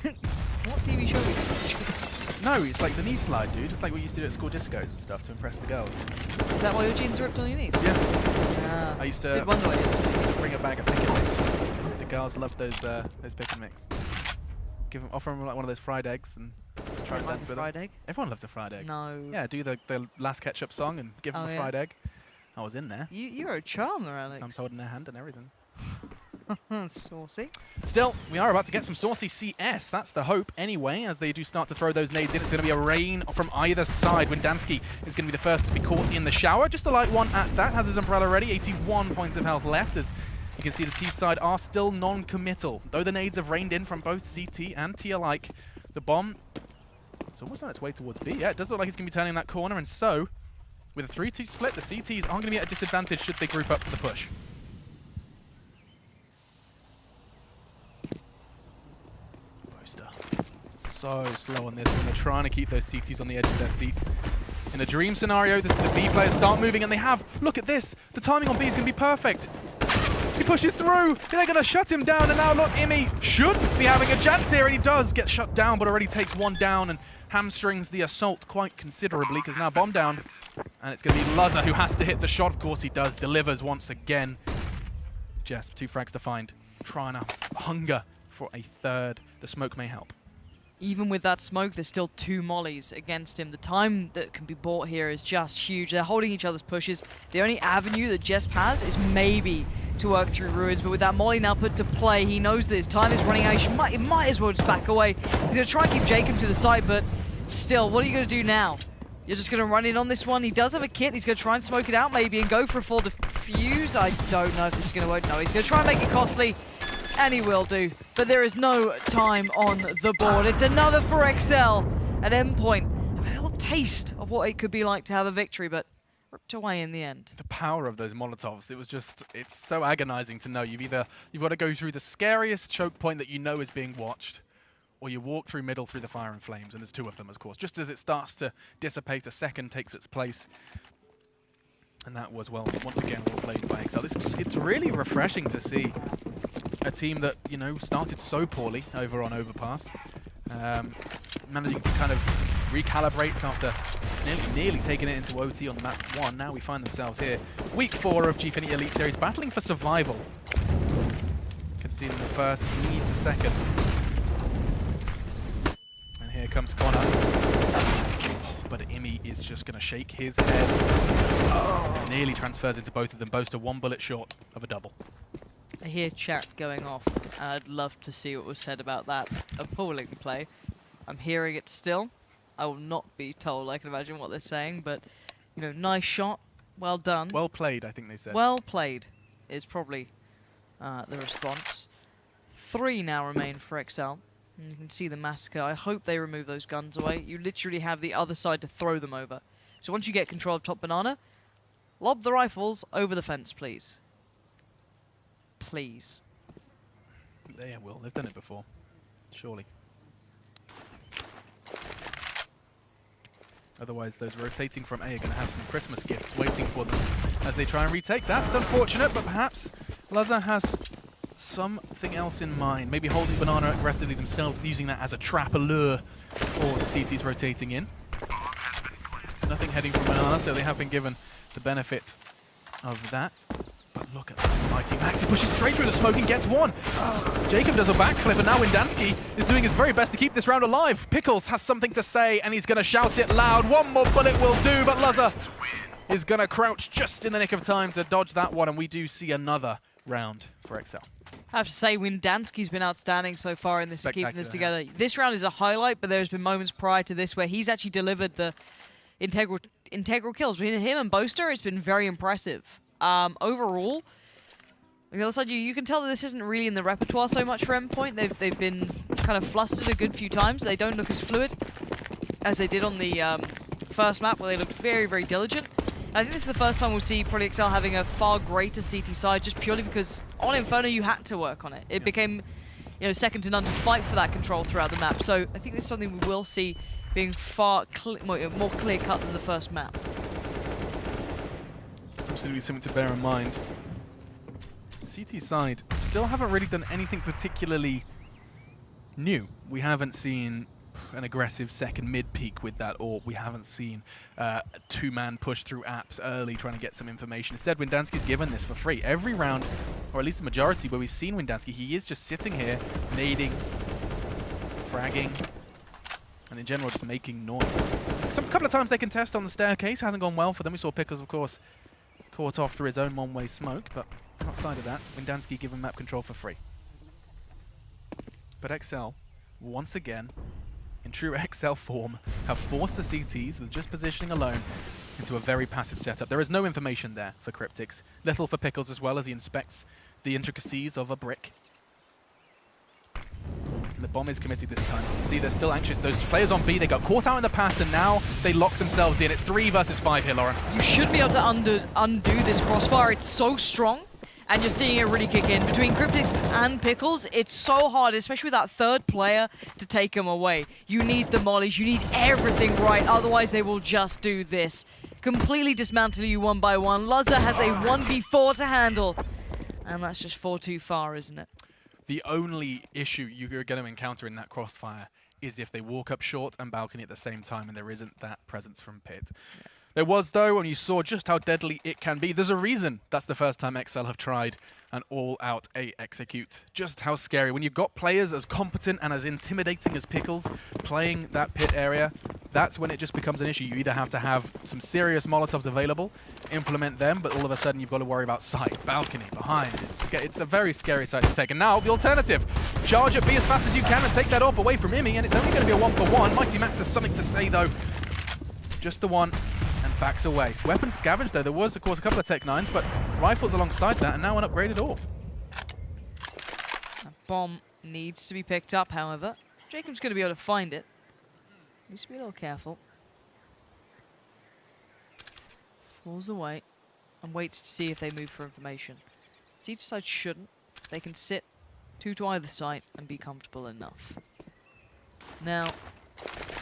Speaker 2: What TV show are you watching?
Speaker 3: No, it's like the knee slide, dude. It's like what we used to do at school discos and stuff to impress the girls.
Speaker 2: Is that why your jeans are ripped on your knees?
Speaker 3: Yeah.
Speaker 2: Ah,
Speaker 3: I used to
Speaker 2: did wonder why you did.
Speaker 3: bring a bag of pick and mix. The girls loved those pick and mix. Offer them like one of those fried eggs and try and dance with
Speaker 2: Fried
Speaker 3: them.
Speaker 2: egg?
Speaker 3: Everyone loves a fried egg.
Speaker 2: No.
Speaker 3: Yeah, do the last ketchup song and give them a fried egg. I was in there.
Speaker 2: You're a charmer, Alex.
Speaker 3: I'm holding their hand and everything.
Speaker 2: Saucy.
Speaker 3: Still, we are about to get some saucy CS. That's the hope anyway, as they do start to throw those nades in. It's going to be a rain from either side. Windansky is going to be the first to be caught in the shower. Just a light one at that. Has his umbrella ready. 81 points of health left, as you can see the T side are still non-committal. Though the nades have rained in from both CT and T alike, the bomb is almost on its way towards B. Yeah, it does look like it's going to be turning that corner, and so, with a 3-2 split, the CTs aren't going to be at a disadvantage should they group up for the push. So slow on this one. They're trying to keep those CTs on the edge of their seats. In a dream scenario, the B players start moving, and they have. Look at this. The timing on B is going to be perfect. He pushes through. They're going to shut him down, and now look, Imi should be having a chance here, and he does get shut down, but already takes one down and hamstrings the assault quite considerably, because now bomb down, and it's going to be Luzza who has to hit the shot. Of course he does. Delivers once again. Jess, 2 frags to find. Trying to hunger for a third. The smoke may help.
Speaker 2: Even with that smoke, there's still 2 mollies against him. The time that can be bought here is just huge. They're holding each other's pushes. The only avenue that Jesp has is maybe to work through ruins, but with that molly now put to play, he knows that his time is running out. He might as well just back away. He's going to try and keep Jacob to the side, but still, what are you going to do now? You're just going to run in on this one. He does have a kit. He's going to try and smoke it out maybe and go for a full defuse. I don't know if this is going to work. No, he's going to try and make it costly. And he will do, but there is no time on the board. It's another for exceL at Endpoint. Have a little taste of what it could be like to have a victory, but ripped away in the end.
Speaker 3: The power of those Molotovs, it's so agonizing to know. You've got to go through the scariest choke point that you know is being watched, or you walk through middle through the fire and flames, and there's 2 of them, of course. Just as it starts to dissipate, a second takes its place. And that was, well, once again, well played by exceL. It's really refreshing to see a team that, started so poorly over on Overpass, managing to kind of recalibrate after nearly taking it into OT on map 1. Now we find themselves here. Week 4 of Gfinity Elite Series, battling for survival. Conceding the first, need the second. And here comes Connor. But Imi is just going to shake his head. Nearly transfers into both of them. Boaster 1 bullet short of a double.
Speaker 2: I hear chat going off, and I'd love to see what was said about that appalling play. I'm hearing it still. I will not be told. I can imagine what they're saying, but, nice shot. Well done.
Speaker 3: Well played, I think they said.
Speaker 2: Well played is probably the response. 3 now remain for exceL. And you can see the massacre. I hope they remove those guns away. You literally have the other side to throw them over. So once you get control of top banana, lob the rifles over the fence, please. Please.
Speaker 3: They will. They've done it before. Surely. Otherwise, those rotating from A are going to have some Christmas gifts waiting for them as they try and retake. That's unfortunate, but perhaps Luzza has something else in mind. Maybe holding banana aggressively themselves, using that as a trap, a lure for the CTs rotating in. Nothing heading from banana, so they have been given the benefit of that. But But look at that. Mighty Max, he pushes straight through the smoke and gets one. Jacob does a backflip, and now Windansky is doing his very best to keep this round alive. Pickles has something to say, and he's going to shout it loud. One more bullet will do, but Luzza is going to crouch just in the nick of time to dodge that one, and we do see another round for exceL.
Speaker 2: I have to say, Windansky's been outstanding so far in this, keeping this together. This round is a highlight, but there's been moments prior to this where he's actually delivered the integral kills. Between him and Boaster, it's been very impressive. Overall, on the other side, you can tell that this isn't really in the repertoire so much for Endpoint. They've been kind of flustered a good few times. They don't look as fluid as they did on the first map, where they looked very, very diligent. I think this is the first time we'll see probably exceL having a far greater CT side, just purely because on Inferno you had to work on it. It became, second to none to fight for that control throughout the map. So I think this is something we will see being far more clear cut than the first map.
Speaker 3: Absolutely something to bear in mind. CT side still haven't really done anything particularly new. We haven't seen an aggressive second mid peak with that AWP. We haven't seen a two-man push through apps early trying to get some information. Instead, Windansky's given this for free. Every round, or at least the majority where we've seen Windansky, he is just sitting here, nading, fragging, and in general just making noise. A couple of times they can test on the staircase. Hasn't gone well for them. We saw Pickles, of course, caught off through his own one-way smoke, but outside of that, Windansky given map control for free. But exceL, once again, in true exceL form, have forced the CTs, with just positioning alone, into a very passive setup. There is no information there for Cryptics. Little for Pickles as well, as he inspects the intricacies of a brick. And the bomb is committed this time. You see, they're still anxious. Those players on B, they got caught out in the past, and now they lock themselves in. It's 3 versus 5 here, Lauren.
Speaker 2: You should be able to undo this crossfire. It's so strong. And you're seeing it really kick in. Between Cryptics and Pickles, it's so hard, especially with that third player, to take them away. You need the mollies, you need everything right, otherwise they will just do this. Completely dismantle you one by one. Luzza has a 1v4 to handle. And that's just 4 too far, isn't it?
Speaker 3: The only issue you're going to encounter in that crossfire is if they walk up short and balcony at the same time, and there isn't that presence from Pit. Yeah. There was, though, and you saw just how deadly it can be. There's a reason that's the first time exceL have tried an all-out A execute. Just how scary. When you've got players as competent and as intimidating as Pickles playing that pit area, that's when it just becomes an issue. You either have to have some serious Molotovs available, implement them, but all of a sudden you've got to worry about side, balcony, behind. It's a very scary side to take. And now, the alternative. Charge at B as fast as you can and take that AWP away from Imi, and it's only going to be a 1-for-1. Mighty Max has something to say, though. Just the one. And backs away. So weapons scavenged, though. There was, of course, a couple of Tech 9s, but rifles alongside that, and now an upgraded AWP.
Speaker 2: That bomb needs to be picked up, however. Jacob's going to be able to find it. Needs to be a little careful. Falls away and waits to see if they move for information. Each side shouldn't. They can sit 2 to either side and be comfortable enough. Now,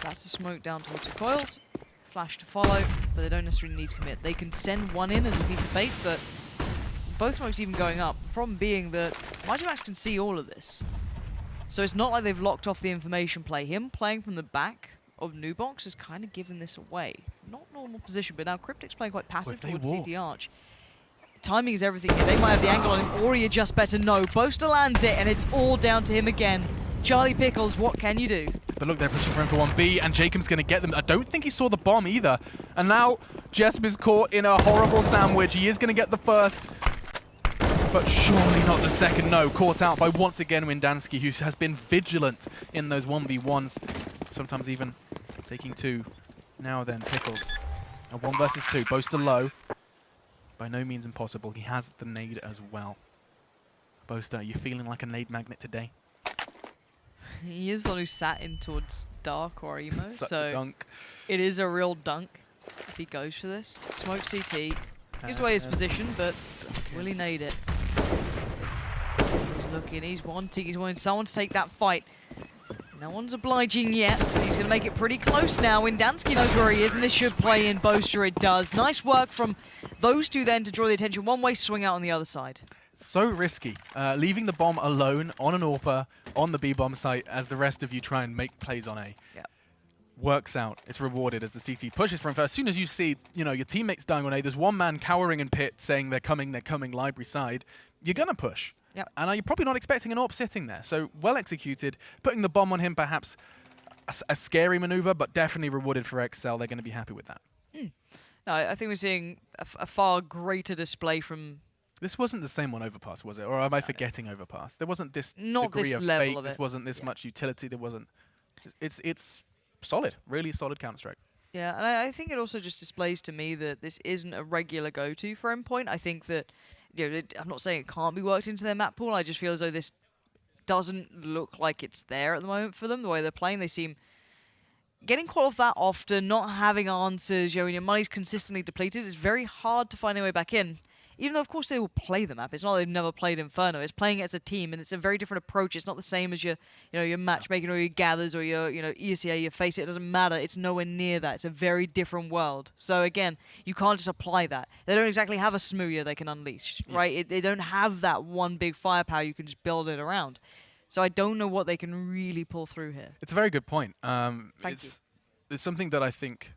Speaker 2: that's the smoke down towards the coils. Flash to follow, but they don't necessarily need to commit. They can send one in as a piece of bait, but both smokes even going up. The problem being that Mighty Max can see all of this. So it's not like they've locked off the information play. Him playing from the back of Nubox is kind of giving this away. Not normal position, but now Cryptic's playing quite passive towards CT Arch. Timing is everything here. They might have the angle on him, or you just better know. Boaster lands it, and it's all down to him again. Charlie Pickles, what can you do?
Speaker 3: But look, they're pushing for him for 1B, and Jacob's going to get them. I don't think he saw the bomb either. And now, Jesper's caught in a horrible sandwich. He is going to get the first, but surely not the second. No, caught out by, once again, Windansky, who has been vigilant in those 1v1s. Sometimes even taking 2. Now then, Pickles. A 1 versus 2. Boaster low. By no means impossible. He has the nade as well. Boaster, are you feeling like a nade magnet today?
Speaker 2: He is the one who sat in towards Dark or Emo, so
Speaker 3: dunk.
Speaker 2: It is a real dunk if he goes for this. Smoke CT, gives away his position, but will he nade it? He's looking, he's wanting someone to take that fight. No one's obliging yet, but he's going to make it pretty close now. Windansky knows where he is, and this should play in. Boaster, it does. Nice work from those two then to draw the attention. One way swing out on the other side.
Speaker 3: So risky, leaving the bomb alone on an AWPer on the B-bomb site as the rest of you try and make plays on A.
Speaker 2: Yeah.
Speaker 3: works out. It's rewarded as the CT pushes for him first. As soon as you see, your teammates dying on A, there's one man cowering in pit saying they're coming, library side, you're going to push.
Speaker 2: Yep.
Speaker 3: And you're probably not expecting an AWP sitting there. So well executed. Putting the bomb on him, perhaps a scary maneuver, but definitely rewarded for exceL. They're going to be happy with that.
Speaker 2: No, I think we're seeing a far greater display from...
Speaker 3: This wasn't the same on Overpass, was it? Or am I forgetting Overpass? There wasn't this
Speaker 2: Not
Speaker 3: degree
Speaker 2: this
Speaker 3: of
Speaker 2: level
Speaker 3: fake.
Speaker 2: of it.
Speaker 3: This wasn't this much utility. There wasn't... It's solid. Really solid Counter-Strike.
Speaker 2: Yeah, and I think it also just displays to me that this isn't a regular go-to for Endpoint. I think that, I'm not saying it can't be worked into their map pool. I just feel as though this doesn't look like it's there at the moment for them. The way they're playing, they seem getting caught off that often, not having answers. When your money's consistently depleted, it's very hard to find a way back in. Even though, of course, they will play the map. It's not they've never played Inferno. It's playing it as a team, and it's a very different approach. It's not the same as your matchmaking or your gathers or your, ESEA, your face it. It doesn't matter. It's nowhere near that. It's a very different world. So again, you can't just apply that. They don't exactly have a Smooya they can unleash, right? They don't have that one big firepower you can just build it around. So I don't know what they can really pull through here.
Speaker 3: It's a very good point.
Speaker 2: Thank
Speaker 3: It's something that I think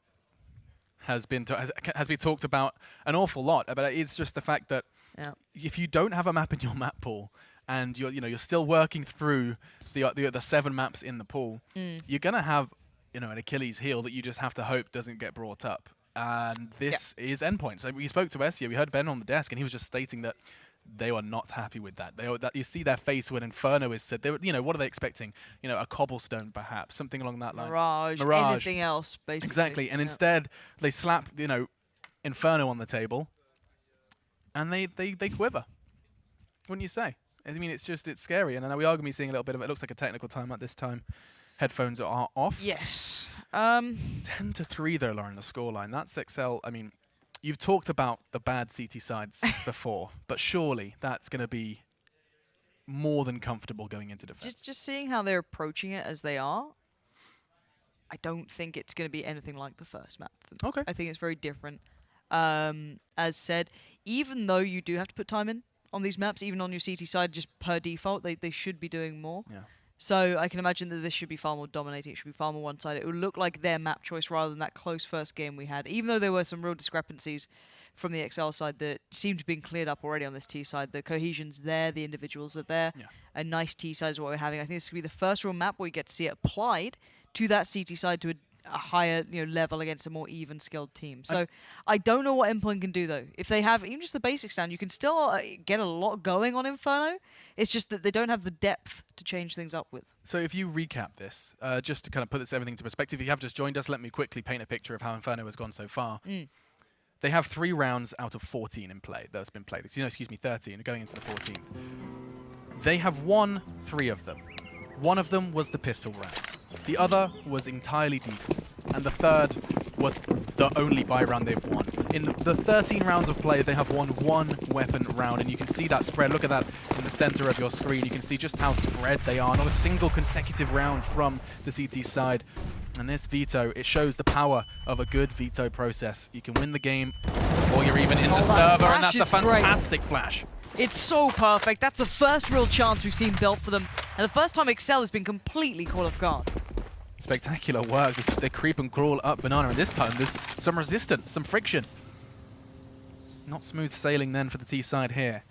Speaker 3: has been talked about an awful lot. But it's just the fact that if you don't have a map in your map pool and you're still working through the 7 maps in the pool, you're gonna have an Achilles heel that you just have to hope doesn't get brought up. And this is Endpoint. So we spoke to Essia. We heard Ben on the desk, and he was just stating that they were not happy with that. You see their face when Inferno is said. They were, what are they expecting? A cobblestone, perhaps, something along that line.
Speaker 2: Mirage, anything else, basically.
Speaker 3: Exactly. And instead, they slap, Inferno on the table, and they quiver. Wouldn't you say? I mean, it's scary. And then we are going to be seeing a little bit of it. Looks like a technical timeout this time. Headphones are off.
Speaker 2: Yes.
Speaker 3: 10-3 though, Lauren, the scoreline. That's exceL. I mean, you've talked about the bad CT sides before, but surely that's going to be more than comfortable going into defense.
Speaker 2: Just seeing how they're approaching it as they are, I don't think it's going to be anything like the first map.
Speaker 3: Okay.
Speaker 2: I think it's very different. As said, even though you do have to put time in on these maps, even on your CT side, just per default, they should be doing more.
Speaker 3: Yeah.
Speaker 2: So I can imagine that this should be far more dominating. It should be far more one-sided. It would look like their map choice rather than that close first game we had. Even though there were some real discrepancies from the exceL side that seemed to have been cleared up already on this T side. The cohesion's there, the individuals are there. Yeah. A nice T side is what we're having. I think this could be the first real map where we get to see it applied to that CT side to a higher level against a more even skilled team. So I don't know what Endpoint can do though. If they have even just the basics down, you can still get a lot going on Inferno. It's just that they don't have the depth to change things up with.
Speaker 3: So if you recap this, just to kind of put everything into perspective, if you have just joined us, let me quickly paint a picture of how Inferno has gone so far. They have 3 rounds out of 14 in play that's been played. 13 going into the 14th. They have won 3 of them. One of them was the pistol round. The other was entirely defense. And the third was the only buy round they've won. In the 13 rounds of play, they have won 1 weapon round. And you can see that spread. Look at that in the center of your screen. You can see just how spread they are. Not a single consecutive round from the CT side. And this veto, it shows the power of a good veto process. You can win the game before you're even in the server, and that's a fantastic flash.
Speaker 2: It's so perfect. That's the first real chance we've seen built for them. And the first time exceL has been completely caught off guard.
Speaker 3: Spectacular work. They creep and crawl up Banana, and this time there's some resistance, some friction. Not smooth sailing then for the T side here.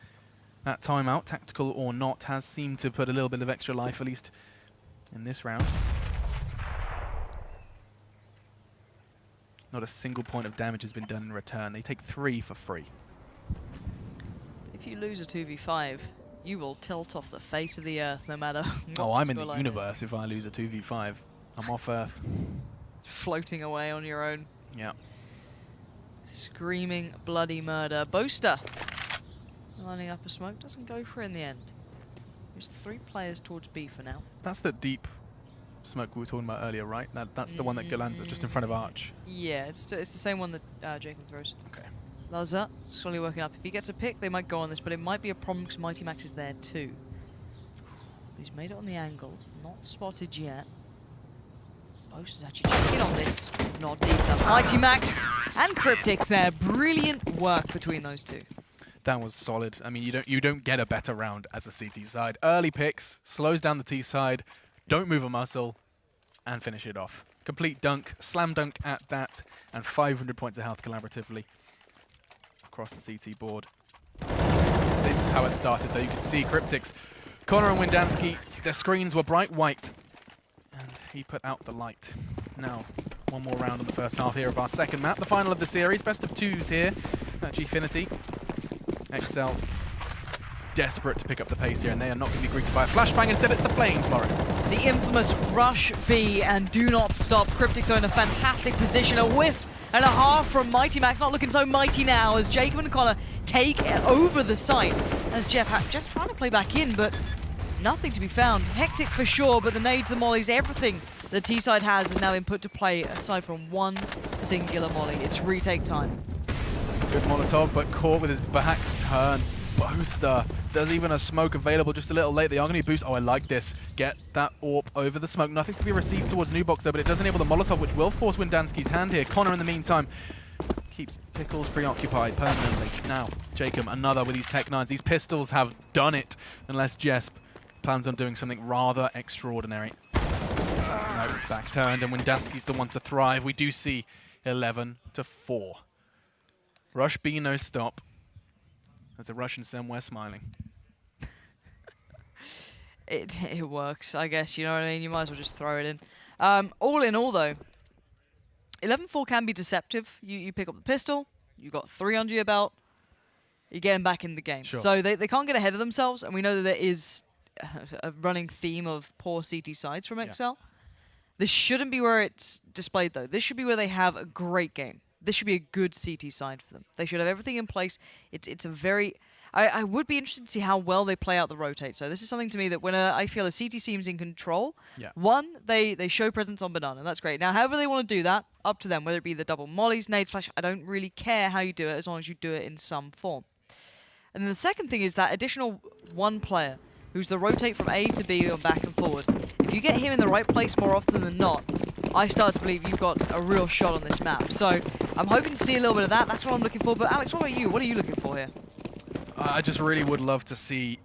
Speaker 3: That timeout, tactical or not, has seemed to put a little bit of extra life, at least in this round. Not a single point of damage has been done in return. They take 3 for free.
Speaker 2: If you lose a 2v5, you will tilt off the face of the earth no matter what.
Speaker 3: Oh, I'm in the universe if I lose a 2v5. I'm off Earth.
Speaker 2: Floating away on your own.
Speaker 3: Yeah.
Speaker 2: Screaming bloody murder. Boaster lining up a smoke, doesn't go for it in the end. There's 3 players towards B for now.
Speaker 3: That's the deep smoke we were talking about earlier, right? That's the one that lands just in front of Arch.
Speaker 2: Yeah, it's the same one that Jacob throws.
Speaker 3: Okay.
Speaker 2: Laza slowly working up. If he gets a pick, they might go on this, but it might be a problem because Mighty Max is there too. He's made it on the angle, not spotted yet. Boaster's actually checking on this. Not deep enough. Mighty Max and Cryptic's there. Brilliant work between those two.
Speaker 3: That was solid. I mean, you don't get a better round as a CT side. Early picks, slows down the T side, don't move a muscle, and finish it off. Complete dunk, slam dunk at that, and 500 points of health collaboratively across the CT board. This is how it started, though. You can see Cryptics, Connor and Windansky, their screens were bright white, and he put out the light. Now, one more round on the first half here of our second map, the final of the series, best of twos here at Gfinity. exceL desperate to pick up the pace here, and they are not going to be greeted by a flashbang. Instead, it's the Flames, Lauren.
Speaker 2: The infamous Rush B and Do Not Stop. Cryptics are in a fantastic position. A whiff and a half from Mighty Max. Not looking so mighty now as Jacob and Connor take over the site. As Jeff just trying to play back in, but nothing to be found. Hectic for sure, but the nades, the mollies, everything the T-side has now been put to play aside from one singular molly. It's retake time.
Speaker 3: Good Molotov, but caught with his back turn. Boaster. There's even a smoke available just a little late. They are going to boost. Oh, I like this. Get that AWP over the smoke. Nothing to be received towards Nubox though, but it does enable the Molotov, which will force Windansky's hand here. Connor, in the meantime, keeps Pickles preoccupied permanently. Now, Jacob, another with these Tech 9s. These pistols have done it, unless Jesp plans on doing something rather extraordinary. No, back turned, and Windansky's the one to thrive. We do see 11-4. Rush B, no stop. There's a Russian somewhere smiling.
Speaker 2: It works, I guess, you know what I mean? You might as well just throw it in. All in all, though, 11-4 can be deceptive. You pick up the pistol, you got 3 under your belt, you're getting back in the game.
Speaker 3: Sure.
Speaker 2: So they can't get ahead of themselves, and we know that there is a running theme of poor CT sides from exceL. This shouldn't be where it's displayed, though. This should be where they have a great game. This should be a good CT side for them. They should have everything in place. It's a very... I would be interested to see how well they play out the rotate. So this is something to me that when I feel a CT seems in control, one, they show presence on Banana. That's great. Now, however they want to do that, up to them. Whether it be the double mollies, nades, flash, I don't really care how you do it as long as you do it in some form. And then the second thing is that additional one player who's the rotate from A to B or back and forward. If you get him in the right place more often than not, I start to believe you've got a real shot on this map. So I'm hoping to see a little bit of that. That's what I'm looking for. But Alex, what about you? What are you looking for here?
Speaker 3: I just really would love to see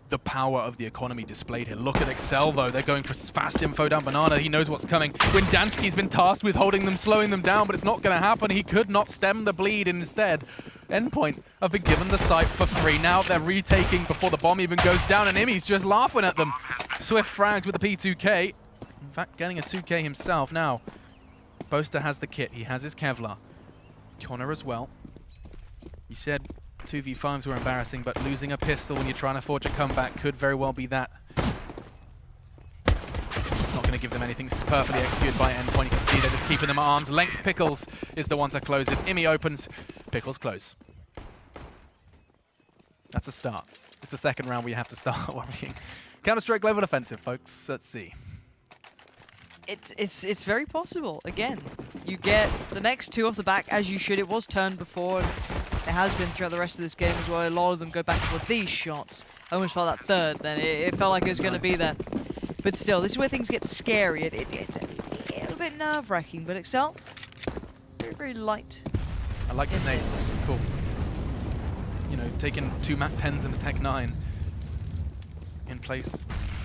Speaker 3: the power of the economy displayed here. Look at exceL, though. They're going for fast info down Banana. He knows what's coming. Windansky's been tasked with holding them, slowing them down, but it's not going to happen. He could not stem the bleed. Instead, Endpoint have been given the site for free. Now they're retaking before the bomb even goes down, and Imi's just laughing at them. Swift frags with the P2K. In fact, getting a 2K himself. Now, Boaster has the kit. He has his Kevlar. Connor as well. You said 2v5s were embarrassing, but losing a pistol when you're trying to forge a comeback could very well be that. Not going to give them anything. This is perfectly executed by Endpoint. You can see they're just keeping them at arm's length. Pickles is the one to close it. Imi opens. Pickles close. That's a start. It's the second round where you have to start worrying. Counter-Strike level offensive, folks. Let's see.
Speaker 2: It's very possible. Again, you get the next 2 off the back as you should. It was turned before, and it has been throughout the rest of this game as well. A lot of them go back for these shots. I almost felt that third then. It felt like it was going to be there. But still, this is where things get scary. It's a little bit nerve-wracking, but exceL, very, very light.
Speaker 3: I like the nades. It's cool. You know, taking 2 Mac 10s and a Tech 9 in place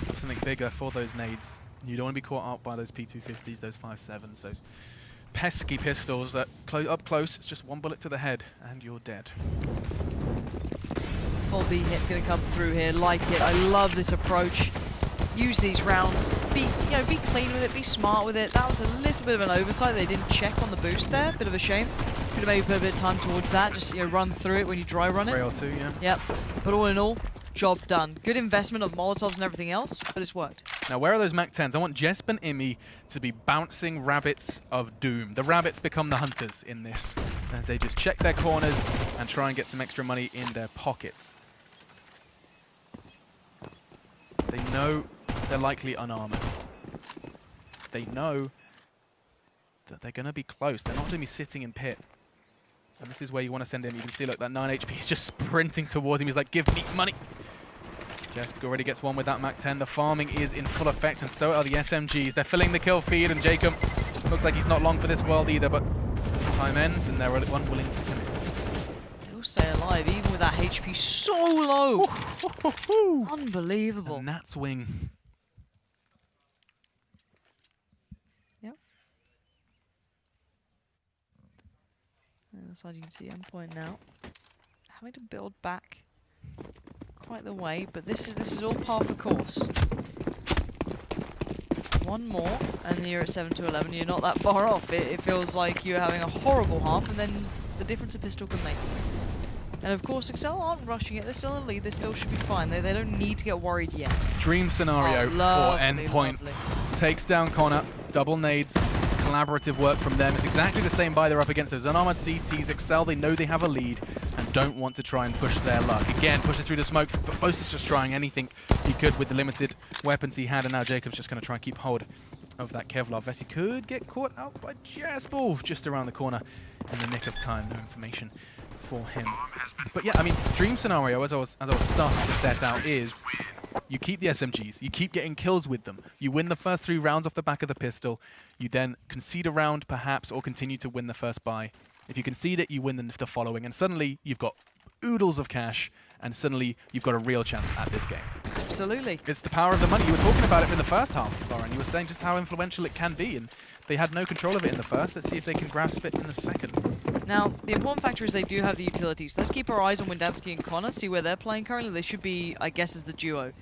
Speaker 3: of something bigger for those nades. You don't want to be caught up by those P250s, those 5.7s, those pesky pistols that up close, it's just 1 bullet to the head and you're dead.
Speaker 2: Full B hit going to come through here. Like it. I love this approach. Use these rounds. Be clean with it. Be smart with it. That was a little bit of an oversight. They didn't check on the boost there. Bit of a shame. Could have maybe put a bit of time towards that. Just run through it when you dry run it.
Speaker 3: Spray or 2, yeah.
Speaker 2: Yep. But all in all, job done. Good investment of Molotovs and everything else, but it's worked.
Speaker 3: Now, where are those Mac 10s? I want Jesp and Imi to be bouncing rabbits of doom. The rabbits become the hunters in this, as they just check their corners and try and get some extra money in their pockets. They know they're likely unarmored. They know that they're going to be close. They're not going to be sitting in pit. And this is where you want to send him. You can see, look, that 9 HP is just sprinting towards him. He's like, give me money. Jesp already gets one with that Mac 10. The farming is in full effect, and so are the SMGs. They're filling the kill feed, and Jacob looks like he's not long for this world either, but time ends, and they're unwilling to commit.
Speaker 2: They'll stay alive, even with that HP so low. Unbelievable.
Speaker 3: And Nat's wing.
Speaker 2: the other side you can see Endpoint now having to build back quite the way, but this is all par for course. One more, and you're at 7-11. You're not that far off. It feels like you're having a horrible half, and then the difference a pistol can make. And of course, exceL aren't rushing it. They're still in the lead. They still should be fine. They don't need to get worried yet.
Speaker 3: Dream scenario for Endpoint.
Speaker 2: Lovely.
Speaker 3: Takes down Connor. Double nades. Collaborative work from them. It's exactly the same buy they're up against. Those unarmored CTs. exceL, they know they have a lead and don't want to try and push their luck. Again, push it through the smoke. But Boast is just trying anything he could with the limited weapons he had. And now Jacob's just going to try and keep hold of that Kevlar vest. He could get caught out by Jasper just around the corner in the nick of time. No information for him. But yeah, I mean, dream scenario, as I was starting to set out, is you keep the SMGs, you keep getting kills with them, you win the first 3 rounds off the back of the pistol, you then concede a round perhaps, or continue to win the first buy. If you concede it, you win the following, and suddenly you've got oodles of cash, and suddenly you've got a real chance at this game.
Speaker 2: Absolutely.
Speaker 3: It's the power of the money. You were talking about it in the first half, Lauren. You were saying just how influential it can be, and they had no control of it in the first. Let's see if they can grasp it in the second.
Speaker 2: Now, the important factor is they do have the utilities. Let's keep our eyes on Windansky and Connor, see where they're playing currently. They should be, I guess, as the duo.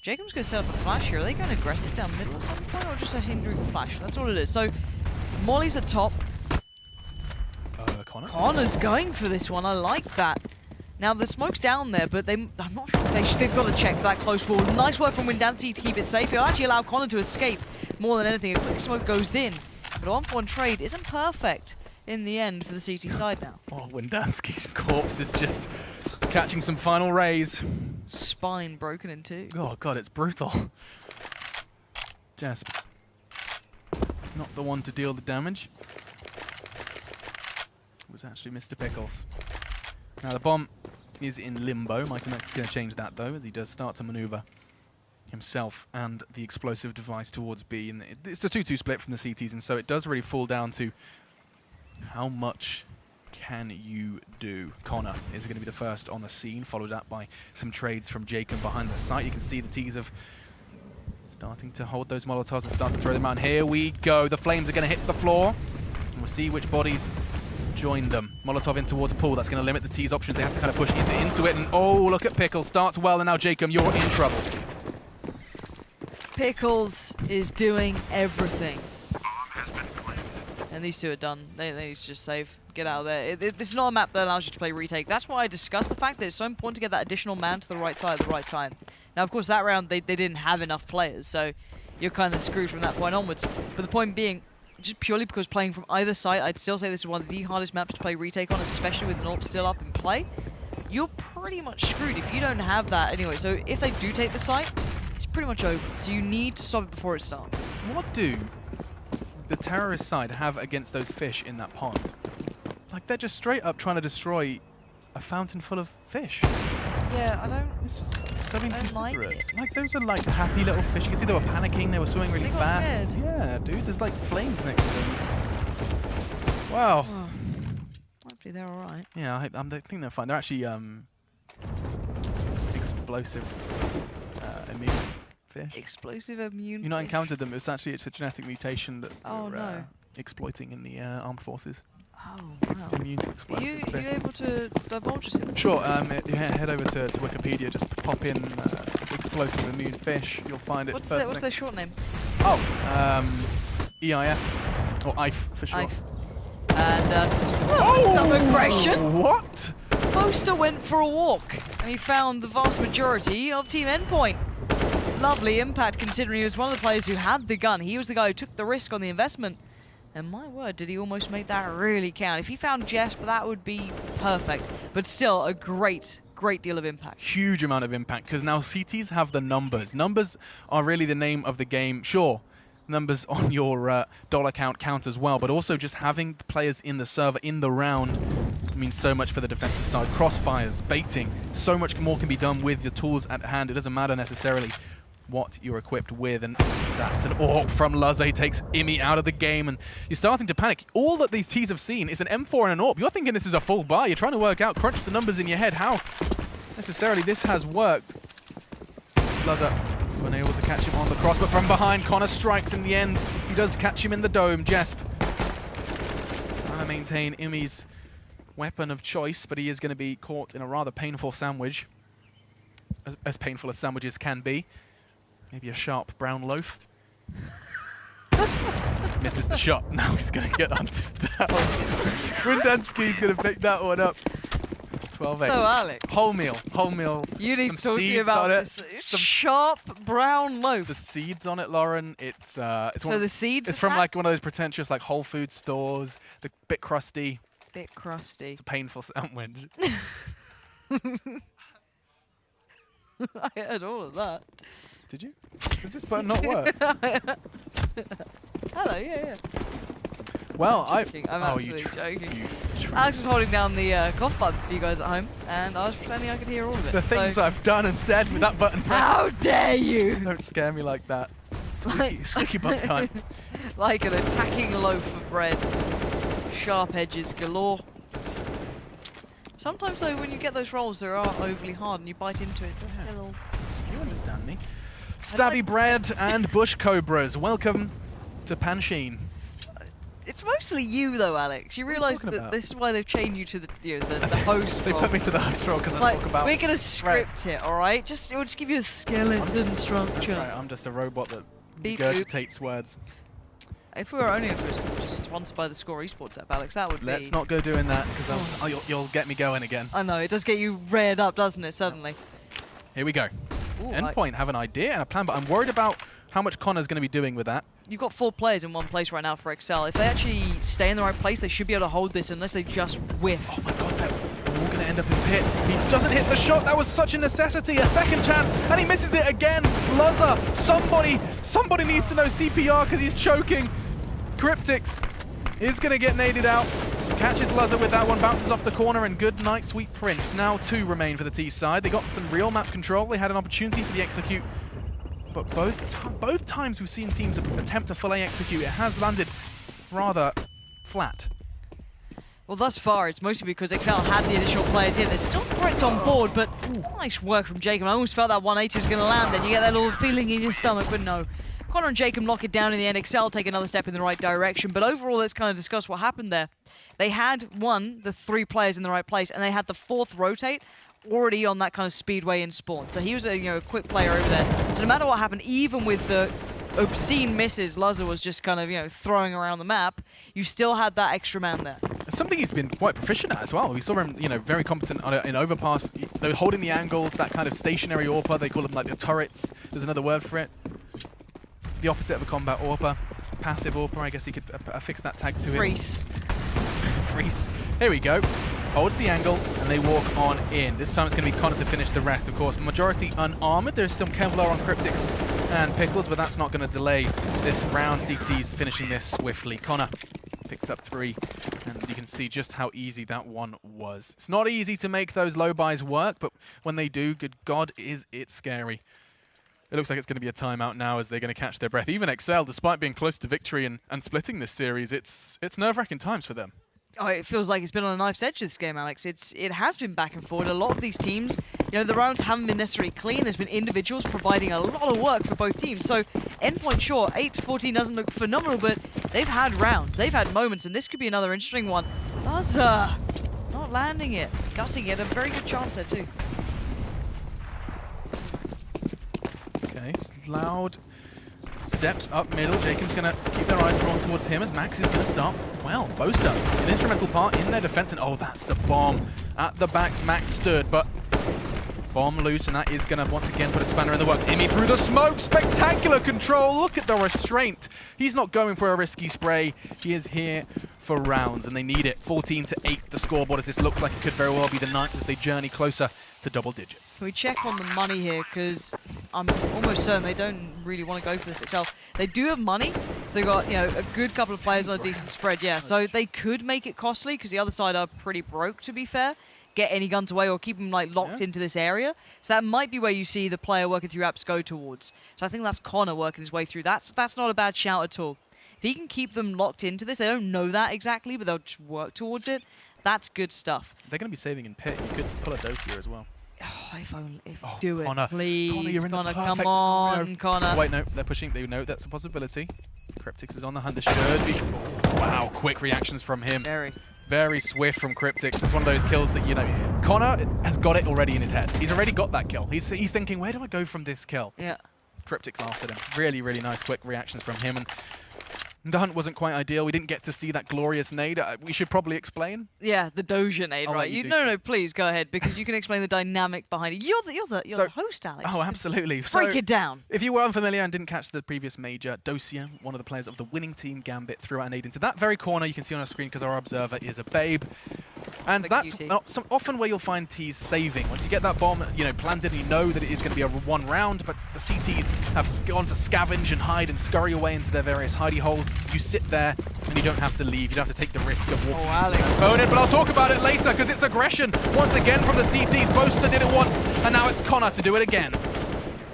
Speaker 2: Jacob's going to set up a flash here. Are they going aggressive down middle at some point, or just a hindering flash? That's all it is. So, Molly's at top.
Speaker 3: Connor?
Speaker 2: Connor's going for this one. I like that. Now, the smoke's down there, but I'm not sure if they've got to check for that close wall. Nice work from Windansky to keep it safe. It'll actually allow Connor to escape more than anything. A quick smoke goes in, but a 1-for-1 trade isn't perfect in the end for the CT side now.
Speaker 3: Oh, Windansky's corpse is just catching some final rays.
Speaker 2: Spine broken in two.
Speaker 3: Oh god, it's brutal. Jasper. Not the one to deal the damage. It was actually Mr. Pickles. Now the bomb is in limbo. Mighty Max is going to change that though, as he does start to maneuver himself and the explosive device towards B. And it's a 2-2 split from the CTs, and so it does really fall down to how much can you do. Connor is going to be the first on the scene, followed up by some trades from Jacob behind the site. You can see the T's of starting to hold those Molotovs and start to throw them out. And here we go. The flames are going to hit the floor. And we'll see which bodies join them. Molotov in towards Pool. That's going to limit the T's options. They have to kind of push into it. And oh, look at Pickles. Starts well, and now Jacob, you're in trouble.
Speaker 2: Pickles is doing everything. And these two are done. They need to just save. Get out of there. This is not a map that allows you to play retake. That's why I discussed the fact that it's so important to get that additional man to the right side at the right time. Now, of course, that round they didn't have enough players, so you're kind of screwed from that point onwards. But the point being, just purely because playing from either side, I'd still say this is one of the hardest maps to play retake on, especially with an AWP still up in play. You're pretty much screwed if you don't have that anyway. So if they do take the site, it's pretty much over. So you need to stop it before it starts.
Speaker 3: What do the terrorist side have against those fish in that pond? Like, they're just straight up trying to destroy a fountain full of fish.
Speaker 2: Yeah, I don't...
Speaker 3: This is so inconsiderate.
Speaker 2: like it.
Speaker 3: Like, those are like happy little fish. You can see they were panicking, they were swimming really
Speaker 2: They got
Speaker 3: fast.
Speaker 2: scared.
Speaker 3: Yeah, dude, there's like flames next to them. Wow.
Speaker 2: Oh, hopefully they're alright.
Speaker 3: Yeah, I think they're fine. They're actually explosive immune fish.
Speaker 2: Explosive immune.
Speaker 3: You've not
Speaker 2: fish.
Speaker 3: encountered them. It's actually a genetic mutation that
Speaker 2: Oh,
Speaker 3: they're
Speaker 2: no.
Speaker 3: exploiting in the armed forces.
Speaker 2: Oh, wow.
Speaker 3: Immune to
Speaker 2: Are
Speaker 3: explosive
Speaker 2: you
Speaker 3: fish.
Speaker 2: able to divulge us in?
Speaker 3: Sure, head over to Wikipedia, just pop in explosive immune fish, you'll find it
Speaker 2: What's
Speaker 3: first.
Speaker 2: their short name?
Speaker 3: Oh, EIF, or IF for sure.
Speaker 2: IF. And some aggression.
Speaker 3: What?
Speaker 2: Poster went for a walk, and he found the vast majority of Team Endpoint. Lovely impact, considering he was one of the players who had the gun. He was the guy who took the risk on the investment. And my word, did he almost make that really count. If he found Jesper, that would be perfect. But still, a great deal of impact.
Speaker 3: Huge amount of impact, because now CTs have the numbers. Numbers are really the name of the game. Sure, numbers on your dollar count as well, but also just having the players in the server, in the round, means so much for the defensive side. Crossfires, baiting, so much more can be done with the tools at hand. It doesn't matter necessarily what you're equipped with, and that's an AWP from Laze, takes Imi out of the game, and you're starting to panic. All that these T's have seen is an M4 and an AWP. You're thinking this is a full buy. You're trying to work out, crunch the numbers in your head, how necessarily this has worked. Laze unable to catch him on the cross, but from behind, Connor strikes in the end. He does catch him in the dome. Jesp trying to maintain Imi's weapon of choice, but he is going to be caught in a rather painful sandwich. As painful as sandwiches can be. Maybe a sharp brown loaf. Misses the shot. Now he's going to get hunted down. Rundensky's going to pick that one up. 12-8.
Speaker 2: So, Alex.
Speaker 3: Whole meal.
Speaker 2: You need to
Speaker 3: Some
Speaker 2: talk to me
Speaker 3: seeds
Speaker 2: about
Speaker 3: on it.
Speaker 2: this
Speaker 3: Some
Speaker 2: sharp brown loaf.
Speaker 3: the seeds on it, Lauren. It's
Speaker 2: So the seeds.
Speaker 3: It's from like one of those pretentious like Whole Food stores. The bit crusty.
Speaker 2: bit crusty.
Speaker 3: It's a painful sandwich.
Speaker 2: I heard all of that.
Speaker 3: Did you? Does this button not work?
Speaker 2: Hello, yeah.
Speaker 3: Well,
Speaker 2: I'm
Speaker 3: oh,
Speaker 2: absolutely joking.
Speaker 3: you
Speaker 2: Alex was holding down the cough button for you guys at home, and I was pretending I could hear all of it.
Speaker 3: The things
Speaker 2: so,
Speaker 3: I've done and said with that button pressed.
Speaker 2: how dare you!
Speaker 3: Don't scare me like that. Squeaky butt time.
Speaker 2: Like an attacking loaf of bread. Sharp edges galore. Sometimes though, when you get those rolls, they are overly hard and you bite into it, it does get a little...
Speaker 3: You understand me. Stabby bread and bush cobras. Welcome to Pansheen.
Speaker 2: It's mostly you though, Alex. You realise
Speaker 3: talking
Speaker 2: that
Speaker 3: about?
Speaker 2: this is why they've changed you to the host
Speaker 3: They
Speaker 2: role.
Speaker 3: put me to the host role because I
Speaker 2: Like,
Speaker 3: talk about.
Speaker 2: we're gonna script it, alright? We'll just give you a skeleton structure.
Speaker 3: Right, I'm just a robot that
Speaker 2: Beep,
Speaker 3: regurgitates words.
Speaker 2: If we were only just sponsored by the Score Esports app, Alex, that would be...
Speaker 3: Let's not go doing that because you'll get me going again.
Speaker 2: I know, it does get you reared up, doesn't it, suddenly?
Speaker 3: Here we go.
Speaker 2: Ooh,
Speaker 3: Endpoint have an idea and a plan, but I'm worried about how much Connor's going to be doing with that.
Speaker 2: You've got 4 players in one place right now for exceL. If they actually stay in the right place, they should be able to hold this unless they just whiff.
Speaker 3: Oh my god, they're all going to end up in pit. He doesn't hit the shot. That was such a necessity. A second chance, and he misses it again. Luzza, somebody needs to know CPR because he's choking. Cryptix is going to get naded out. Catches Luzza with that one, bounces off the corner, and good night, sweet prince. Now 2 remain for the T side. They got some real map control. They had an opportunity for the execute. But both times we've seen teams attempt to fillet execute, it has landed rather flat.
Speaker 2: Well, thus far, it's mostly because exceL had the additional players here. There's still threats on board, but nice work from Jacob. I almost felt that 180 was going to land, and you get that little feeling in your stomach, but no. Connor and Jacob lock it down in the end. exceL take another step in the right direction, but overall, let's kind of discuss what happened there. They had, the 3 players in the right place, and they had the 4th rotate already on that kind of speedway in spawn. So he was a quick player over there. So no matter what happened, even with the obscene misses Luzza was just kind of, throwing around the map, you still had that extra man there.
Speaker 3: It's something he's been quite proficient at as well. We saw him, very competent in overpass, holding the angles, that kind of stationary AWPer. They call them like the turrets. There's another word for it. The opposite of a combat AWPer. Passive AWPer, I guess you could affix that tag to it.
Speaker 2: Freeze.
Speaker 3: Freeze. Here we go. Holds the angle, and they walk on in. This time it's going to be Connor to finish the rest, of course. Majority unarmored. There's some Kevlar on Cryptix and Pickles, but that's not going to delay this round. CT's finishing this swiftly. Connor picks up 3, and you can see just how easy that one was. It's not easy to make those low buys work, but when they do, good God, is it scary. It looks like it's going to be a timeout now as they're going to catch their breath. Even exceL, despite being close to victory and splitting this series, it's nerve-wracking times for them.
Speaker 2: Oh, it feels like it's been on a knife's edge this game, Alex. It has been back and forward. A lot of these teams, the rounds haven't been necessarily clean. There's been individuals providing a lot of work for both teams. So Endpoint, sure, 8-14 doesn't look phenomenal, but they've had rounds, they've had moments, and this could be another interesting one. Luzza not landing it, gutting it. A very good chance there too.
Speaker 3: Okay, Loud steps up middle. Jacob's going to keep their eyes drawn towards him as Max is going to start. Well, Boaster, an instrumental part in their defense, and oh, that's the bomb. At the backs, Max stood, but bomb loose, and that is going to once again put a spanner in the works. Imi through the smoke, spectacular control. Look at the restraint. He's not going for a risky spray. He is here for rounds, and they need it. 14-8 the scoreboard, as this looks like it could very well be the ninth as they journey closer to double digits.
Speaker 2: Can we check on the money here? Because I'm almost certain they don't really want to go for this exceL. They do have money, so they got a good couple of players on a decent spread. Yeah, so they could make it costly because the other side are pretty broke, to be fair. Get any guns away or keep them locked into this area. So that might be where you see the player working through apps go towards. So I think that's Connor working his way through. That's not a bad shout at all. If he can keep them locked into this, they don't know that exactly, but they'll just work towards it. That's good stuff.
Speaker 3: They're going to be saving in pit. You could pull a dose here as well.
Speaker 2: Oh, do
Speaker 3: Connor.
Speaker 2: it, please.
Speaker 3: Connor, you're in the
Speaker 2: Connor,
Speaker 3: perfect
Speaker 2: come on,
Speaker 3: scenario.
Speaker 2: Connor.
Speaker 3: Wait, no, they're pushing. They know that's a possibility. Cryptix is on the hunt. There should be. Oh, wow, quick reactions from him.
Speaker 2: Very.
Speaker 3: Very swift from Cryptix. It's one of those kills that, you know, Connor has got it already in his head. He's already got that kill. He's thinking, where do I go from this kill?
Speaker 2: Yeah.
Speaker 3: Cryptix laughs at him. Really, really nice, quick reactions from him. And the hunt wasn't quite ideal. We didn't get to see that glorious nade. We should probably explain.
Speaker 2: Yeah, the Doja nade,
Speaker 3: I'll
Speaker 2: right?
Speaker 3: let you do.
Speaker 2: No, please go ahead, because you can explain the dynamic behind it. You're the host, Alex.
Speaker 3: Oh, absolutely.
Speaker 2: Break it down.
Speaker 3: If you were unfamiliar and didn't catch the previous major, Dosia, one of the players of the winning team Gambit, threw out a nade into that very corner you can see on our screen because our observer is a babe. And that's often where you'll find T's saving. Once you get that bomb, you know, planted, and you know that it is going to be a one round, but the CTs have gone to scavenge and hide and scurry away into their various hidey holes. You sit there and you don't have to leave. You don't have to take the risk of walking
Speaker 2: Alex.
Speaker 3: your opponent, but I'll talk about it later because it's aggression once again from the CTs. Boaster did it once, and now it's Connor to do it again.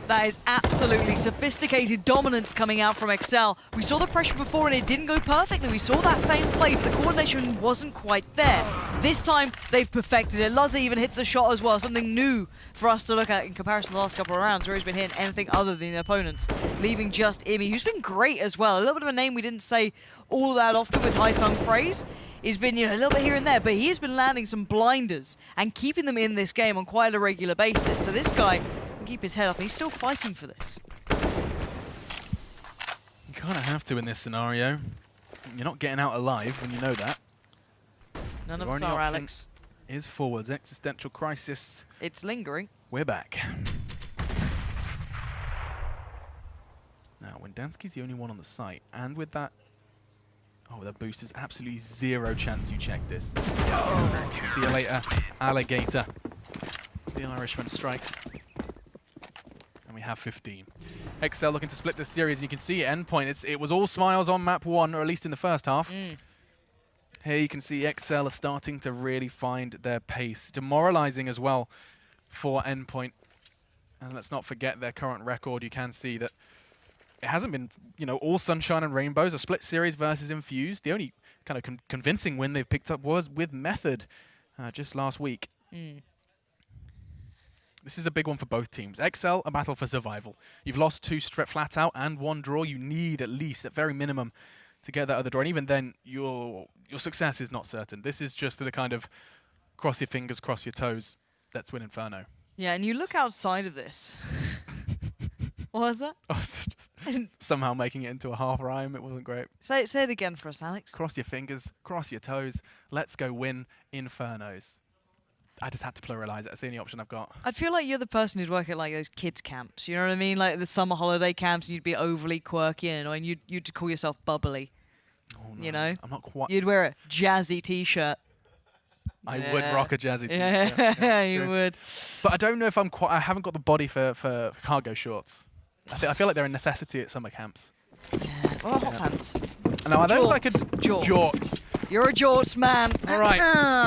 Speaker 2: That is absolutely sophisticated dominance coming out from exceL. We saw the pressure before and it didn't go perfectly. We saw that same play, but the coordination wasn't quite there. This time, they've perfected it. Luzza even hits a shot as well, something new for us to look at in comparison to the last couple of rounds where he's been hitting anything other than the opponents, leaving just Imi, who's been great as well. A little bit of a name we didn't say all that often with High-Sung praise. He's been, you know, a little bit here and there, but he has been landing some blinders and keeping them in this game on quite a regular basis. So this guy can keep his head up, and he's still fighting for this.
Speaker 3: You kind of have to in this scenario. You're not getting out alive when you know that.
Speaker 2: None of
Speaker 3: Your
Speaker 2: us
Speaker 3: only
Speaker 2: are,
Speaker 3: option
Speaker 2: Alex.
Speaker 3: Is forwards. Existential crisis.
Speaker 2: It's lingering.
Speaker 3: We're back. Now, when Dansky's the only one on the site, and with that... Oh, the boost is absolutely zero chance you check this. See you later, alligator. The Irishman strikes. And we have 15. exceL looking to split this series. You can see Endpoint. It was all smiles on map 1, or at least in the first half. Here you can see exceL are starting to really find their pace. Demoralizing as well for Endpoint. And let's not forget their current record. You can see that it hasn't been, you know, all sunshine and rainbows. A split series versus Infused. The only kind of convincing win they've picked up was with Method just last week. This is a big one for both teams. exceL, a battle for survival. You've lost 2 flat out and 1 draw. You need at least, at very minimum, to get that other draw. And even then, your success is not certain. This is just the kind of cross your fingers, cross your toes. Let's win Inferno.
Speaker 2: Yeah, and you look outside of this. What was that?
Speaker 3: Oh, it's just somehow making it into a half rhyme. It wasn't great.
Speaker 2: Say it again for us, Alex.
Speaker 3: Cross your fingers, cross your toes. Let's go win Infernos. I just had to pluralize it. That's the only option I've got.
Speaker 2: I'd feel like you're the person who'd work at like those kids camps. You know what I mean? Like the summer holiday camps, and you'd be overly quirky and you'd call yourself bubbly.
Speaker 3: Oh, no.
Speaker 2: You know?
Speaker 3: I'm not quite.
Speaker 2: You'd wear a jazzy T-shirt.
Speaker 3: I would rock a jazzy t-shirt.
Speaker 2: Yeah, you
Speaker 3: true.
Speaker 2: would.
Speaker 3: But I don't know if I haven't got the body for cargo shorts. I feel like they're a necessity at summer camps.
Speaker 2: Yeah. Well, hot pants.
Speaker 3: No, I don't like a
Speaker 2: Jorts.
Speaker 3: jorts.
Speaker 2: You're a jorts man.
Speaker 3: All right.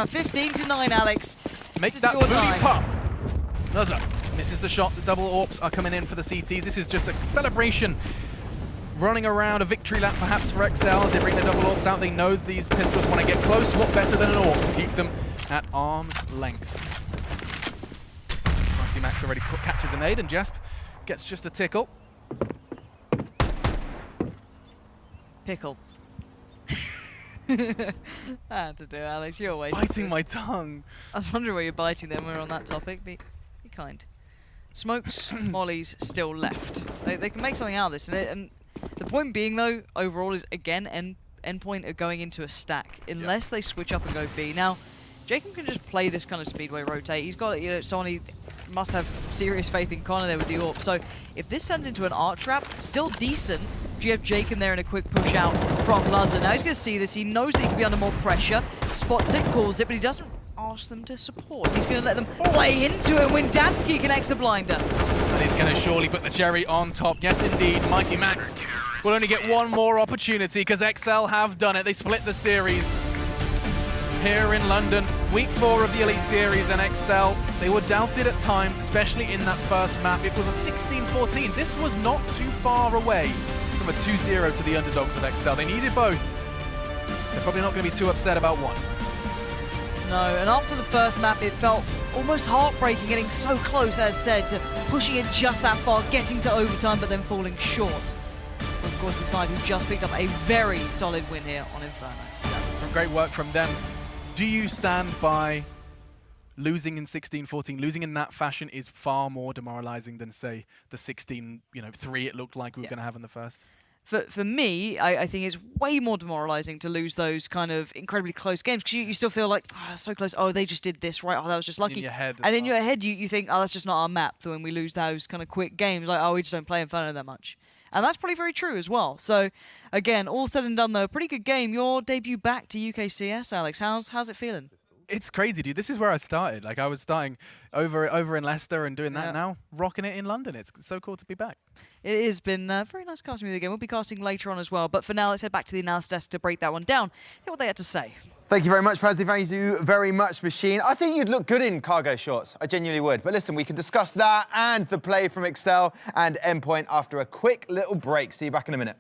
Speaker 2: 15-9, Alex.
Speaker 3: Make
Speaker 2: This is
Speaker 3: that
Speaker 2: your
Speaker 3: booty
Speaker 2: time.
Speaker 3: pop. Luzza misses the shot. The double AWPs are coming in for the CTs. This is just a celebration. Running around a victory lap perhaps for exceL as they bring their double AWPs out. They know these pistols want to get close. What better than an AWP to keep them at arm's length? Mighty Max already catches a nade and Jasp gets just a tickle.
Speaker 2: Pickle. I had to do, Alex. You're always
Speaker 3: Biting my tongue.
Speaker 2: I was wondering where you're biting them. We're on that topic. Be kind. Smokes, mollies still left. They can make something out of this, and the point being though, overall, is again Endpoint are going into a stack unless they switch up and go B. Now, Jacob can just play this kind of speedway rotate. He's got, you know, someone he must have serious faith in Connor there with the AWP. So if this turns into an arc trap, still decent. You have Jacob there in a quick push out from Luzza. Now he's going to see this. He knows that he can be under more pressure. Spots it, calls it, but he doesn't ask them to support. He's going to let them play into it when Dansky connects the blinder.
Speaker 3: And he's going to surely put the cherry on top. Yes, indeed. Mighty Max will only get one more opportunity because exceL have done it. They split the series here in London. Week 4 of the Elite Series, and exceL, they were doubted at times, especially in that first map. It was a 16-14. This was not too far away from a 2-0 to the underdogs of exceL. They needed both. They're probably not going to be too upset about one.
Speaker 2: No, and after the first map, it felt almost heartbreaking, getting so close, as said, to pushing it just that far, getting to overtime, but then falling short. Of course, the side who just picked up a very solid win here on Inferno.
Speaker 3: Some great work from them. Do you stand by losing in 16-14? Losing in that fashion is far more demoralizing than, say, the 16-3 it looked like we were going to have in the first.
Speaker 2: For me, I think it's way more demoralizing to lose those kind of incredibly close games because you still feel like, oh, that's so close. Oh, they just did this, right? Oh, that was just lucky.
Speaker 3: In your head.
Speaker 2: And in your head, you think, oh, that's just not our map. So when we lose those kind of quick games, like, oh, we just don't play Inferno that much. And that's probably very true as well. So, again, all said and done, though, a pretty good game. Your debut back to UKCS, Alex. How's it feeling?
Speaker 3: It's crazy, dude. This is where I started. Like, I was starting over in Leicester and doing that now, rocking it in London. It's so cool to be back.
Speaker 2: It has been very nice casting with you again. We'll be casting later on as well. But for now, let's head back to the analysis desk to break that one down. Hear what they had to say.
Speaker 1: Thank you very much, Pazzi. Thank you very much, Machine. I think you'd look good in cargo shorts. I genuinely would. But listen, we can discuss that and the play from exceL and Endpoint after a quick little break. See you back in a minute.